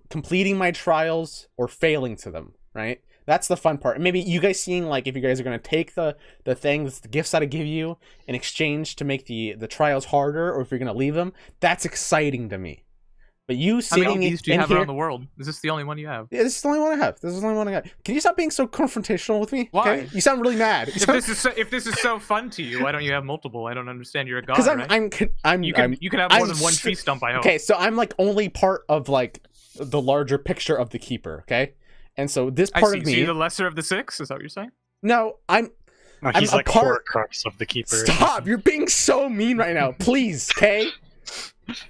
completing my trials or failing to them, right? That's the fun part. And maybe you guys seeing like if you guys are gonna take the things, the gifts that I give you in exchange to make the trials harder, or if you're gonna leave them, that's exciting to me. But you How sitting many of these do you in have here, around the world? Is this the only one you have? yeah, this is the only one I have. This is the only one I got. Can you stop being so confrontational with me? Why? Okay? You sound really mad. If this is so fun to you, why don't you have multiple? I don't understand. You're a god, Because right? You can have more than one tree stump. I hope. Okay, so I'm like only part of like the larger picture of the keeper. Okay, and so this I part see. of So me. you're the lesser of the 6. Is that what you're saying? No, No, he's I'm like a part- Horcrux of the Keeper. Stop! You're being so mean right now. Please, okay?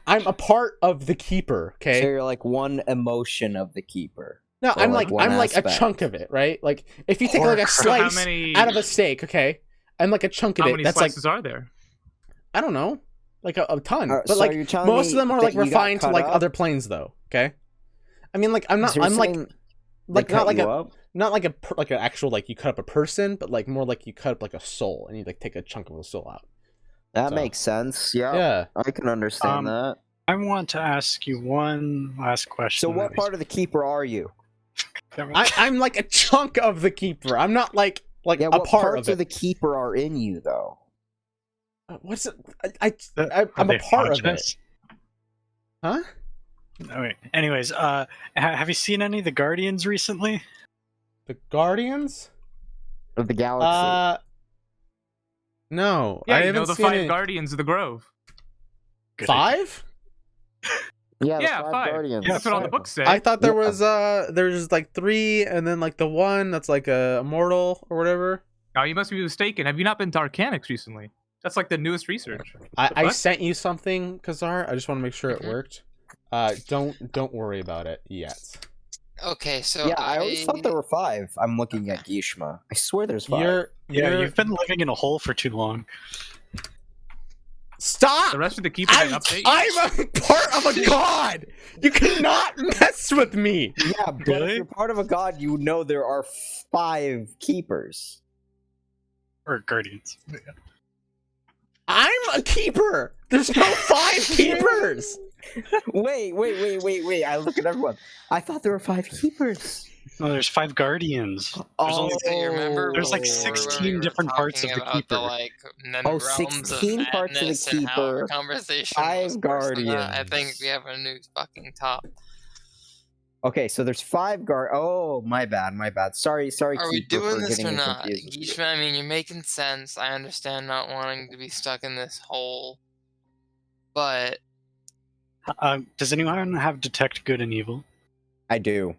I'm a part of the keeper. Okay. So you're like one emotion of the keeper. No, or I'm like like one I'm like a aspect. chunk of it, right? Like if you take like a Horcrux. So how slice many out of a steak, okay, and like a chunk of how it, many that's like slices are there? I don't know, like a ton. But so like you're telling most of me them are that like you got refined to cut like up? other planes, though. Okay. I mean, like I'm not. So you're I'm like saying like they not cut like you a up? not like like an actual like you cut up a person, but like more like you cut up like a soul and you like take a chunk of a soul out. That So- makes sense. Yeah, Yeah. I can understand that. I want to ask you one last question. So what part of the keeper are you? I'm like a chunk of the keeper. I'm not like Yeah, a what part parts of of it. the keeper are in you, though? What's it? Are I'm they a part of it. homogenous? Huh? Oh, wait. Anyways, have you seen any of the Guardians recently? The Guardians? Of the galaxy? No. Yeah, I you haven't know the seen 5 any... guardians of the grove. Good idea. 5? yeah, the yeah, 5 5. guardians. Yeah, That's what all the 5. books say. I thought there Yeah. was there's like 3 and then like the one that's like a immortal or whatever. Oh, you must be mistaken. Have you not been to Arcanix recently? That's like the newest research. I fuck? sent you something, Kazar. I just want to make sure it Mhm. worked. Don't worry about it yet. Okay, so Yeah, I always thought there were 5. I'm looking at Gishma. I swear there's 5. Yeah, you've been living in a hole for too long. Stop! The rest of the keepers didn't update you? I'm a part of a god! You cannot mess with me! Yeah, but Really? if you're part of a god, you know there are 5 keepers. Or Guardians. I'm a keeper! There's no 5 keepers! Wait. I look at everyone. I thought there were 5 keepers. No, there's 5 Guardians. There's Oh, only You remember There's like before when 16 we were different parts of talking the about Keeper. The, like, Oh, realms 16 of parts of the madness and how our Keeper, conversation 5 was worse than that. I think Guardians. we have a new fucking top. Okay, so there's 5 guard. Oh, my bad. Sorry, Are we Keeper, doing for this getting or you not? confused with you. Gishma, I mean, you're making sense. I understand not wanting to be stuck in this hole. But Does anyone have Detect Good and Evil? I do.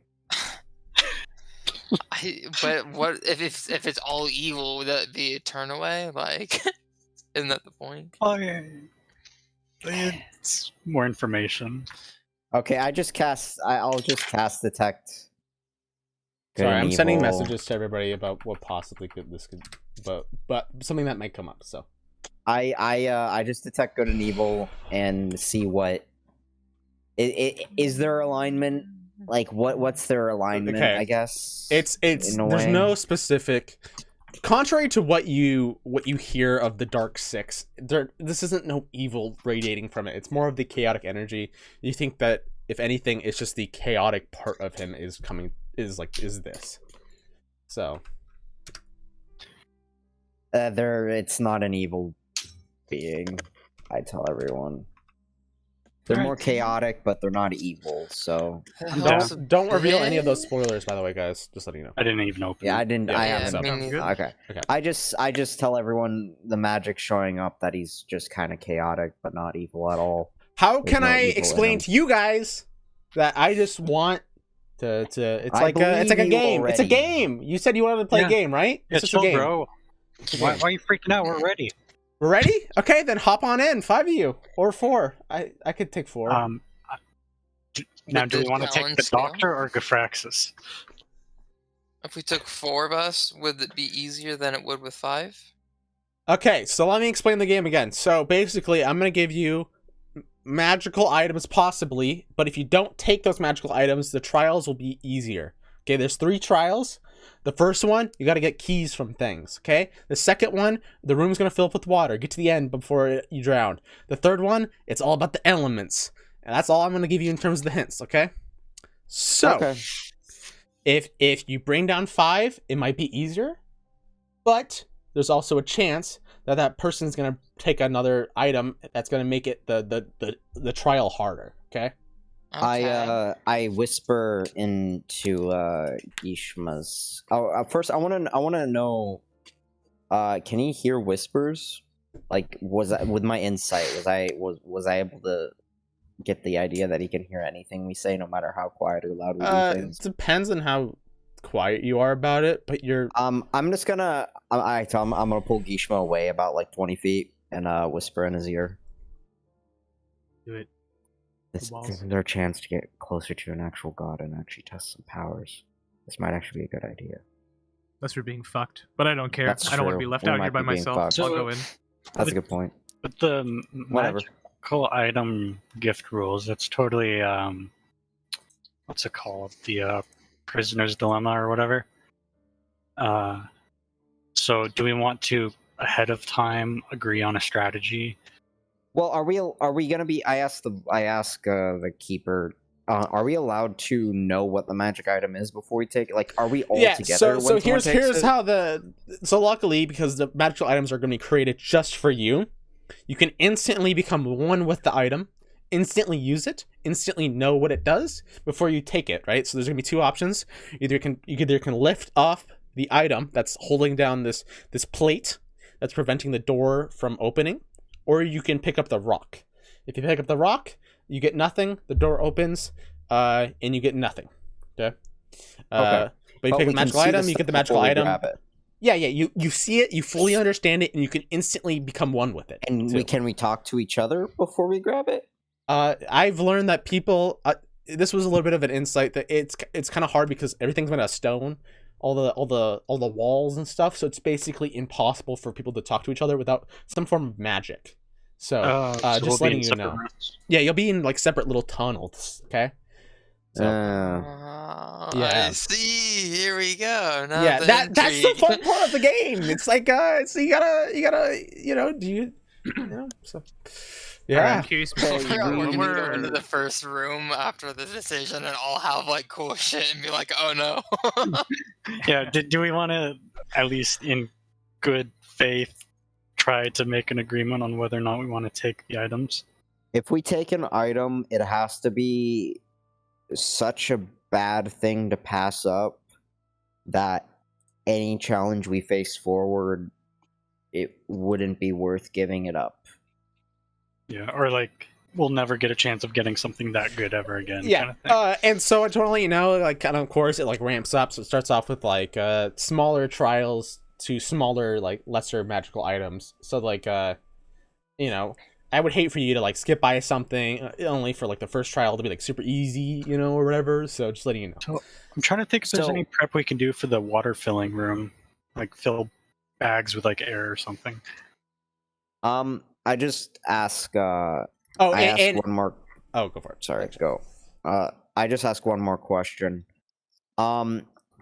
but what if it's all evil? Would that be a turn away? Like, isn't that the point? Oh, yeah. It's more information. Okay, I'll just cast detect. Good Sorry, and I'm sending evil. messages to everybody about what possibly this could, but something that might come up. So I just detect good and evil and see what. Is there alignment? Like what's their alignment? Okay. I guess it's in a there's way. no specific contrary to what you hear of the Dark Six, this isn't no evil radiating from it. It's more of the chaotic energy. You think that if anything, it's just the chaotic part of him is this. So it's not an evil being. I tell everyone. They're more chaotic, but they're not evil. So don't reveal any of those spoilers, by the way, guys. Just letting you know. I didn't even open. Yeah, it. I didn't. Yeah, I yeah, haven't. me neither. Okay. I just tell everyone the magic showing up that he's just kind of chaotic, but not evil at all. How There's can no I evil in explain him. to you guys that I just want to it's I like a believe you game. It's a already. game. You said you wanted to play Yeah. a game, right? Yeah, It's just chill, a game. bro. Why are you freaking out? We're ready. We're ready? Okay, then hop on in. 5 of you or 4. I could take 4. Now, With do we the want to take challenge the scale? doctor or Gafraxis? If we took 4 of us, would it be easier than it would with 5? Okay, so let me explain the game again. So basically, I'm going to give you magical items possibly, but if you don't take those magical items, the trials will be easier. Okay, there's 3 trials. The first one, you got to get keys from things, okay? The second one, the room's going to fill up with water. Get to the end before you drown. The third one, it's all about the elements. And that's all I'm going to give you in terms of the hints, okay? So, Okay. if you bring down 5, it might be easier, but there's also a chance that that person's going to take another item that's going to make it the trial harder, okay? Okay. I whisper into Ishma's. First I want to know. Can he hear whispers? Like, was I, with my insight, was I able to get the idea that he can hear anything we say, no matter how quiet or loud we do It things? depends on how quiet you are about it, but you're I'm just gonna. I tell him I'm gonna pull Gishma away about like 20 feet and whisper in his ear. Do it. This Walls. is their chance to get closer to an actual god and actually test some powers. This might actually be a good idea. Unless we're being fucked. But I don't care. That's I don't want to true. be left We out might here by be being myself. fucked. I'll So- go in. That's a good point. But the Whatever. magical item gift rules, that's totally, what's it called? The prisoner's dilemma or whatever. So do we want to, ahead of time, agree on a strategy? Well, are we gonna be? I asked the keeper. Are we allowed to know what the magic item is before we take it? Like, are we all together? So when someone takes here's it? how so luckily, because the magical items are going to be created just for you, you can instantly become one with the item, instantly use it, instantly know what it does before you take it, right? So there's going to be 2 options. You either can lift off the item that's holding down this plate that's preventing the door from opening, or you can pick up the rock. If you pick up the rock, you get nothing, the door opens, and you get nothing. Okay? Okay. But you But pick we a can magical see the item, you stuff get the magical before we item. grab it. Yeah, you see it, you fully understand it, and you can instantly become one with it. And too. can we talk to each other before we grab it? I've learned that people. This was a little bit of an insight that it's kind of hard because everything's made of stone, all the walls and stuff. So it's basically impossible for people to talk to each other without some form of magic. So, So we'll just be letting in you separate know. rooms. Yeah, you'll be in like separate little tunnels. Okay. So, yeah. I see. Here we go. Now yeah, the that's the intrigue. fun part of the game. It's like so you gotta do you know so Alright, I'm yeah. curious. Hey, Before We're when gonna go we're into the first room after the decision and all have like cool shit and be like, oh no. Yeah, do we want to, at least in good faith, try to make an agreement on whether or not we want to take the items? If we take an item, it has to be such a bad thing to pass up that any challenge we face forward, it wouldn't be worth giving it up. Yeah, or like, we'll never get a chance of getting something that good ever again. Yeah, Kind of thing. and so I totally, like, kind of course, it like ramps up. So it starts off with like smaller trials to smaller, like lesser magical items. So like, I would hate for you to like skip by something only for like the first trial to be like super easy, or whatever. So just letting you know. So I'm trying to think if there's So- any prep we can do for the water filling room, like fill bags with like air or something. I just ask. Oh, I ask and one more. oh, go for it. Sorry, go. I just ask one more question.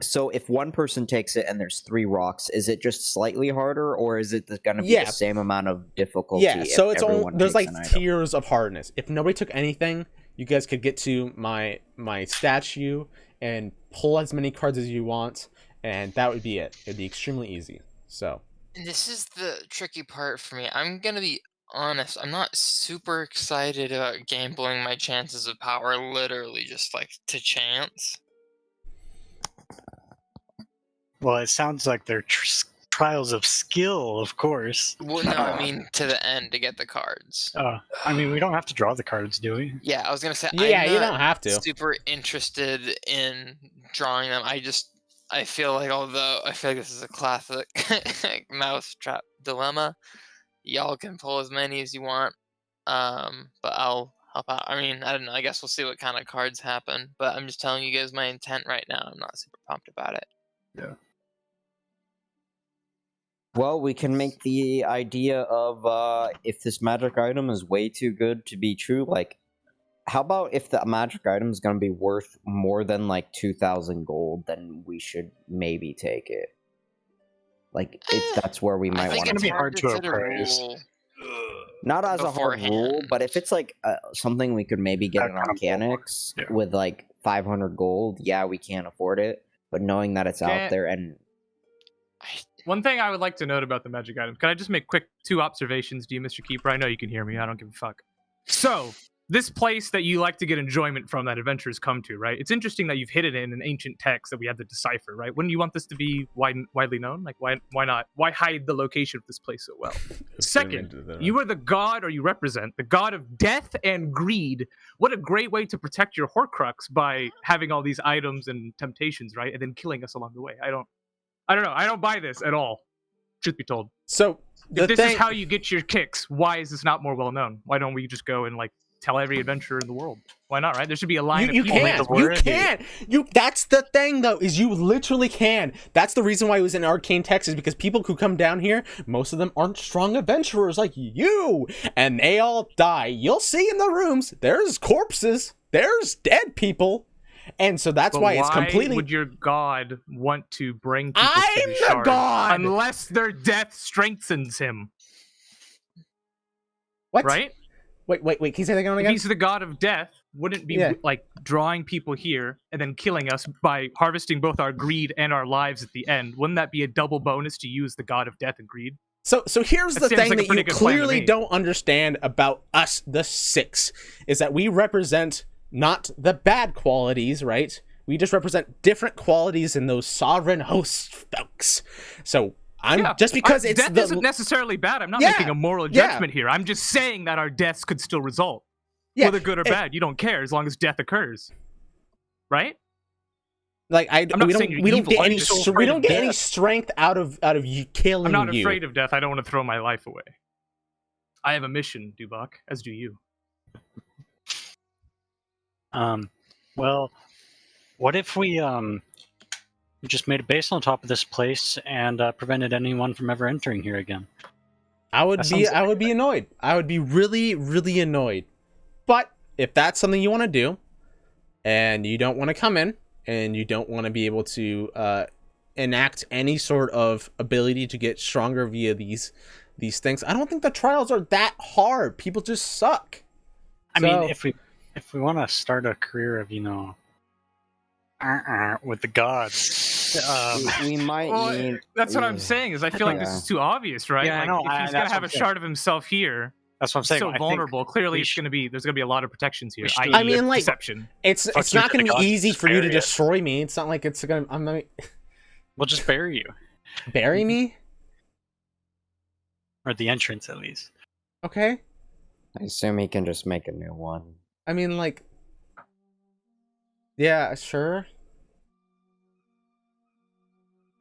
So if one person takes it and there's 3 rocks, is it just slightly harder, or is it going to be Yeah. the same amount of difficulty? Yeah, so if it's all everyone there's takes like an item? tiers of hardness. If nobody took anything, you guys could get to my statue and pull as many cards as you want, and that would be it. It'd be extremely easy. So And this is the tricky part for me. I'm gonna be honest. I'm not super excited about gambling my chances of power, literally just like to chance. Well, it sounds like they're trials of skill, of course. Well, no, I mean to the end to get the cards. I mean, we don't have to draw the cards, do we? Yeah, I was gonna say. yeah, I'm you not don't have to. super interested in drawing them. I feel like, although I feel like this is a classic mousetrap dilemma, y'all can pull as many as you want, but I'll help out. I mean, I don't know. I guess we'll see what kind of cards happen. But I'm just telling you guys my intent right now. I'm not super pumped about it. Yeah. Well, we can make the idea of if this magic item is way too good to be true, like, how about if the magic item is going to be worth more than, like, 2,000 gold, then we should maybe take it. Like, that's where we I might think want gonna it's be to... hard to set a appraise. rule. Not as a hard rule, beforehand. but if it's, like, something we could maybe get That in kind of ballpark, mechanics yeah. with, like, 500 gold, yeah, we can't afford it. But knowing that it's out Can't- there and... One thing I would like to note about the magic items. Can I just make quick 2 observations to you, Mr. Keeper? I know you can hear me. I don't give a fuck. So, this place that you like to get enjoyment from that adventurers come to, right? It's interesting that you've hid it in an ancient text that we have to decipher, right? Wouldn't you want this to be widely known? Like, why not? Why hide the location of this place so well? Second, you are the god, or you represent the god of death and greed. What a great way to protect your Horcrux by having all these items and temptations, right? And then killing us along the way. I don't know. I don't buy this at all. Truth be told. So If this is how you get your kicks, why is this not more well known? Why don't we just go and like tell every adventurer in the world? Why not, right? There should be a line of you people. can. That's the thing, though, is you literally can. That's the reason why it was in arcane text, is because people who come down here, most of them aren't strong adventurers like you, and they all die. You'll see in the rooms, there's corpses, there's dead people. And so that's But why it's completely... would your god want to bring people to I'm the the shard god! unless their death strengthens him? What? Right? Wait, can you say that again? If he's the god of death, wouldn't be like drawing people here and then killing us by harvesting both our greed and our lives at the end? Wouldn't that be a double bonus to you as the god of death and greed? So here's the That seems thing like a that pretty you good plan to clearly me. don't understand about us, the 6, is that we represent not the bad qualities, right? We just represent different qualities in those sovereign host folks. So just because it's death isn't necessarily bad. I'm not Yeah, making a moral yeah. judgment here. I'm just saying that our deaths could still result, Yeah, whether good or bad. You don't care as long as death occurs, right? like I'm not saying you're evil. get Why are any you so we afraid don't of get any death? strength out of you killing I'm not you. afraid of death. I don't want to throw my life away. I have a mission, Dubak, as do you. Well, what if we just made a base on top of this place and prevented anyone from ever entering here again? I would That be sounds annoyed. I would be really, really annoyed. But if that's something you want to do, and you don't want to come in, and you don't want to be able to enact any sort of ability to get stronger via these things, I don't think the trials are that hard. People just suck. I mean, if we want to start a career of with the gods, we might Well, need... that's what I'm saying. Is I feel like this Yeah. is too obvious, right? Yeah, I like, know, if he's that's gonna what have I'm a saying. shard of himself here, that's what I'm saying. so I think vulnerable. Clearly, we there's gonna be a lot of protections here. we should- I.e. I mean, like, deception. it's Fuck not you going to to the be gods, easy just for you to bury it. destroy me. It's not like it's gonna. I'm not We'll just bury you, bury me. or the entrance at least. Okay. I assume he can just make a new one. I mean, like, yeah, sure.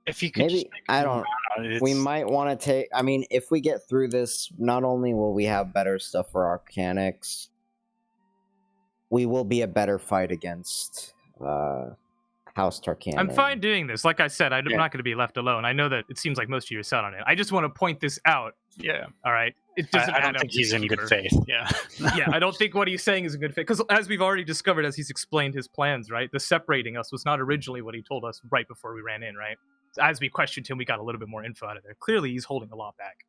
If you could, Maybe, just make a I new don't... one, it's- We might want to take... I mean, if we get through this, not only will we have better stuff for Arcanics, we will be a better fight against House Tarkanan. I'm fine doing this. Like I said, I'm Yeah. not going to be left alone. I know that it seems like most of you are set on it. I just want to point this out. Yeah. All right. It doesn't I add don't up think to he's the in good Keeper. faith. Yeah. Yeah, I don't think what he's saying is a good fit because, as we've already discovered, as he's explained his plans, right, the separating us was not originally what he told us right before we ran in, right? So as we questioned him, we got a little bit more info out of there. Clearly, he's holding a lot back.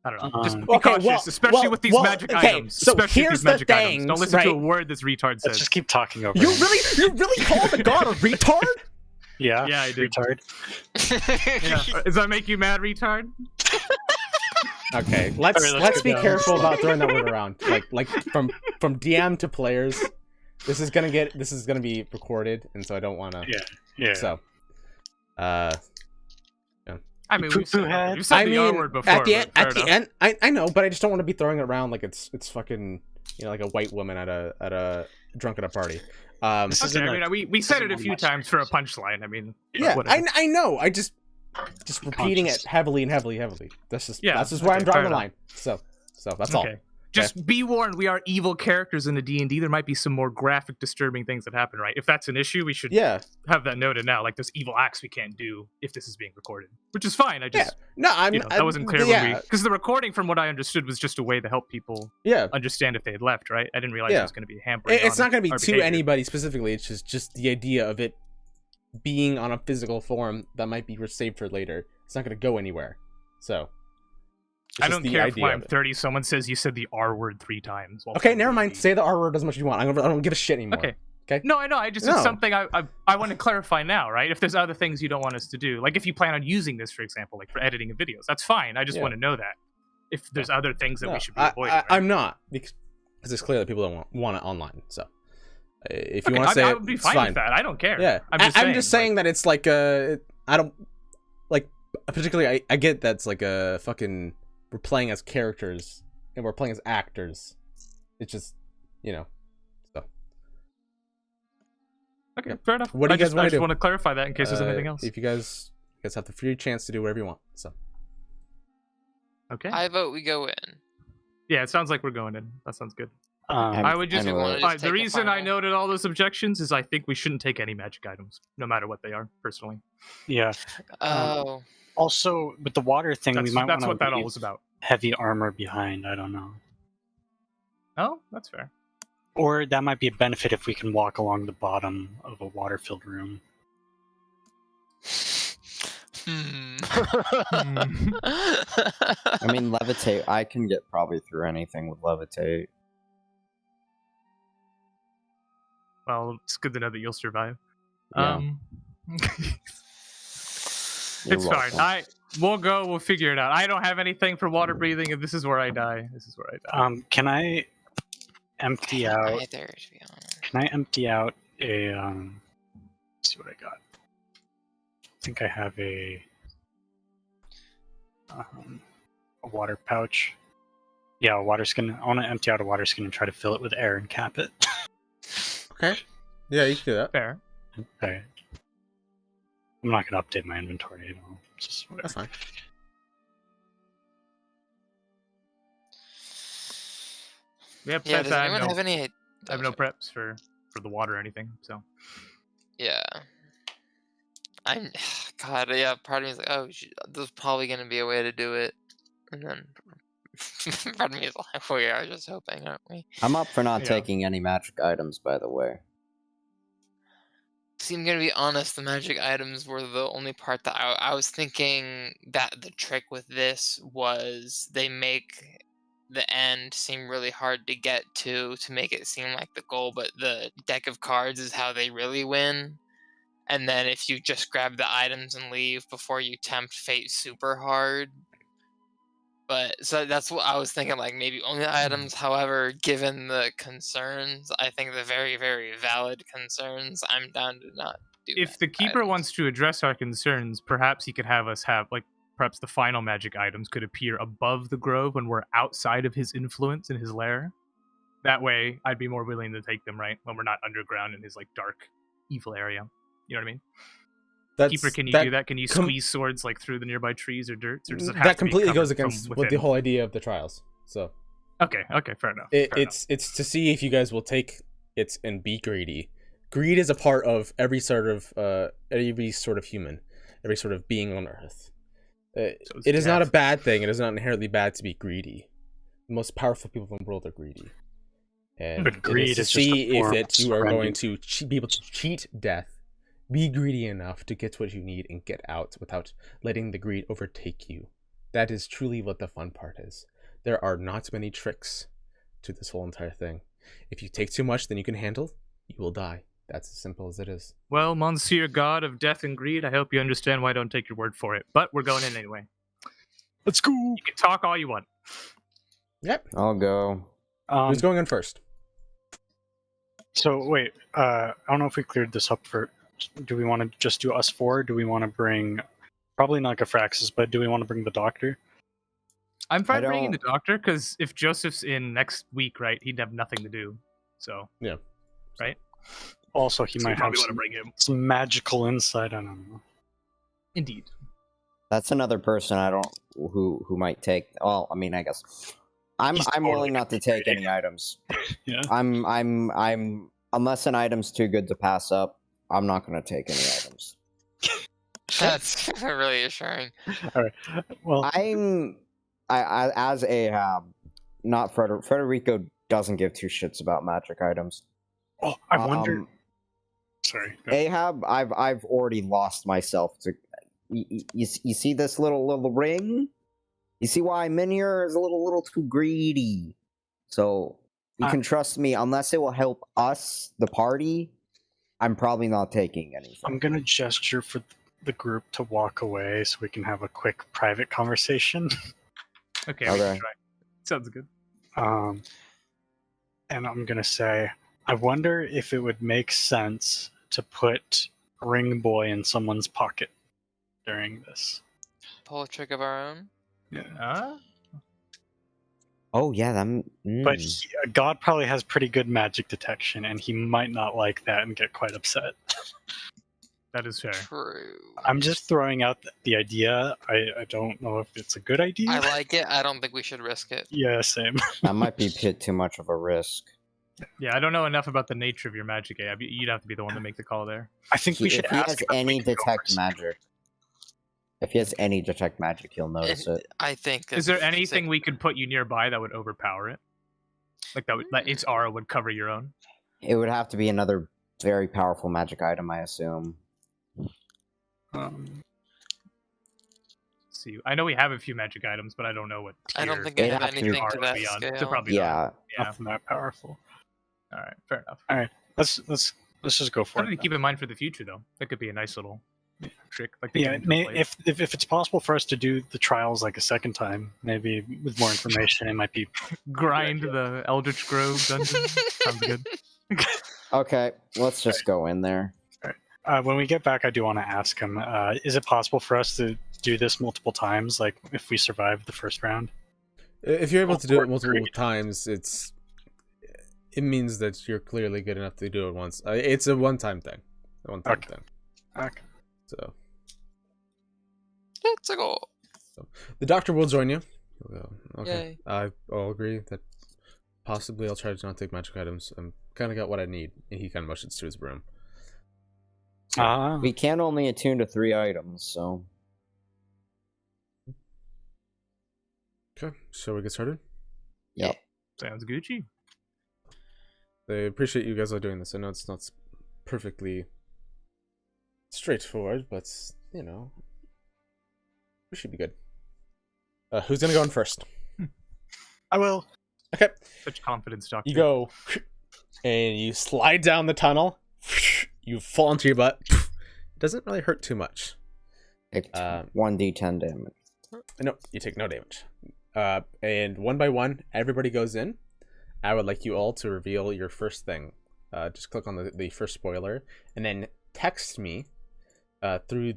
I don't know. Just be Okay, cautious, especially with these magic items. so Especially with here's these magic the items. Don't things, listen to a right? word this retard Let's says. just keep talking over. You him. really call the god a retard? Yeah. Yeah, I did. Retard. Yeah. Does that make you mad, retard? Okay, let's let's go be down. careful about throwing that word around. Like from DM to players, this is gonna be recorded, and so I don't want to. Yeah. So, I mean, we've said the I R mean, word before. at the end, but fair enough. I know, but I just don't want to be throwing it around like it's fucking, like a white woman at a drunk at a party. This Okay, isn't I a- mean, we said it a isn't few much times for a punchline. I mean, yeah, whatever. I know. I just repeating Conscious. it heavily. That's just Yeah, where I'm okay, drawing fair the enough. line. So that's all. Okay. Just be warned, we are evil characters in the D&D. There might be some more graphic, disturbing things that happen, right? If that's an issue, we should Yeah. have that noted now. Like, there's evil acts we can't do if this is being recorded, which is fine. I just, No, I'm. that wasn't clear yeah, when we... Because the recording, from what I understood, was just a way to help people Yeah. understand if they had left, right? I didn't realize Yeah. it was going to be hampering It's on not going to be our to behavior. anybody specifically. It's just the idea of it being on a physical form that might be saved for later. It's not going to go anywhere. So. it's I just don't the care if idea when of I'm it. 30, someone says you said the R word 3 times. while Okay, playing never mind. D&D. Say the R word as much as you want. I don't give a shit anymore. Okay. Okay. No, I know. It's No. something I want to clarify now, right? If there's other things you don't want us to do, like if you plan on using this, for example, like for editing of videos, that's fine. I just Yeah. want to know that. If there's other things that No, we should be avoiding, right? I'm not, because it's clear that people don't want it online. So, if you Okay, want to say I it, would be it's fine fine. with that. I don't care. Yeah, I'm just saying, that it's like I don't like particularly. I get that's like a fucking. We're playing as characters and we're playing as actors. It's just, so. Okay, fair enough. What do you guys I wanna just do? want to clarify that in case there's anything else. If you guys have the free chance to do whatever you want. So. Okay. I vote we go in. Yeah, it sounds like we're going in. That sounds good. Um, I would just. I wanna just The take a reason I final. noted all those objections is I think we shouldn't take any magic items, no matter what they are. Personally, yeah. Oh, Also, with the water thing, that's we might that's want what to that all leave was about. heavy armor behind. I don't know. Oh, that's fair. Or that might be a benefit if we can walk along the bottom of a water-filled room. I mean, levitate. I can get probably through anything with levitate. Well, it's good to know that you'll survive. Yeah. You're It's fine. welcome. We'll go. We'll figure it out. I don't have anything for water breathing, and this is where I die. Can I empty out? either, to be honest. Can I empty out a? Let's see what I got. I think I have a water pouch. Yeah, a water skin. I want to empty out a water skin and try to fill it with air and cap it. Okay. Yeah, you can do that. Fair. Okay. I'm not gonna update my inventory at all. Just whatever. That's fine. We have Yeah, preps. does I anyone have have any? I have no preps for the water or anything. So Yeah. I'm. God, yeah. Part of me is like, oh, there's probably gonna be a way to do it, and then part of me is like, we are just hoping, aren't we? I'm up for not Yeah. taking any magic items, by the way. See, I'm gonna be honest. The magic items were the only part that I was thinking that the trick with this was they make the end seem really hard to get to make it seem like the goal, but the deck of cards is how they really win. And then if you just grab the items and leave before you tempt fate super hard. But so that's what I was thinking, like maybe only items. However, given the concerns, I think the very, very valid concerns, I'm down to not do if the magic keeper items. wants to address our concerns, perhaps he could have us have like perhaps the final magic items could appear above the grove when we're outside of his influence in his lair. That way, I'd be more willing to take them, right? When we're not underground in his like dark, evil area. You know what I mean? Keeper, can you do that? Can you squeeze swords like through the nearby trees or dirt? Or does it have That to be completely covered goes from against what within? the whole idea of the trials. So Okay, fair enough. fair enough. it's to see if you guys will take it and be greedy. Greed is a part of every sort of human, every sort of being on Earth. It is not a bad thing. It is not inherently bad to be greedy. most powerful people in the world are greedy. And But greed to is just a see if form of you are going surrender. to be able to cheat death, be greedy enough to get what you need and get out without letting the greed overtake you. That is truly what the fun part is. There are not many tricks to this whole entire thing. If you take too much than you can handle, you will die. That's as simple as it is. Well, Monsieur God of Death and Greed, I hope you understand why I don't take your word for it. But we're going in anyway. Let's go. You can talk all you want. Yep. I'll go. Who's going in first? So wait, I don't know if we cleared this up for. Do we want to just do us four? Do we want to bring, probably not Gafraxis, but do we want to bring the doctor? I'm fine I bringing the don't- doctor, because if Joseph's in next week, right, he'd have nothing to do. So, Yeah. right? Also, he So we might have probably want to some, bring him. some magical insight. I don't know. Indeed. That's another person I don't who might take. Well, I mean, I guess I'm He's I'm totally willing not to gonna be take any items. Yeah. I'm unless an item's too good to pass up, I'm not gonna take any items. That's really assuring. Well, I as Ahab, not Federico doesn't give two shits about magic items. oh, I wonder. Um, Sorry. go ahead. Ahab, I've already lost myself to. You see this little ring? You see why I'm in here? Is a little too greedy. So you can trust me. Unless it will help us, the party, I'm probably not taking anything. I'm gonna gesture for the group to walk away so we can have a quick private conversation. Okay, we can Okay. try. Sounds good. And I'm gonna say, I wonder if it would make sense to put Ring Boy in someone's pocket during this. Pull a trick of our own. Yeah. Oh yeah, that. But God probably has pretty good magic detection, and he might not like that and get quite upset. That is fair. True. I'm just throwing out the idea. I don't know if it's a good idea. I like it. I don't think we should risk it. Yeah, same. that might be too much of a risk. Yeah, I don't know enough about the nature of your magic, Ab. You'd have to be the one to make the call there. I think we should If he ask has him if we any can go detect first. magic, if he has any detect magic, he'll notice it. I think. Is there anything we could put you nearby that would overpower it? Like that its aura would cover your own? It would have to be another very powerful magic item, I assume. Let's see, I know we have a few magic items, but I don't know what. I don't tier think I It'd have have to be anything to aura that would be on. scale. So probably Yeah. not. Yeah. Nothing that powerful. All right. Fair enough. Let's just go for Something it. to keep in mind for the future, though. That could be a nice little trick. Like they Yeah, can do if it's possible for us to do the trials like a second time, maybe with more information, it might be. grind the Eldritch Grove dungeon. Sounds good. Okay, let's just go in there. When we get back, I do want to ask him: is it possible for us to do this multiple times, like if we survive the first round? If you're able to do it multiple Agreed. times, it means that you're clearly good enough to do it once. It's a one-time thing. Okay. Okay. So Let's go. the doctor will join you. He'll go, okay. Yay. I'll agree that possibly I'll try to not take magic items. I'm kind of got what I need. And he kind of motions to his room. We can only attune to 3 items, so. Okay, shall we get started? Yep. Sounds Gucci. I appreciate you guys are doing this. I know it's not perfectly straightforward, but you know, we should be good. Who's gonna go in first? I will. Such confidence, Doctor. You go, and you slide down the tunnel. You fall into your butt. It doesn't really hurt too much. Take 1d10 damage. No, you take no damage. And one by one, everybody goes in. I would like you all to reveal your first thing. Just click on the first spoiler, and then text me through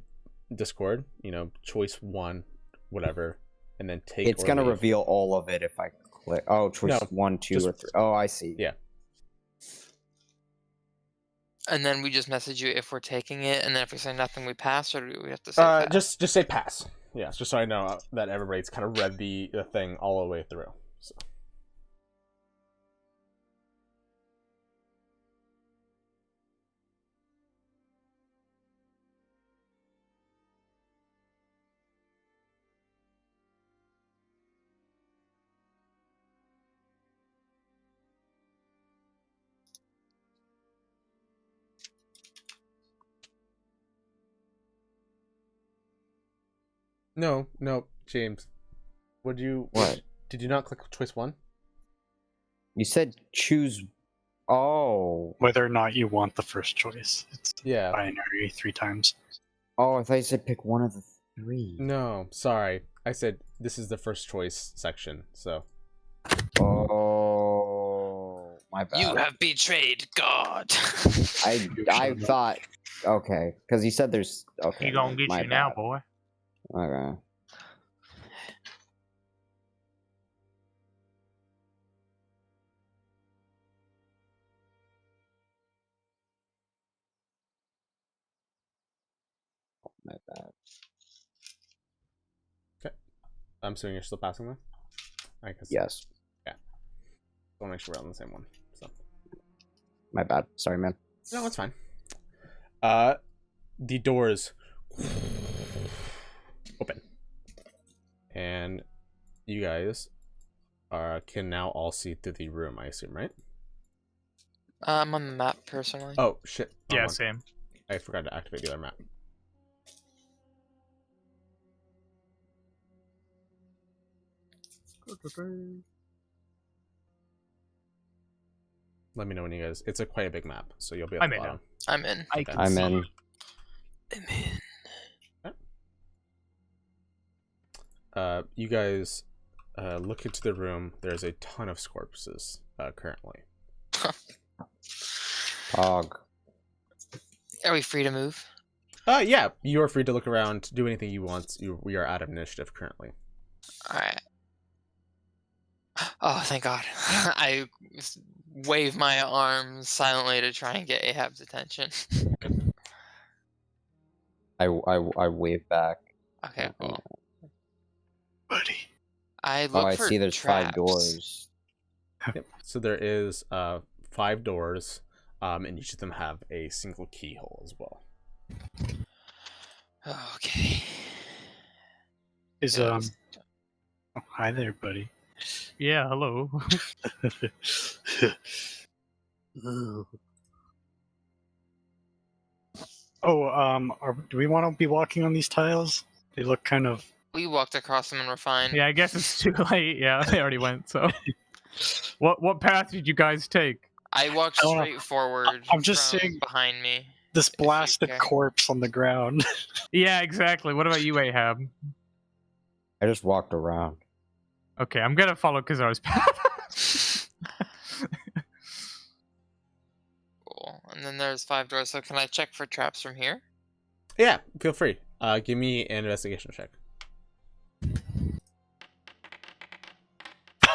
Discord. You know, choice 1, whatever, and then take. It's or gonna leave. reveal all of it if I click. Oh, choice No, 1, 2, just- or 3. Oh, I see. Yeah. And then we just message you if we're taking it, and then if we say nothing, we pass, or do we have to say pass? Just say pass. Yeah, just so I know that everybody's kind of read the thing all the way through. So. No, James. Would you? What? Did you not click choice 1? You said choose. Oh. Whether or not you want the first choice. It's Yeah. binary 3 times. Oh, I thought you said pick one of the 3. No, sorry. I said this is the first choice section. So. Oh, my bad. You have betrayed God. I thought. Okay, because you said there's. Okay. He gonna get my you now, bad. boy. Okay. My bad. I'm assuming you're still passing them. I guess. Yes. Yeah. I'll make sure we're on the same one. So. My bad. Sorry, man. No, it's fine. The doors open, and you guys can now all see through the room. I assume, right? I'm on the map personally. Oh shit! Wrong Yeah, one. same. I forgot to activate the other map. Let me know when you guys. It's quite a big map, so you'll be at I'm the in now. bottom. I'm in. I can I'm see. in. I'm in. You guys look into the room. There's a ton of corpses currently. Pog. Are we free to move? Yeah, you are free to look around, do anything you want. We are out of initiative currently. Alright. Oh, thank God. I wave my arms silently to try and get Ahab's attention. I wave back. Okay, cool. Buddy. I Oh, look I for see. There's traps. 5 doors. Yep. So there is 5 doors, and each of them have a single keyhole as well. Okay. Is Yeah, Oh, hi there, buddy. Yeah, hello. Do we want to be walking on these tiles? They look kind of. we walked across them and we're fine. Yeah, I guess it's too late. Yeah, they already went. So, what path did you guys take? I walked I don't know. straight forward. I'm just from saying- behind me. This you blasted care. corpse on the ground. Yeah, exactly. What about you, Ahab? I just walked around. Okay, I'm gonna follow Kazar's path. Cool. And then there's 5 doors. So can I check for traps from here? Yeah, feel free. Give me an investigation check.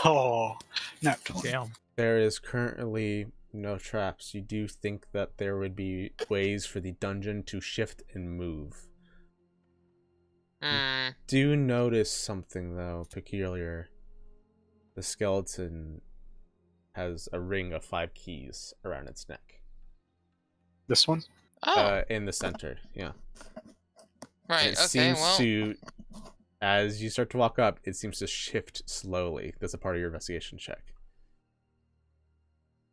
Oh, no. Damn. There is currently no traps. You do think that there would be ways for the dungeon to shift and move. Hmm. Do notice something though peculiar. The skeleton has a ring of 5 keys around its neck. This one? Oh, In the center, yeah. right. It Okay, seems well. to, as you start to walk up, it seems to shift slowly. That's a part of your investigation check.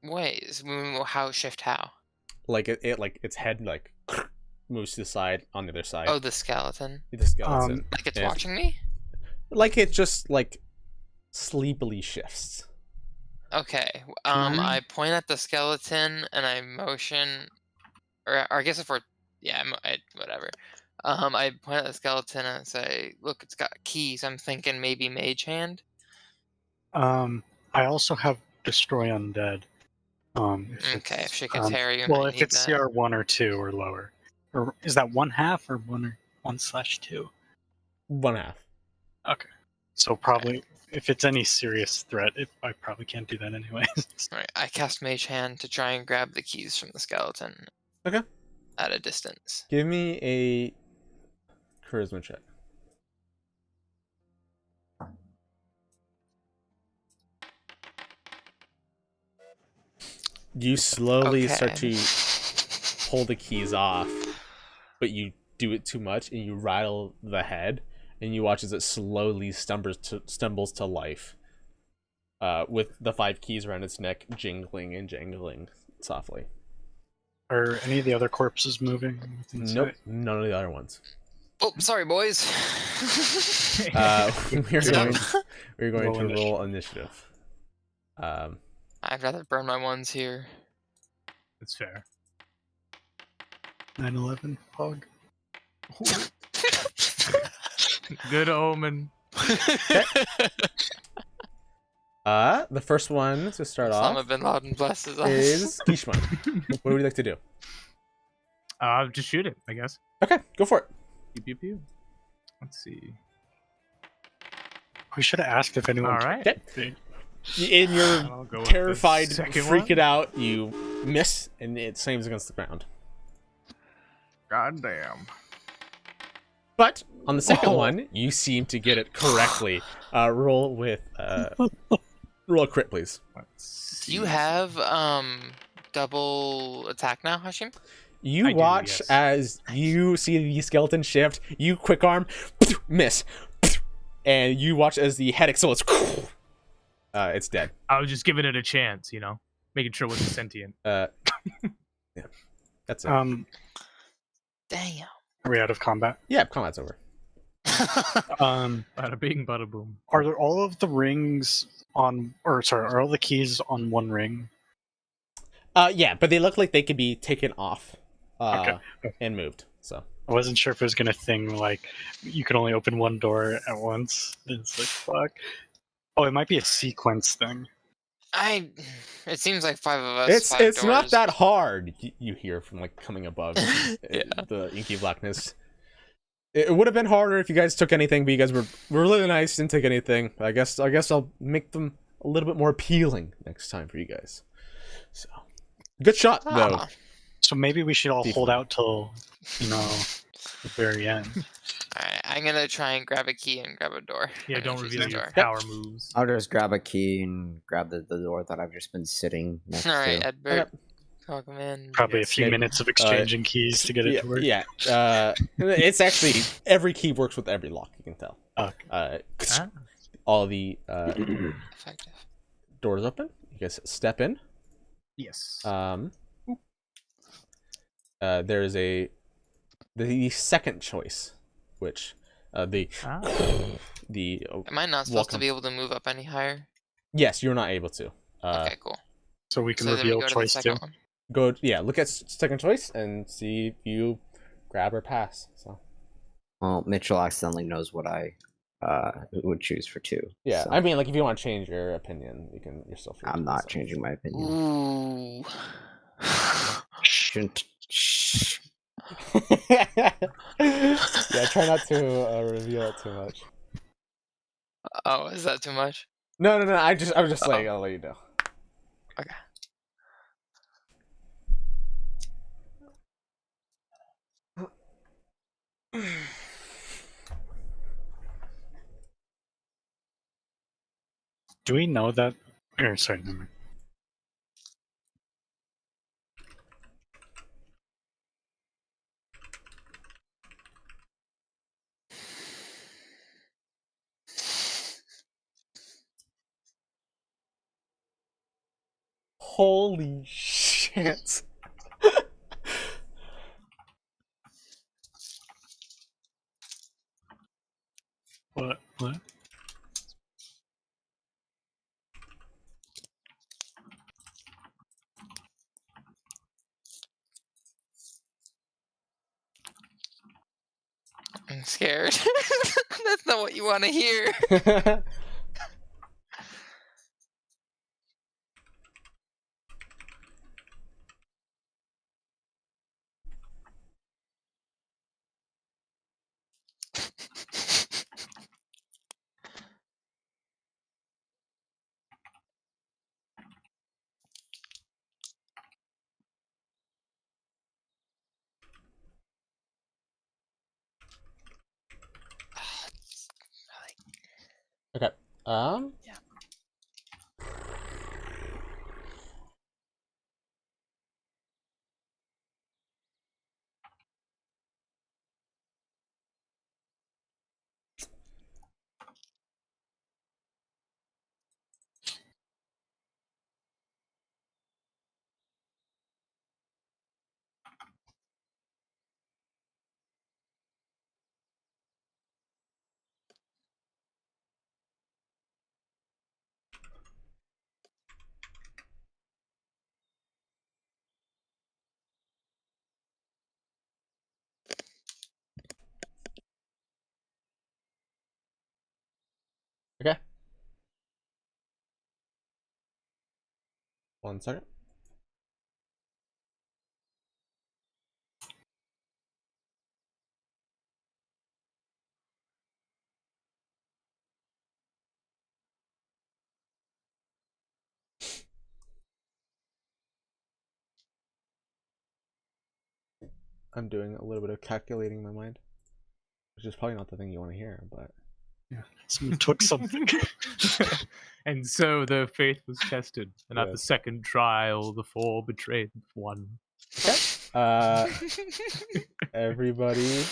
Wait, how shift how? Like it like its head like moves to the side on the other side. Oh, the skeleton. The skeleton. Like it's And watching me? Like it just like sleepily shifts. Okay. Hmm? I point at the skeleton and I motion, or I guess if we're, yeah, whatever. I point at the skeleton and say, "Look, it's got keys." I'm thinking maybe Mage Hand. I also have Destroy Undead. Okay, if she can tear you, Well, might if need it's that. CR1 or 2 or lower. Or is that 1/2 or 1/2? 1/2. Okay. So probably, if it's any serious threat, I probably can't do that anyways. Right, I cast Mage Hand to try and grab the keys from the skeleton. Okay. At a distance. Give me a charisma check. You slowly start Okay. to pull the keys off, but you do it too much and you rattle the head, and you watch as it slowly stumbles to life, with the 5 keys around its neck jingling and jangling softly. Are any of the other corpses moving? Nope, none of the other ones. Oh, sorry, boys. We're going Roll to initiative. roll initiative. I'd rather burn my ones here. That's fair. 9/11 hog. Good omen. The first one to start Osama off bin Laden bless his eyes. is Kishman. What would you like to do? Just shoot it, I guess. Okay, go for it. Pew, pew, pew. Let's see. We should have asked if anyone. All right. Okay. In your I'll go with the terrified, second freaking one. out, you miss, and it slams against the ground. God damn. But on the second Oh. one, you seem to get it correctly. Roll with roll a crit, please. Let's Do you see. have double attack now, Hashim? You I do, watch yes. as you see the skeleton shift. You quick arm, miss, and you watch as the head explodes. It's dead. I was just giving it a chance, making sure it wasn't sentient. Yeah, that's it. Damn. Are we out of combat? Yeah, combat's over. Bada bing, bada boom. Are there all of the rings on, or sorry, are all the keys on one ring? Yeah, but they look like they could be taken off, Okay. and moved. So I wasn't sure if it was gonna thing like you could only open one door at once. It's like fuck. Oh, it might be a sequence thing. It seems like 5 of us. five it's not doors. that hard. You hear from like coming above Yeah. the inky blackness. It would have been harder if you guys took anything, but you guys were really nice, didn't take anything. I guess I'll make them a little bit more appealing next time for you guys. So good shot though. Ah. So maybe we should all Deep hold one. out till the very end. Alright, I'm gonna try and grab a key and grab a door. Yeah, I'm gonna don't choose reveal the your door. power moves. I'll just grab a key and grab the door that I've just been sitting next Alright, to. Edbert. Welcome in. Probably Yes, a few maybe. minutes of exchanging keys to get it Yeah, to work. yeah. It's actually every key works with every lock. You can tell. Okay. Ah, All the Effective. doors open. You guys step in. yes. There is the second choice, which the Ah. Am I not supposed welcome. to be able to move up any higher? Yes, you're not able to. Okay, cool. So we can So then we reveal go to the choice second two. one. Look at second choice and see if you grab or pass. So Well, Mitchell accidentally knows what I would choose for 2. yeah, so I mean, like if you want to change your opinion, you're still free. I'm to, not so. changing my opinion. Ooh. Shouldn't. Shh. Yeah, try not to reveal it too much. Oh, is that too much? No. I was just saying. I'll let you know. Okay. Do we know that? Or sorry, never mind. Holy shit! What? What? I'm scared. That's not what you want to hear. Okay. Yeah. 1 second. I'm doing a little bit of calculating in my mind, which is probably not the thing you want to hear, but Yeah, someone took something. And so their faith was tested, and at the Yes. second trial, the four betrayed one. everybody,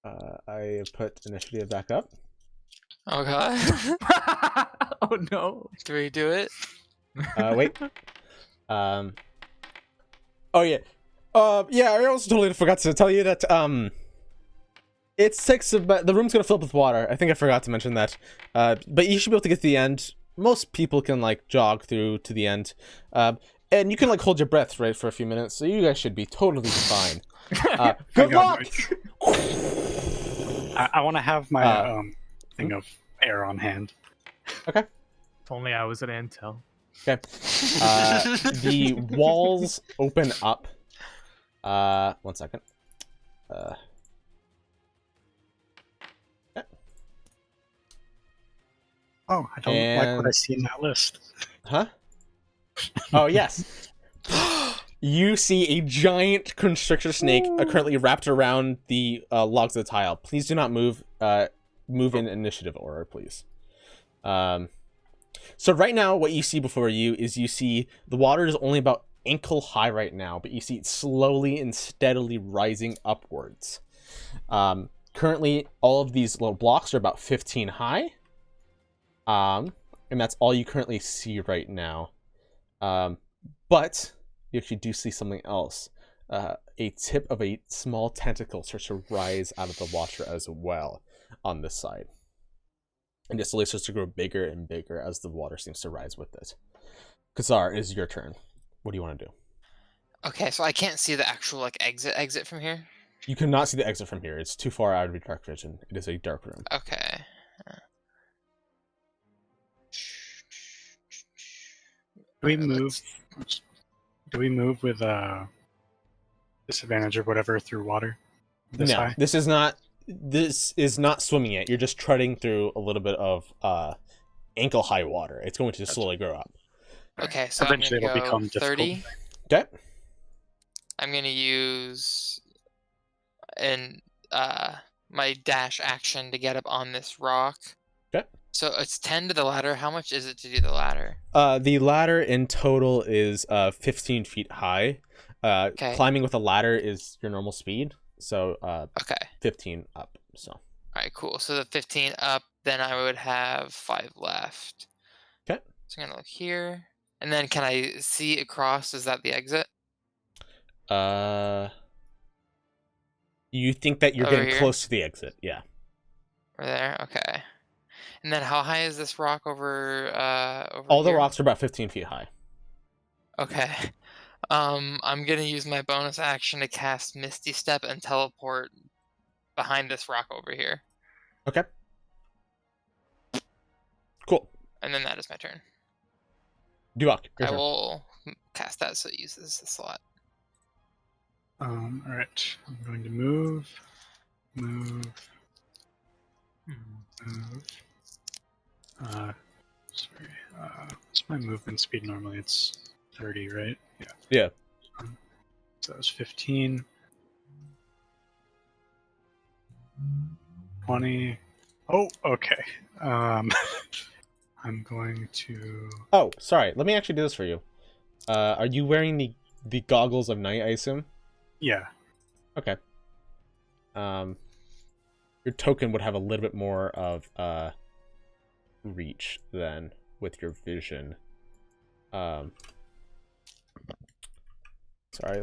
I put initiative back up. Oh god. Oh no. Do we do it? Wait. Oh yeah. Yeah. I also totally forgot to tell you that it takes about the room's gonna fill up with water. I think I forgot to mention that. But you should be able to get to the end. Most people can like jog through to the end. And you can like hold your breath right for a few minutes, so you guys should be totally fine. Good luck. I want to have my thing of air on hand. Okay. If only I was at Antel. Okay. The walls open up. 1 second. Oh, I don't like what I see in that list. Huh? Oh, yes. You see a giant constrictor snake currently wrapped around the logs of the tile. Please do not move. Move in initiative order, please. So right now, what you see before you is you see the water is only about ankle high right now, but you see it slowly and steadily rising upwards. Currently, all of these little blocks are about 15 high. And that's all you currently see right now. But you actually do see something else. A tip of a small tentacle starts to rise out of the water as well on this side. And it slowly starts to grow bigger and bigger as the water seems to rise with it. Kazar, it is your turn. What do you want to do? Okay, so I can't see the actual like exit from here. You cannot see the exit from here. It's too far out of your dark vision. It is a dark room. Okay. Do we Okay, move? Do we move with disadvantage or whatever through water? This No, high? this is not. This is not swimming yet. You're just treading through a little bit of ankle high water. It's going to slowly grow up. Okay, so Eventually I'm gonna it'll go become difficult. 30. Okay. I'm gonna use my dash action to get up on this rock. Okay. So it's 10 to the ladder. How much is it to do the ladder? The ladder in total is 15 feet high. Okay. Climbing with a ladder is your normal speed, so Okay. 15 up. So. All right, cool. So the 15 up, then I would have 5 left. Okay. So I'm gonna look here, and then can I see across? Is that the exit? You think that you're Over getting here? close to the exit? Yeah. Over there. Okay. And then how high is this rock over? Over All the here? rocks are about 15 feet high. Okay. I'm gonna use my bonus action to cast Misty Step and teleport behind this rock over here. Okay. Cool. And then that is my turn. Duak, your I turn. will cast that so it uses the slot. All right. I'm going to move. Sorry. What's my movement speed normally? It's 30, right? Yeah. Yeah. So that was 15. 20. Oh, okay. I'm going to. Oh, sorry. Let me actually do this for you. Are you wearing the goggles of night, I assume? Yeah. Okay. Your token would have a little bit more of reach than with your vision. Sorry,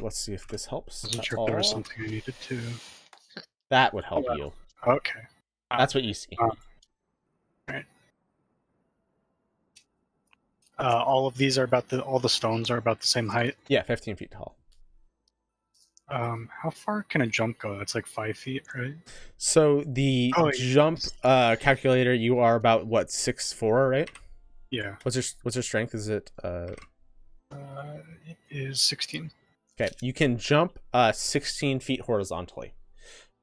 let's see if this helps. Wasn't at sure if there was all. something I needed to. That would help Yeah. you. Okay. That's what you see. All of these are all the stones are about the same height. Yeah, 15 feet tall. How far can a jump go? That's like 5 feet, right? So the Oh, yeah. jump calculator, you are about what, 6'4", right? Yeah. What's your strength? Is it It is 16. okay? You can jump 16 feet horizontally.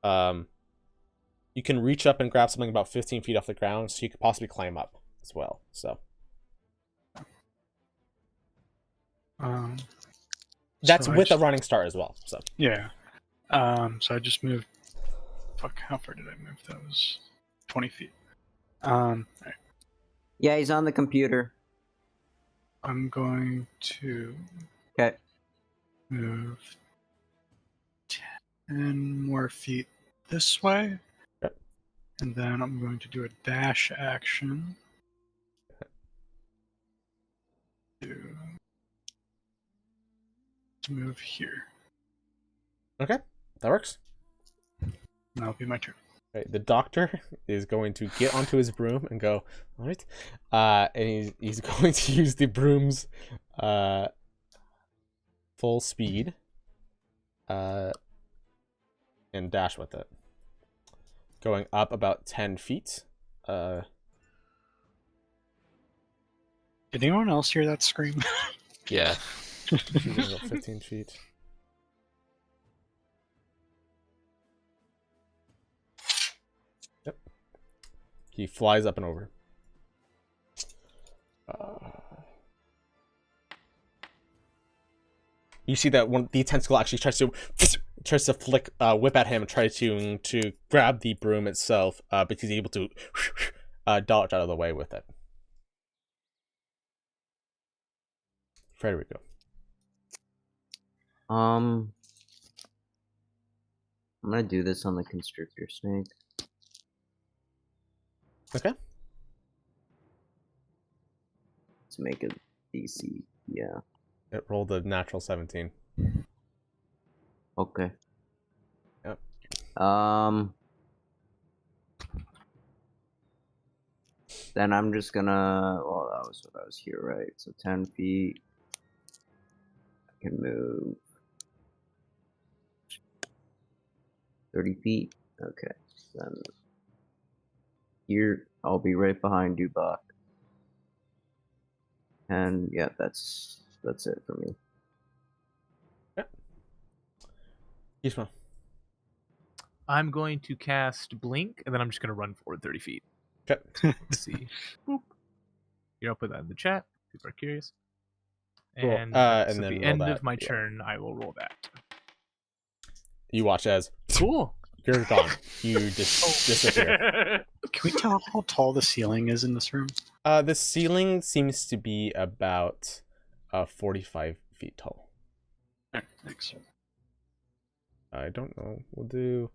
You can reach up and grab something about 15 feet off the ground, so you could possibly climb up as well. So that's so I with a just- running start as well. So Yeah. So I just moved. Fuck, how far did I move? That was 20 feet. Alright. Yeah, he's on the computer. I'm going to Okay. move 10 more feet this way. Yep. And then I'm going to do a dash action to move here. okay, that works. And that'll be my turn. Right, the doctor is going to get onto his broom and go, all right, and he's going to use the broom's full speed and dash with it, going up about 10 feet. Did anyone else hear that scream? Yeah. About 15 feet. Yep. He flies up and over. You see that the tentacle actually tries to flick, whip at him and try to grab the broom itself, but he's able to dodge out of the way with it. Frederico. I'm gonna do this on the constrictor snake. Okay. Let's make it DC. Yeah. It rolled a natural 17. Okay. Yep. Then I'm just gonna. Well, that was what I was here, right? So 10 feet. I can move 30 feet. Okay. Then here, I'll be right behind Dubak. And yeah, that's it for me. Kishma. I'm going to cast Blink, and then I'm just going to run forward 30 feet. Okay. Let's see. Boop. Here, I'll put that in the chat. People are curious. Cool. And, And so then at the roll end that, of my yeah. turn, I will roll that. You watch as Cool. you're gone. You just disappear. Can we tell how tall the ceiling is in this room? The ceiling seems to be about 45 feet tall. Alright, thanks. I don't know. We'll do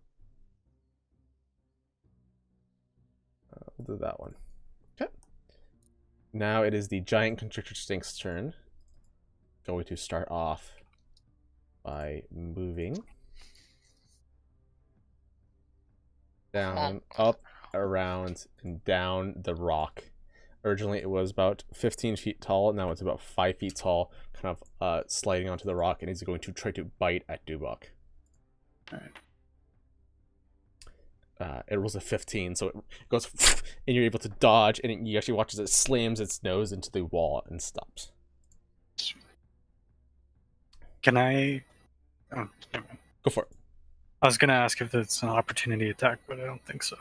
that one. Okay. Now it is the giant constrictor snake's turn. Going to start off by moving down, up, around, and down the rock. Originally it was about 15 feet tall. Now it's about 5 feet tall, kind of sliding onto the rock, and he's going to try to bite at Dubok. Alright. It rolls a 15, so it goes, and you're able to dodge, and you actually watch as it slams its nose into the wall and stops. Can I... Oh, never mind. Go for it. I was going to ask if it's an opportunity attack, but I don't think so.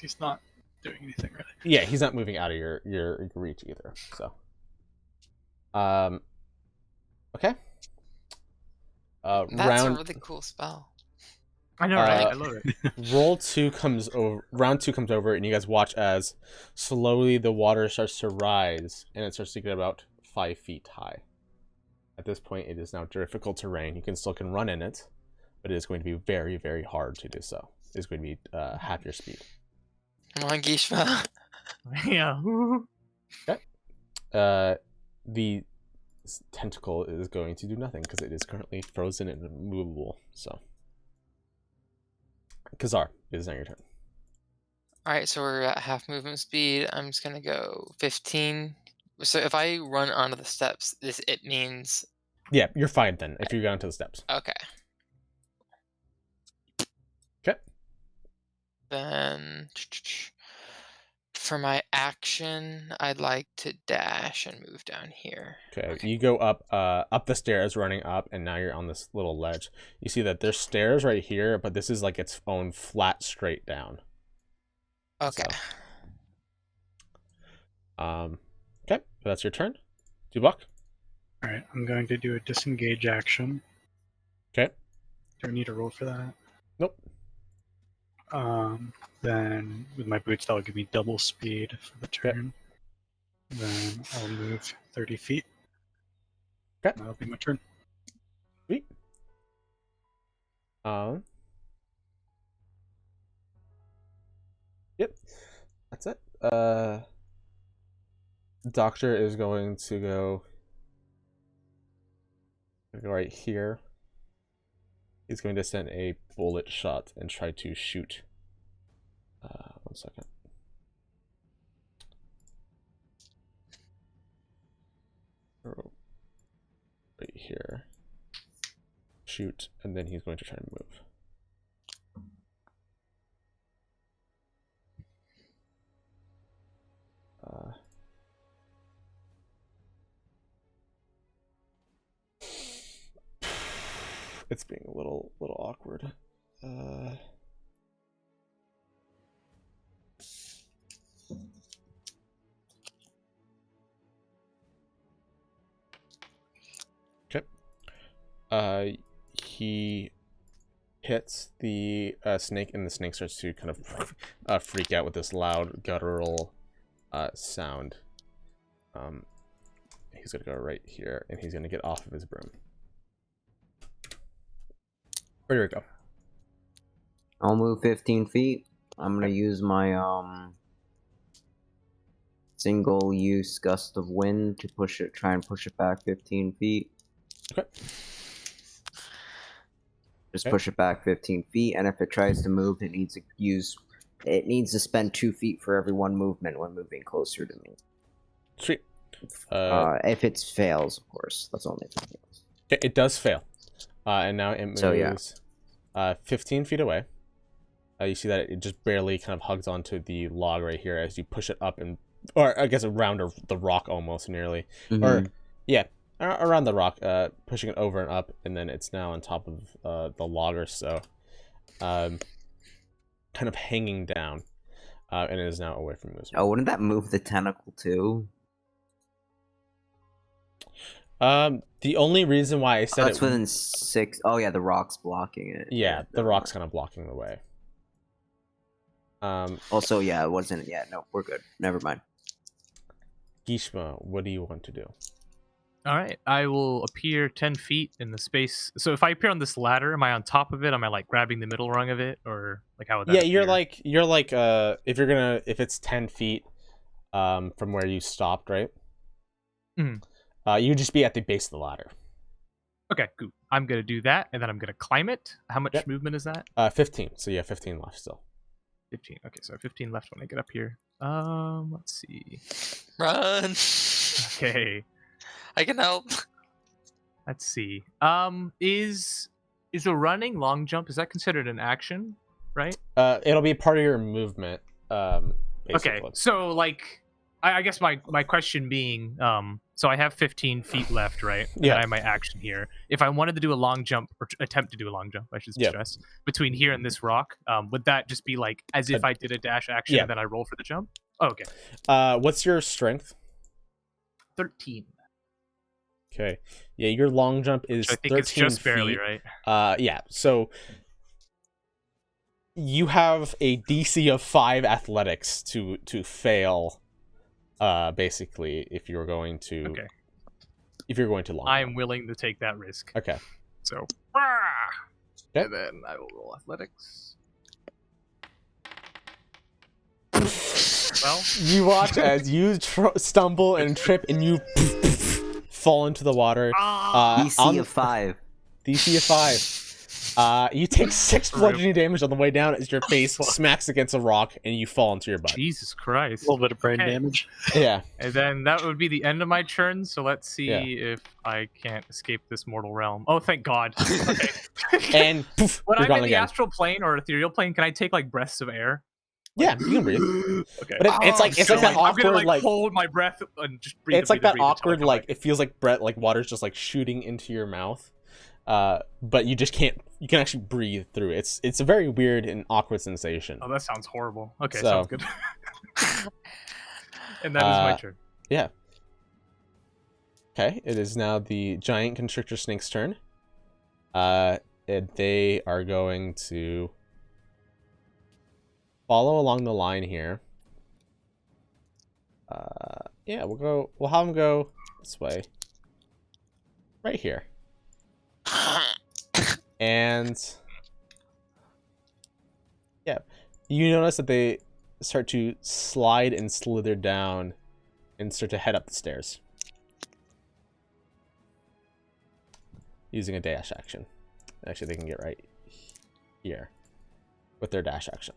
He's not doing anything really. Yeah, he's not moving out of your reach either. So, okay. That's a Round really cool spell. I know, right? I love it. roll 2 comes over. Round 2 comes over, and you guys watch as slowly the water starts to rise, and it starts to get about 5 feet high. At this point, it is now difficult terrain. You can run in it, but it is going to be very, very hard to do so. It is going to be half your speed. Come on, Gishma. Yeah. The tentacle is going to do nothing because it is currently frozen and immovable. So, Kazar, it is now your turn. Alright, so we're at half movement speed. I'm just gonna go 15. So if I run onto the steps, it means... Yeah, you're fine then if you go onto the steps. Okay. Okay. Then For my action, I'd like to dash and move down here. Okay, you go up the stairs, running up, and now you're on this little ledge. You see that there's stairs right here, but this is like its own flat, straight down. Okay. Okay, that's your turn. Tuvok. All right, I'm going to do a disengage action. Okay. Do I need a roll for that? Nope. Then with my boots, that'll give me double speed for the turn. Then I'll move 30 feet. Okay. That'll be my turn. Sweet. Yep. That's it. Doctor is going to go right here. He's going to send a bullet shot and try to shoot. 1 second. Right here. Shoot, and then he's going to try and move. It's being a little awkward. Okay. He hits the snake, and the snake starts to kind of freak out with this loud guttural sound. He's gonna go right here, and he's gonna get off of his broom. Where do we go? I'll move 15 feet. I'm gonna use my single use gust of wind to push it, try and push it back 15 feet. Okay. Just Okay. push it back 15 feet, and if it tries to move, it needs to spend 2 feet for every one movement when moving closer to me. Sweet. If it fails, of course. That's only if it fails. It does fail. And now it moves So, yeah. 15 feet away. You see that it just barely kind of hugs onto the log right here as you push it up or I guess around the rock almost nearly. Mm-hmm. Or, yeah, around the rock, pushing it over and up, and then it's now on top of the log or so. Kind of hanging down. And it is now away from this. Oh, wouldn't that move the tentacle too? The only reason why I said that's within 6. Oh yeah, the rock's blocking it. Yeah, the rock's kind of blocking the way. Also, yeah, it wasn't. Yeah, no, we're good. Never mind. Gishma, what do you want to do? All right, I will appear 10 feet in the space. So if I appear on this ladder, am I on top of it? Am I like grabbing the middle rung of it, or like how would that? Yeah, appear? you're like if it's 10 feet from where you stopped, right? Mhm. You'd just be at the base of the ladder. Okay, cool. I'm gonna do that, and then I'm gonna climb it. How much Yep. movement is that? 15. So yeah, 15 left still. 15. Okay, so 15 left when I get up here. Let's see. Run! Okay, I can help. let's see. Is a running long jump, is that considered an action, right? It'll be part of your movement. Basically. Okay, so like, I guess my question being, so I have 15 feet left, right? And Yeah. I have my action here. If I wanted to do a long jump, or attempt to do a long jump, I should Yeah. stress, between here and this rock, would that just be like as if I did a dash action Yeah. and then I roll for the jump? Oh, okay. What's your strength? 13. Okay. Yeah, your long jump is Which I think 13 it's just feet. barely, right? Yeah. So you have a DC of 5 athletics to fail. Basically, if you're going to Okay. long I jump. am willing to take that risk. Okay. So, Okay. and then I will roll athletics. Well, You watch as you stumble and trip, and you fall into the water. DC of 5. DC of 5. You take 6 bludgeoning damage on the way down as your face smacks against a rock, and you fall into your butt. Jesus Christ. A little bit of brain Okay. damage. Yeah. And then that would be the end of my turn, so let's see Yeah. if I can't escape this mortal realm. Oh, thank God. Okay. And poof, When you're I'm gone in the again. astral plane or ethereal plane, can I take like breaths of air? Yeah, you can breathe. Okay. But it's like that I'm gonna awkward like hold my breath and just breathe. it's like breathe, that breathe until I awkward come like back. it feels like water's just like shooting into your mouth. But you just can't. You can actually breathe through it. It's a very weird and awkward sensation. Oh, that sounds horrible. Okay, So- sounds good. And that is my turn. Yeah. Okay, it is now the giant constrictor snake's turn. And they are going to follow along the line here. Yeah, we'll have them go this way. Right here. And yeah, you notice that they start to slide and slither down and start to head up the stairs. Using a dash action. Actually, they can get right here with their dash action.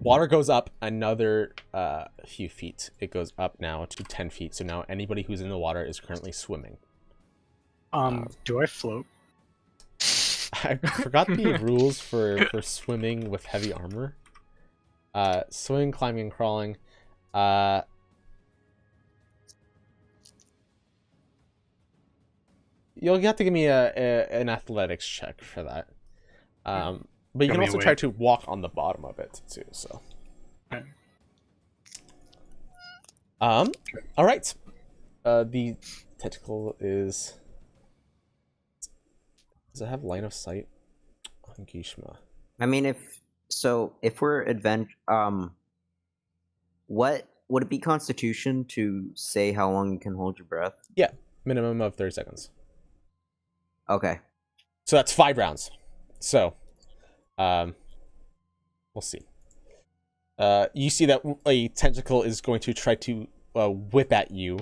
Water goes up another few feet. It goes up now to 10 feet. So now anybody who's in the water is currently swimming. Do I float? I forgot the rules for swimming with heavy armor. Swimming, climbing, and crawling. You'll have to give me an athletics check for that. But you Show can me also a try way. to walk on the bottom of it too. So. Okay. All right. The tentacle is. Does it have line of sight on Gishma? I mean, if we're what would it be Constitution to say how long you can hold your breath? Yeah, minimum of 30 seconds. Okay. So that's 5 rounds. So, we'll see. You see that a tentacle is going to try to whip at you,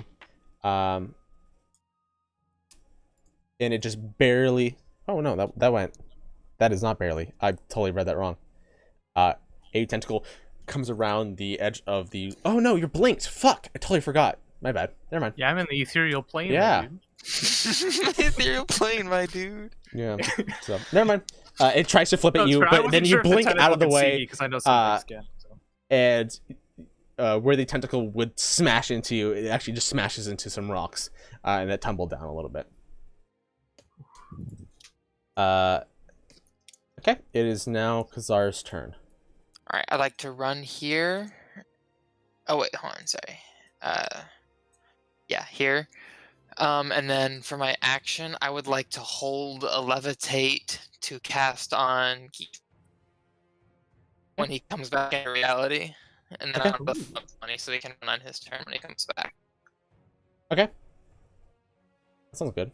and it just barely. Oh no, that went. That is not barely. I totally read that wrong. A tentacle comes around the edge of the. Oh no, you're blinked. Fuck! I totally forgot. My bad. Never mind. Yeah, I'm in the ethereal plane. Yeah. Dude. Ethereal plane, my dude. Yeah. So never mind. It tries to flip No, at it's you, fair. I but wasn't then you sure if blink tentacle out of the could see way. me, 'cause I know some things can. So. And where the tentacle would smash into you, it actually just smashes into some rocks, and it tumbled down a little bit. Okay, it is now Khazar's turn. All right, I'd like to run here. Oh wait, hold on, sorry. Yeah, here. And then for my action, I would like to hold a levitate to cast on when he comes back in reality, and then Okay. I want to flip money so he can run on his turn when he comes back. Okay. That sounds good.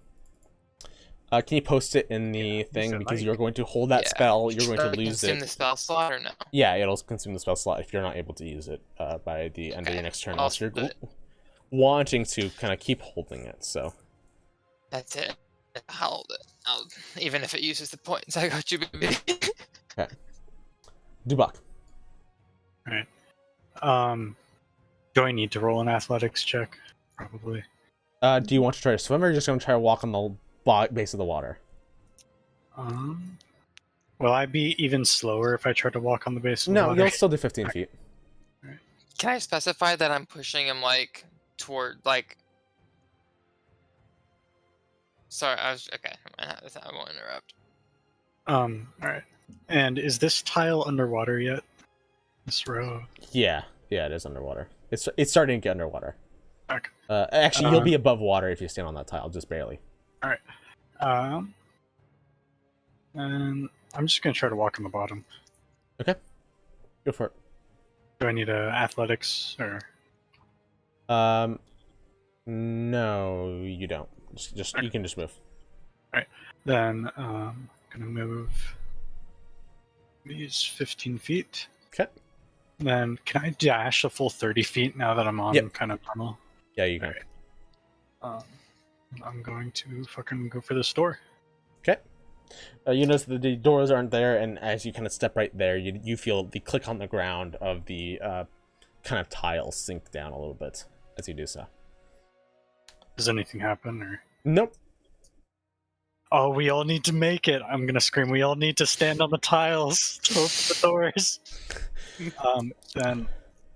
Can you post it in the thing, said because like- you're going to hold that Yeah. spell, you're going to lose Consume it. the spell slot or no? Yeah, it'll consume the spell slot if you're not able to use it by the end of your Okay, next turn, I'll unless you're split wanting to kind of keep holding it. So That's it. I'll hold it. Even if it uses the points, I got you, baby. Dubak. Do I need to roll an athletics check? Probably. Do you want to try to swim, or are you just going to try to walk on the base of the water? Will I be even slower if I try to walk on the base of the No, water? you'll still do 15 feet. Can I specify that I'm pushing him like toward like? Sorry, I was okay. I won't interrupt. Alright. And is this tile underwater yet? This row? Yeah, it is underwater. It's starting to get underwater. Okay. Actually, you'll be above water if you stand on that tile, just barely. And I'm just gonna try to walk on the bottom. Go for Do I need a athletics or? it. No, you don't. Just you can just move. Then gonna move these 15 feet. Okay. Then can I dash a full 30 feet now that I'm on Yep. kind of normal? Yeah, you can. Um, I'm going to fucking go for this door. Okay. You notice that the doors aren't there, and as you kind of step right there, you feel the click on the ground of the kind of tiles sink down a little bit as you do so. Does anything happen or? Nope. Oh, we all need to make it. I'm gonna scream. We all need to stand on the tiles to open the doors. Then,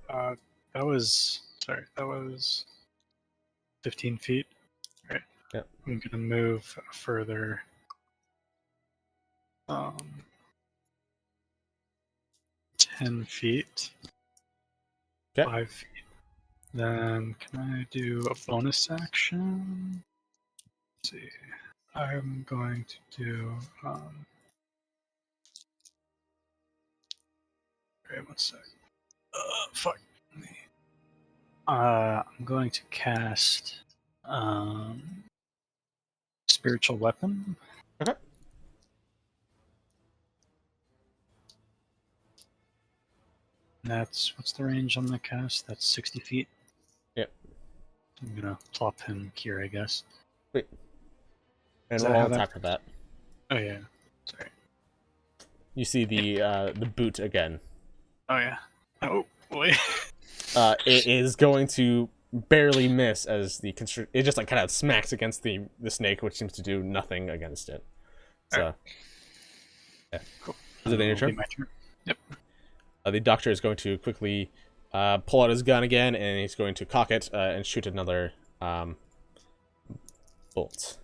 that was 15 feet. Right. Yep. I'm gonna move further. 10 feet. Okay. 5 feet. Then can I do a bonus action? Let's see. I'm going to do wait 1 sec. Fuck me. I'm going to cast spiritual weapon. Okay. That's what's the range on the cast? That's 60 feet. Yep. I'm gonna plop him here, I guess. Wait. And Is that roll how on that- top of that. Oh yeah. Sorry. You see the boot again. Oh yeah. Oh boy. It is going to barely miss as the it just like kind of smacks against the snake, which seems to do nothing against it. So, yeah. Cool. Is it then your It'll be turn? my turn. Yep. The doctor is going to quickly pull out his gun again, and he's going to cock it and shoot another bolt.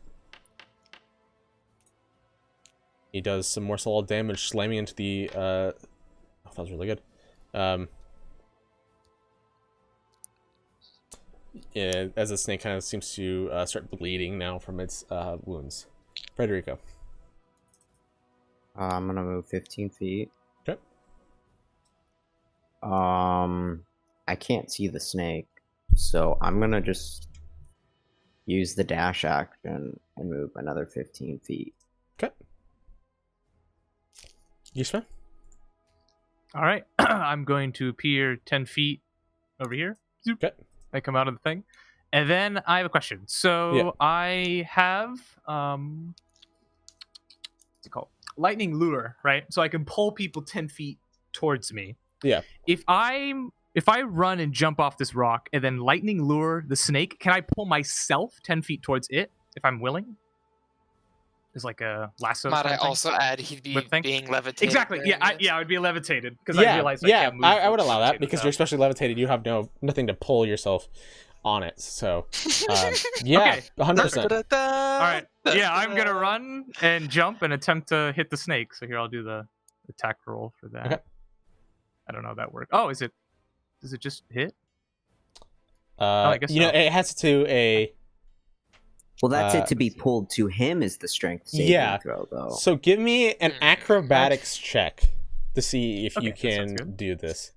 He does some more solid damage, slamming into the. Oh, that was really good. Yeah, as the snake kind of seems to start bleeding now from its wounds. Frederico. I'm gonna move 15 feet. Okay. I can't see the snake, so I'm gonna just use the dash action and move another 15 feet. Okay. Yishma? All right, I'm going to appear 10 feet over here. Zoop. Okay. I come out of the thing, and then I have a question. So Yeah. I have what's it called? Lightning lure, right? So I can pull people 10 feet towards me. Yeah. If I run and jump off this rock and then lightning lure the snake, can I pull myself 10 feet towards it if I'm willing? It's like a lasso. Might kind I of thing. also add he'd be Whip thing? being levitated? Exactly. during Yeah. this? I would be levitated because I Yeah, realized yeah, I can't move. I would allow that levitated because without- you're especially levitated. You have nothing to pull yourself on it. So, yeah, Okay. 100%. All right. Yeah, I'm gonna run and jump and attempt to hit the snake. So here I'll do the attack roll for that. Okay. I don't know how that works. Oh, does it just hit? I guess You know, so. it has to a. Well, that's Uh, it to be pulled to him is the strength saving Yeah. throw, though. So give me an acrobatics check to see if Okay, you that sounds can good. do this.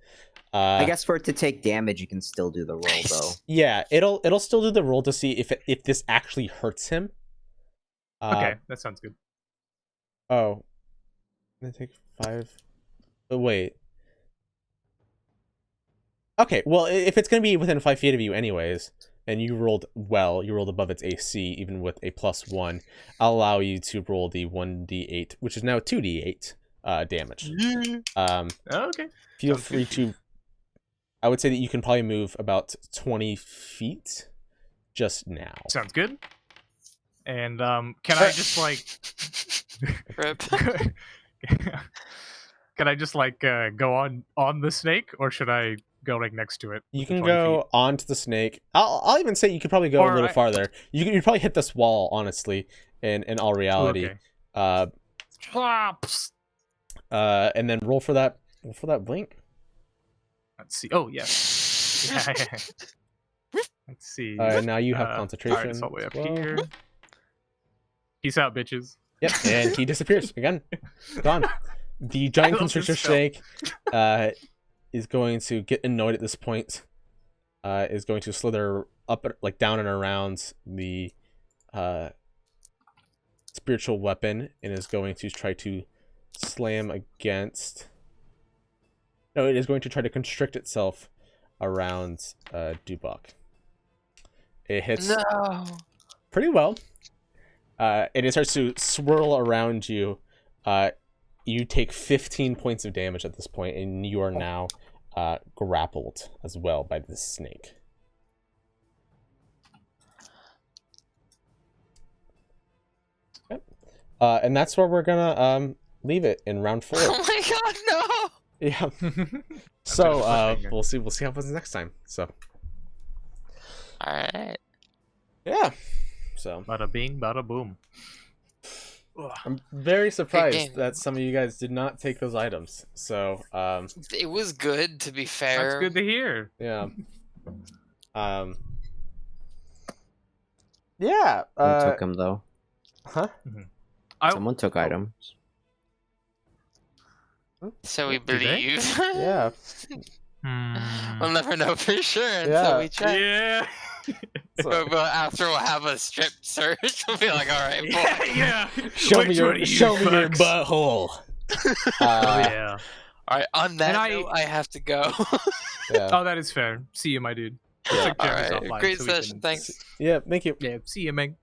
I guess for it to take damage, you can still do the roll, though. Yeah, it'll still do the roll to see if this actually hurts him. Okay, that sounds good. Oh, I take 5. Oh, wait. Okay, well, if it's gonna be within 5 feet of you, anyways, and you rolled well, you rolled above its AC, even with a +1, I'll allow you to roll the 1d8, which is now 2d8 damage. Okay. Feel Sounds free to. I would say that you can probably move about 20 feet just now. Sounds good. And can I just like Rip. can I just like go on the snake, or should I go like next to it? You with the can 20 go feet? onto the snake. I'll even say you could probably go Or a little I- farther. You'd probably hit this wall, honestly, in all reality. Okay. And then roll for that. Roll for that blink. Let's see. Oh yes. Yeah. Let's see. Now you have All concentration. right, it's all the way up as well. here. Peace out, bitches. Yep, and he disappears again. Gone. The giant love this constrictor spell. snake is going to get annoyed at this point. Is going to slither up, like down and around the spiritual weapon, and is going to try to slam against. No, it is going to try to constrict itself around Dubok. It hits No. pretty well. And it starts to swirl around you. You take 15 points of damage at this point, and you are now grappled as well by this snake. Okay. And that's where we're gonna leave it in round 4. Oh my god, no! Yeah. So cliffhanger. we'll see what happens next time. So Alright. yeah. So Bada bing, bada boom. I'm very surprised game. that some of you guys did not take those items. So It was good, to be fair. That's good to hear. yeah. Yeah. Someone took them though. Huh? Someone took items. So we Did they? believe. Yeah. We'll never know for sure until Yeah. we check. Yeah. So, But after we'll have a strip search, we'll be like, alright, boy. Yeah. show me Which one of you your fucks? butthole. Oh Uh, yeah. Alright, on that And note, I have to go. yeah. Oh, that is fair. See you, my dude. Yeah. Check Jeremy's Alright, offline great so we session, can- thanks. Yeah. Thank you. Yeah, see you, Meg.